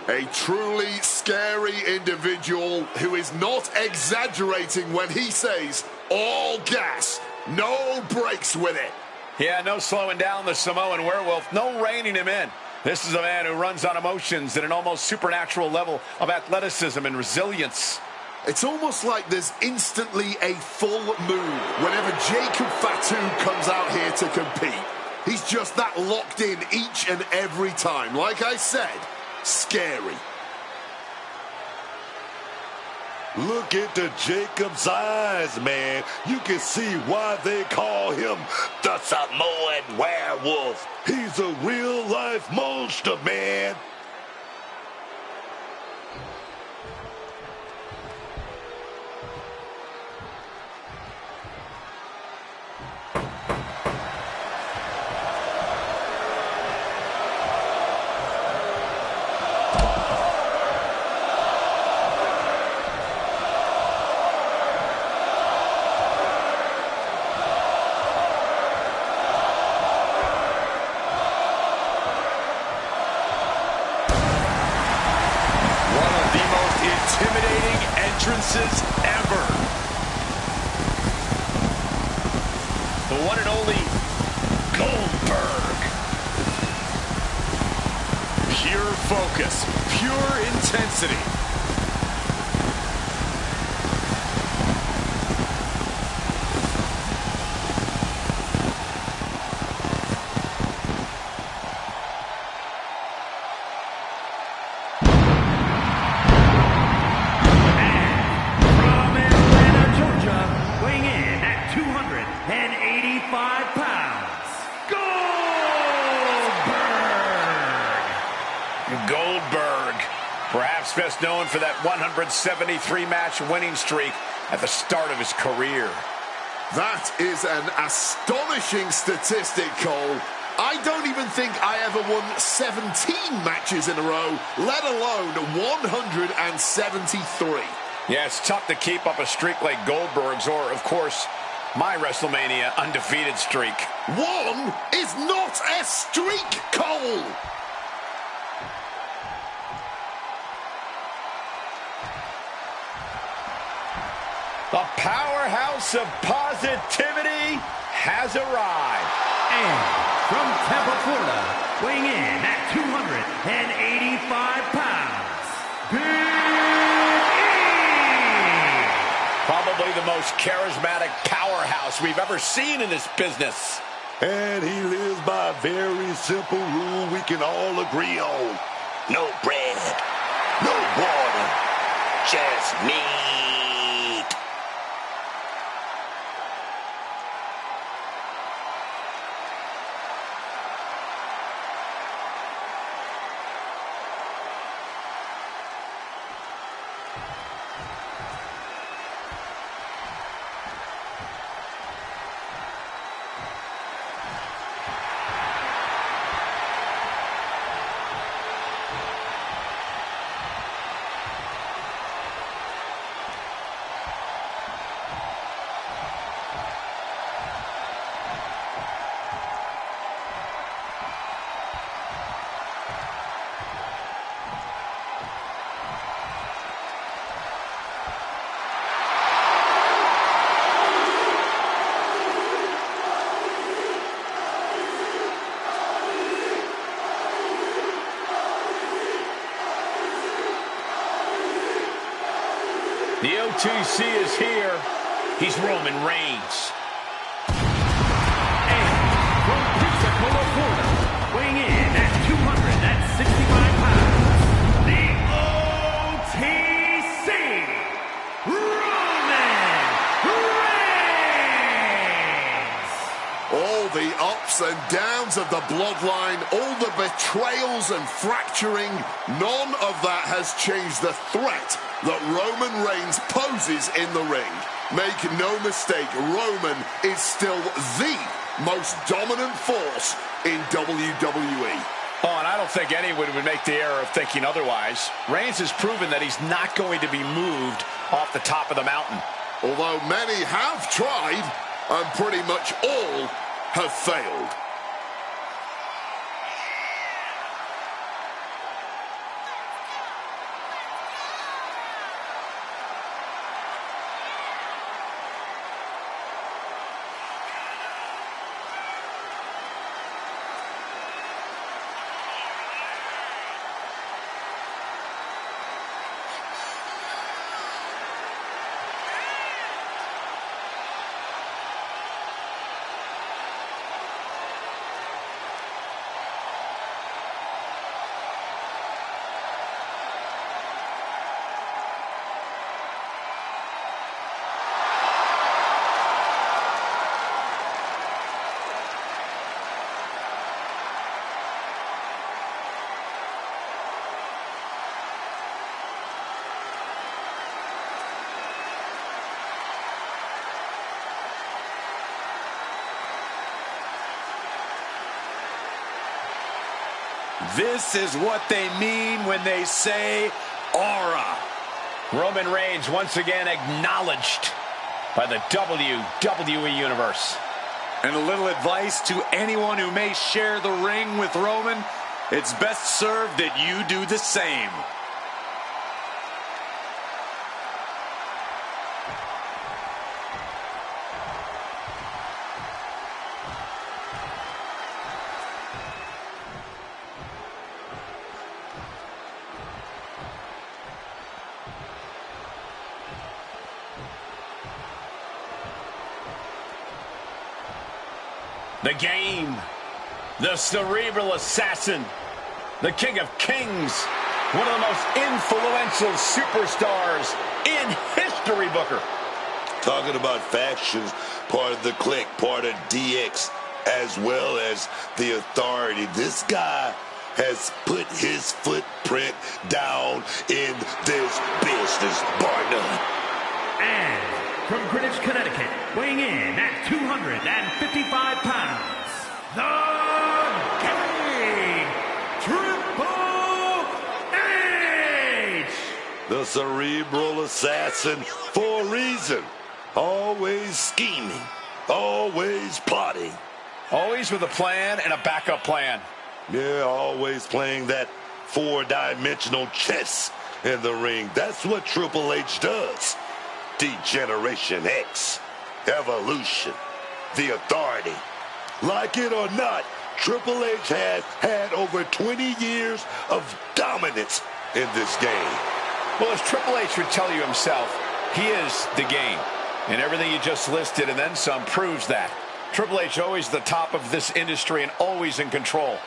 A truly scary individual who is not exaggerating when he says all gas, no brakes with it. Yeah, no slowing down the Samoan werewolf, no reining him in. This is a man who runs on emotions at an almost supernatural level of athleticism and resilience. It's almost like there's instantly a full moon whenever Jacob Fatu comes out here to compete. He's just that locked in each and every time. Like I said, scary. Look into Jacob's eyes, man. You can see why they call him the Samoan werewolf. He's a real-life monster, man. Intimidating entrances ever. The one and only Goldberg. Pure focus, pure intensity. Goldberg, perhaps best known for that 173-match winning streak at the start of his career. That is an astonishing statistic, Cole. I don't even think I ever won 17 matches in a row, let alone 173. Yeah, it's tough to keep up a streak like Goldberg's or, of course, my WrestleMania undefeated streak. One is not a streak, Cole! The powerhouse of positivity has arrived. And from Tampa, Florida, weighing in at 285 pounds, Probably the most charismatic powerhouse we've ever seen in this business. And he lives by a very simple rule we can all agree on. No bread, no water, just meat. The OTC is here. He's Roman Reigns. And from Pensacola, Florida, weighing in at 265 pounds, the OTC, Roman Reigns! All the ups and downs of the bloodline, all the betrayals and fracturing, none of that has changed the threat that Roman Reigns poses in the ring. Make no mistake, Roman is still the most dominant force in WWE. Oh, and I don't think anyone would make the error of thinking otherwise. Reigns has proven that he's not going to be moved off the top of the mountain. Although many have tried, and pretty much all have failed. This is what they mean when they say aura. Roman Reigns once again acknowledged by the WWE Universe. And a little advice to anyone who may share the ring with Roman: it's best served that you do the same. The Game, the cerebral assassin, the King of Kings, one of the most influential superstars in history, Booker. Talking about factions, part of the clique, part of DX, as well as the Authority. This guy has put his footprint down in this business, bar none. And from Greenwich, Connecticut, weighing in at 255 pounds, the Game, Triple H! The cerebral assassin for a reason. Always scheming, always plotting. Always with a plan and a backup plan. Yeah, always playing that four-dimensional chess in the ring. That's what Triple H does. Degeneration X, evolution, the authority. Like it or not, Triple H has had over 20 years of dominance in this game. Well, as Triple H would tell you himself, he is the game. And everything you just listed and then some proves that. Triple H always the top of this industry and always in control.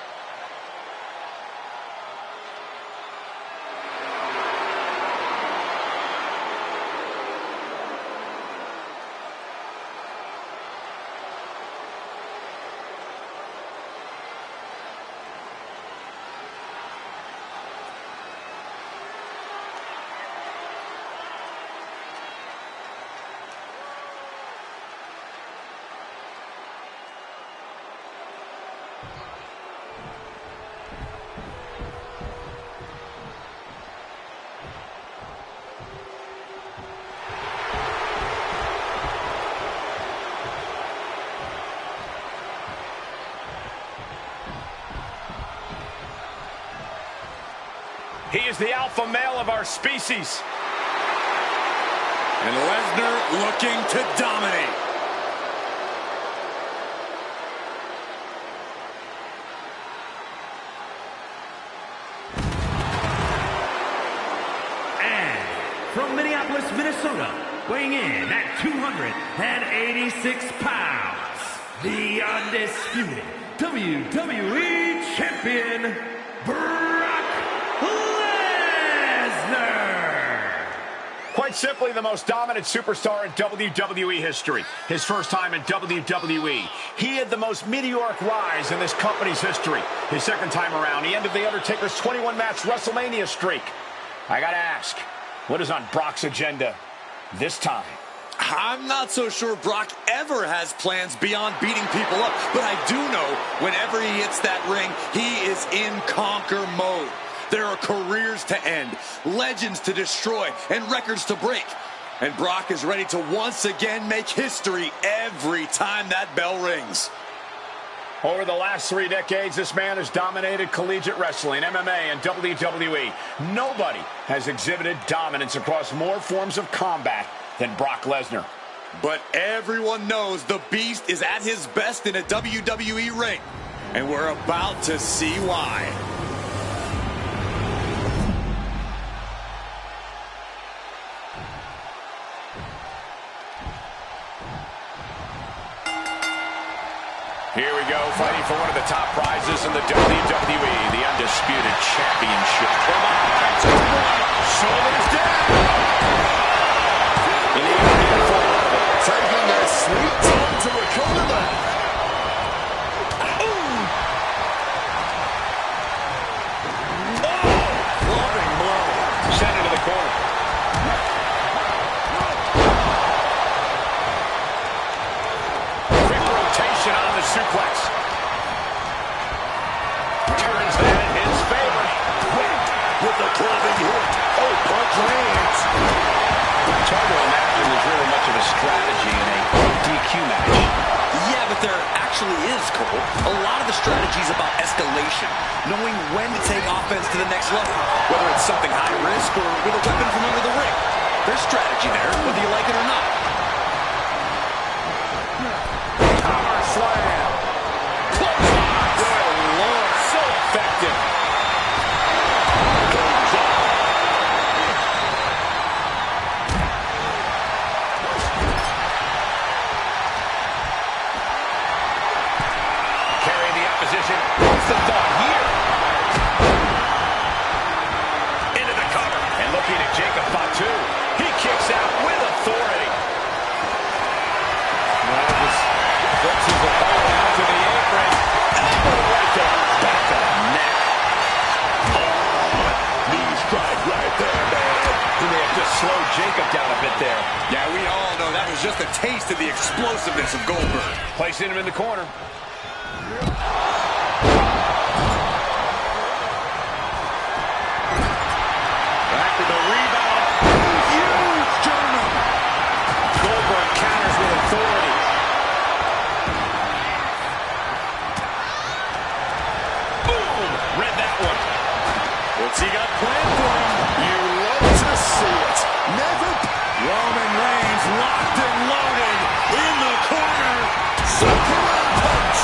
He is the alpha male of our species. And Lesnar looking to dominate. And from Minneapolis, Minnesota, weighing in at 286 pounds, the undisputed WWE Champion, Brock Lesnar! Quite simply, the most dominant superstar in WWE history. His first time in WWE. He had the most meteoric rise in this company's history. His second time around, he ended The Undertaker's 21-match WrestleMania streak. I gotta ask, what is on Brock's agenda this time? I'm not so sure Brock ever has plans beyond beating people up, but I do know whenever he hits that ring, he is in conquer mode. There are careers to end, legends to destroy, and records to break. And Brock is ready to once again make history every time that bell rings. Over the last 3 decades, this man has dominated collegiate wrestling, MMA, and WWE. Nobody has exhibited dominance across more forms of combat than Brock Lesnar. But everyone knows the Beast is at his best in a WWE ring. And we're about to see why. Here we go, fighting for one of the top prizes in the WWE, the Undisputed Championship. Come on, shoulders down. Taking their sweet time to recover that. Floating blow. Sent into the corner. Quick rotation on the suplex. Turns that in his favor. With the clubbing hit. Oh, punch lands. It's hard to imagine there's really much of a strategy in a DQ match. Yeah, but there actually is, Cole. A lot of the strategy is about escalation, knowing when to take offense to the next level, whether it's something high risk or with a weapon from under the ring. There's strategy there, whether you like it or not. Power slam. Good Lord, so effective. Carry the opposition. What's the thought here? Into the cover. And looking at Jacob Fatu. He kicks out with authority. Well, this forces the ball out to the apron. Elbow right there. Back of the neck. Knee strike right there, man. He may have just slowed Jacob down a bit there. Yeah, we all know that was just a taste of the explosiveness of Goldberg. Placing him in the corner. the rebound. Huge German. Goldberg counters with authority. Boom! Read that one. What's he got planned for him? You love to see it. Never. Roman Reigns locked and loaded in the corner. Superman punch.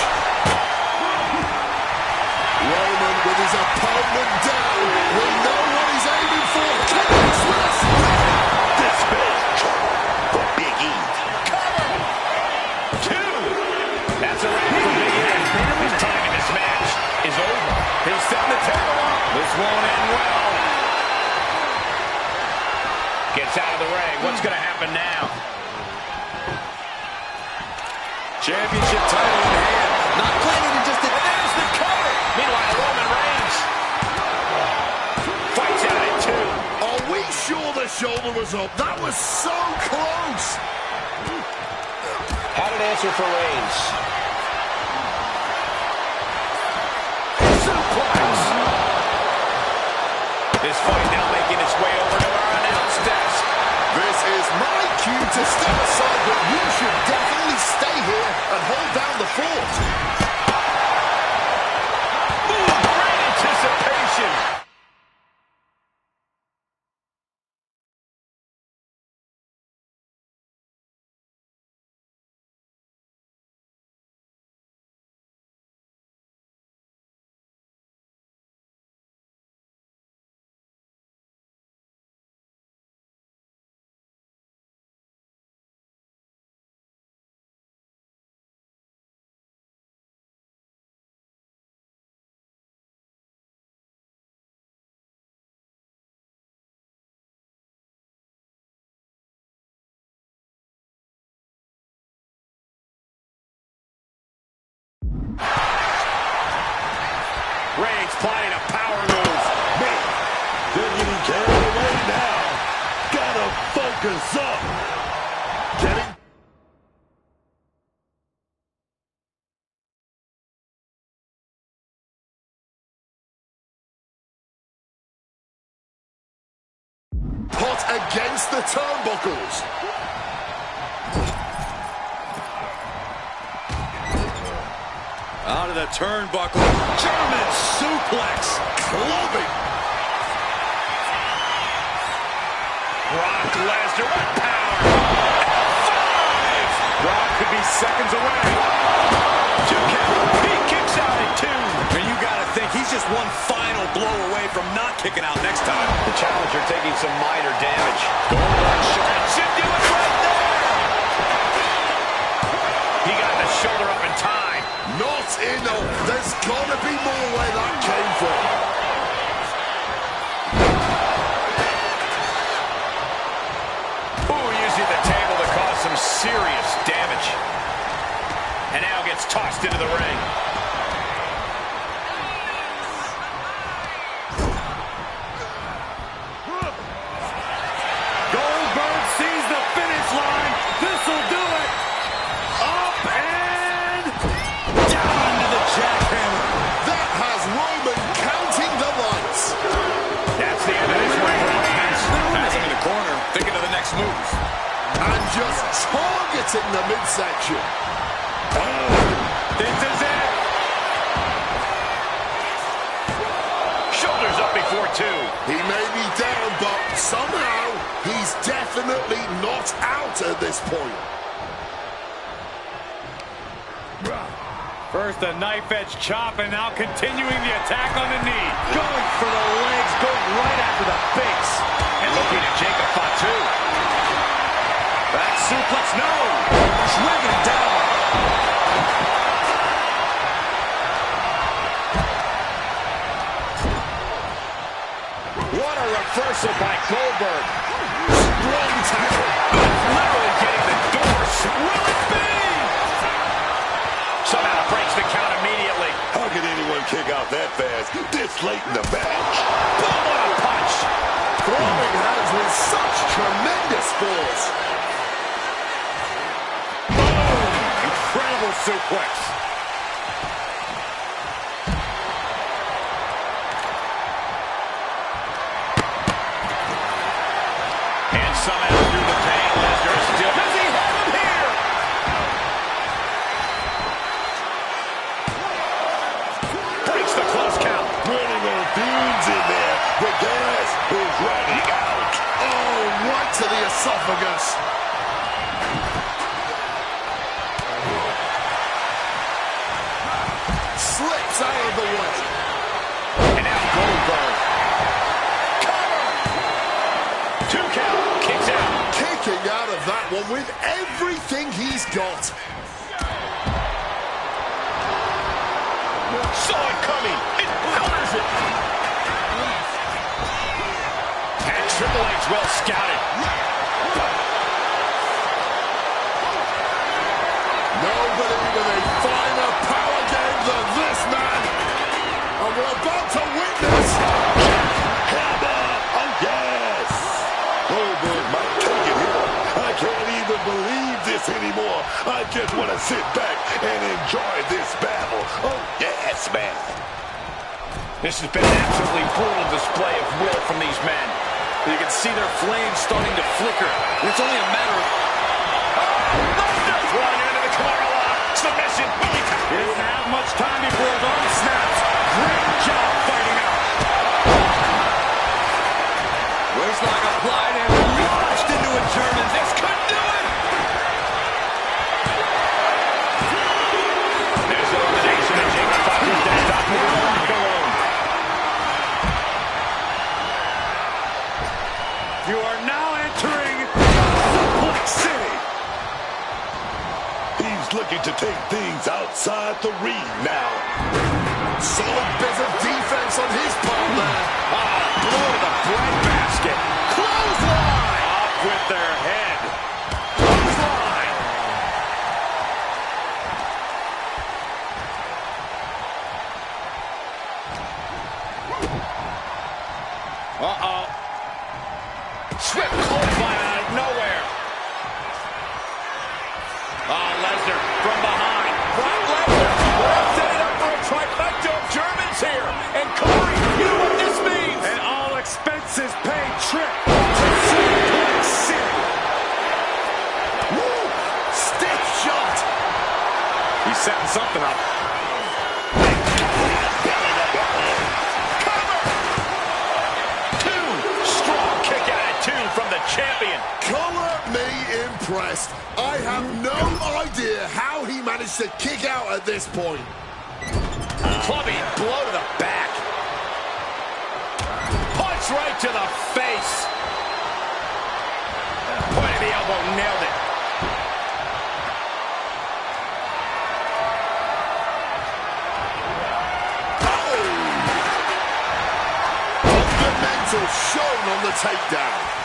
Roman with his opponent down. We know what he's aiming for. Connects with a split. This is trouble for Big E. Two. That's a wrap for Big E. His time in this match is over. He's setting the table up. This won't end well. Gets out of the ring. What's going to happen now? Championship title in hand. Not planning to just... And there's the cover. Meanwhile, Roman Reigns fights out at two. Are we sure the shoulder was up? That was so close. Had an answer for Reigns. Suplex. This fight now making its way over to our announce desk. This is my cue to step aside, but you should definitely stay here and hold down the fort. Ooh, great anticipation. Reigns plotting a power move. Man, they're getting carried away now. Gotta focus up. Getting... Hot against the turnbuckles. Out of the turnbuckle. German suplex. Clubbing. Brock Lesnar with power. Five. Brock could be seconds away. 2 count. He kicks out at 2. And you got to think he's just one final blow away from not kicking out next time. The challenger taking some minor damage. Goldberg should do it right there. He got the shoulder up in time. Not enough. There's got to be more where that came from. Ooh, using the table to cause some serious damage. And now gets tossed into the ring. Goldberg sees the finish line. This'll do it. Up and down to the jackhammer. That has Roman counting the lights. That's the end of this one. Passing in the corner, thinking of the next move. And just targeting the midsection. This is it. Shoulders up before 2. He may be down, but somehow he's definitely not out at this point. First a knife edge chop and now continuing the attack on the knee. Going for the legs, going right after the base. And looking at Jacob Fatu. Back suplex, no. Driven down. What a reversal by Goldberg. Strong tackle. Literally getting the doors. Will it be? Somehow breaks the count immediately. How can anyone kick out that fast this late in the match? Boom, what a punch. Throwing hands with such tremendous force. Boom. Incredible suplex. everything he's got. Saw it coming. It powers it. And Triple H well scouted. Nobody with a finer power game than this man. And we're about to witness. Hammer! Oh, yes! Goldberg might take it here. I can't even believe this anymore. I just want to sit back and enjoy this battle. Oh, yes, man. This has been an absolutely brutal display of will from these men. You can see their flames starting to flicker. It's only a matter of... One into the Kimura lock. Submission. He doesn't have much time before his arm snaps. Great job fighting out. Waistlock applied and launched into a German. This could do it. There's elimination of Jacob Fowler's to stop the lock alone. You are now entering Suplex City. He's looking to take things outside the ring now. Solid bit of defense on his part there. Blow to the breadbasket. Clothesline. Up with their head. Clothesline. Uh-oh. Swift clothesline out of nowhere. Lesnar from behind. Brock Lesnar setting up for a trifecta of Germans here. And Corey, you know what this means. An all expenses paid trip to Suplex City. Woo! Stiff shot. He's setting something up. From the champion. Color me impressed. I have no idea how he managed to kick out at this point. Clubbing blow to the back. Punch right to the face. Point of the elbow, nailed it. Fundamental shown on the takedown.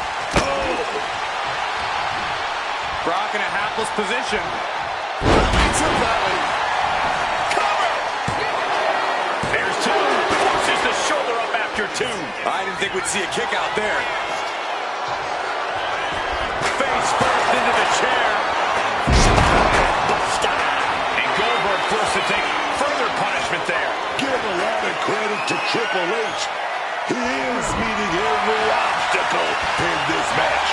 Brock in a hapless position. Into belly. Cover! There's two. Forces the shoulder up after two. I didn't think we'd see a kick out there. Face first into the chair. And Goldberg forced to take further punishment there. Give a lot of credit to Triple H. He is meeting every obstacle in this match.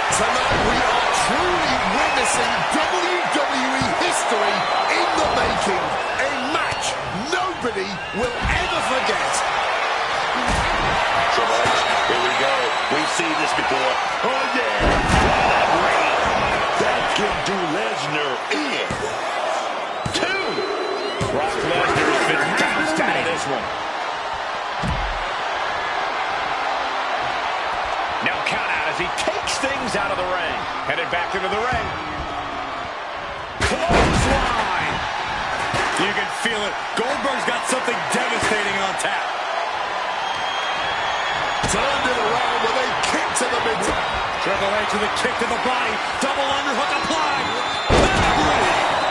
Tonight we are truly witnessing WWE history in the making. A match nobody will ever forget. Triple H, here we go. We've seen this before. Oh, yeah. That can do Lesnar in. Two. Brock Lesnar's been bounced out of this one. Now count out as he takes things out of the ring. Headed back into the ring. Clothesline. You can feel it. Goldberg's got something devastating on tap. Turned it around with a kick to the mid. Triple H with a kick to the body. Double underhook applied.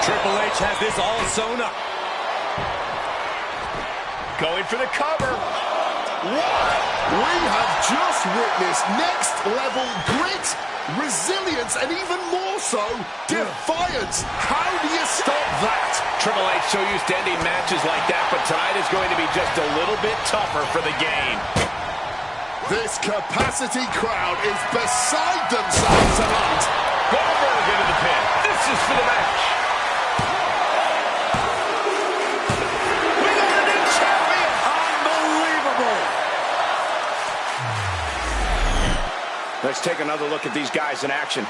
Triple H has this all sewn up. Going for the cover. What? We have just witnessed next-level grit, resilience, and even more so, defiance. How do you stop that? Triple H so used to ending matches like that, but tonight is going to be just a little bit tougher for the game. This capacity crowd is beside themselves tonight. Goldberg into the pin. This is for the match. We got a new champion. Unbelievable. Let's take another look at these guys in action.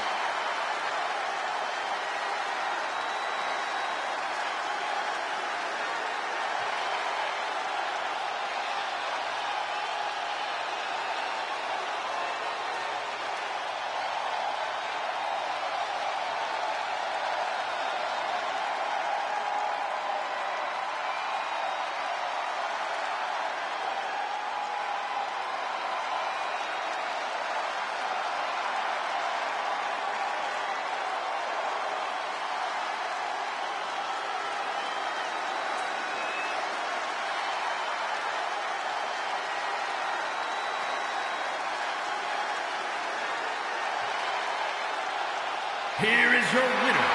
your winner,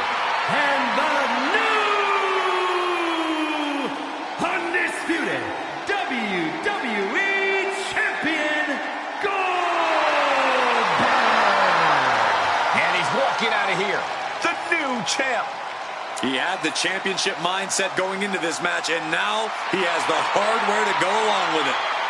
and the new undisputed WWE Champion, Goldberg! And he's walking out of here, the new champ. He had the championship mindset going into this match, and now he has the hardware to go along with it.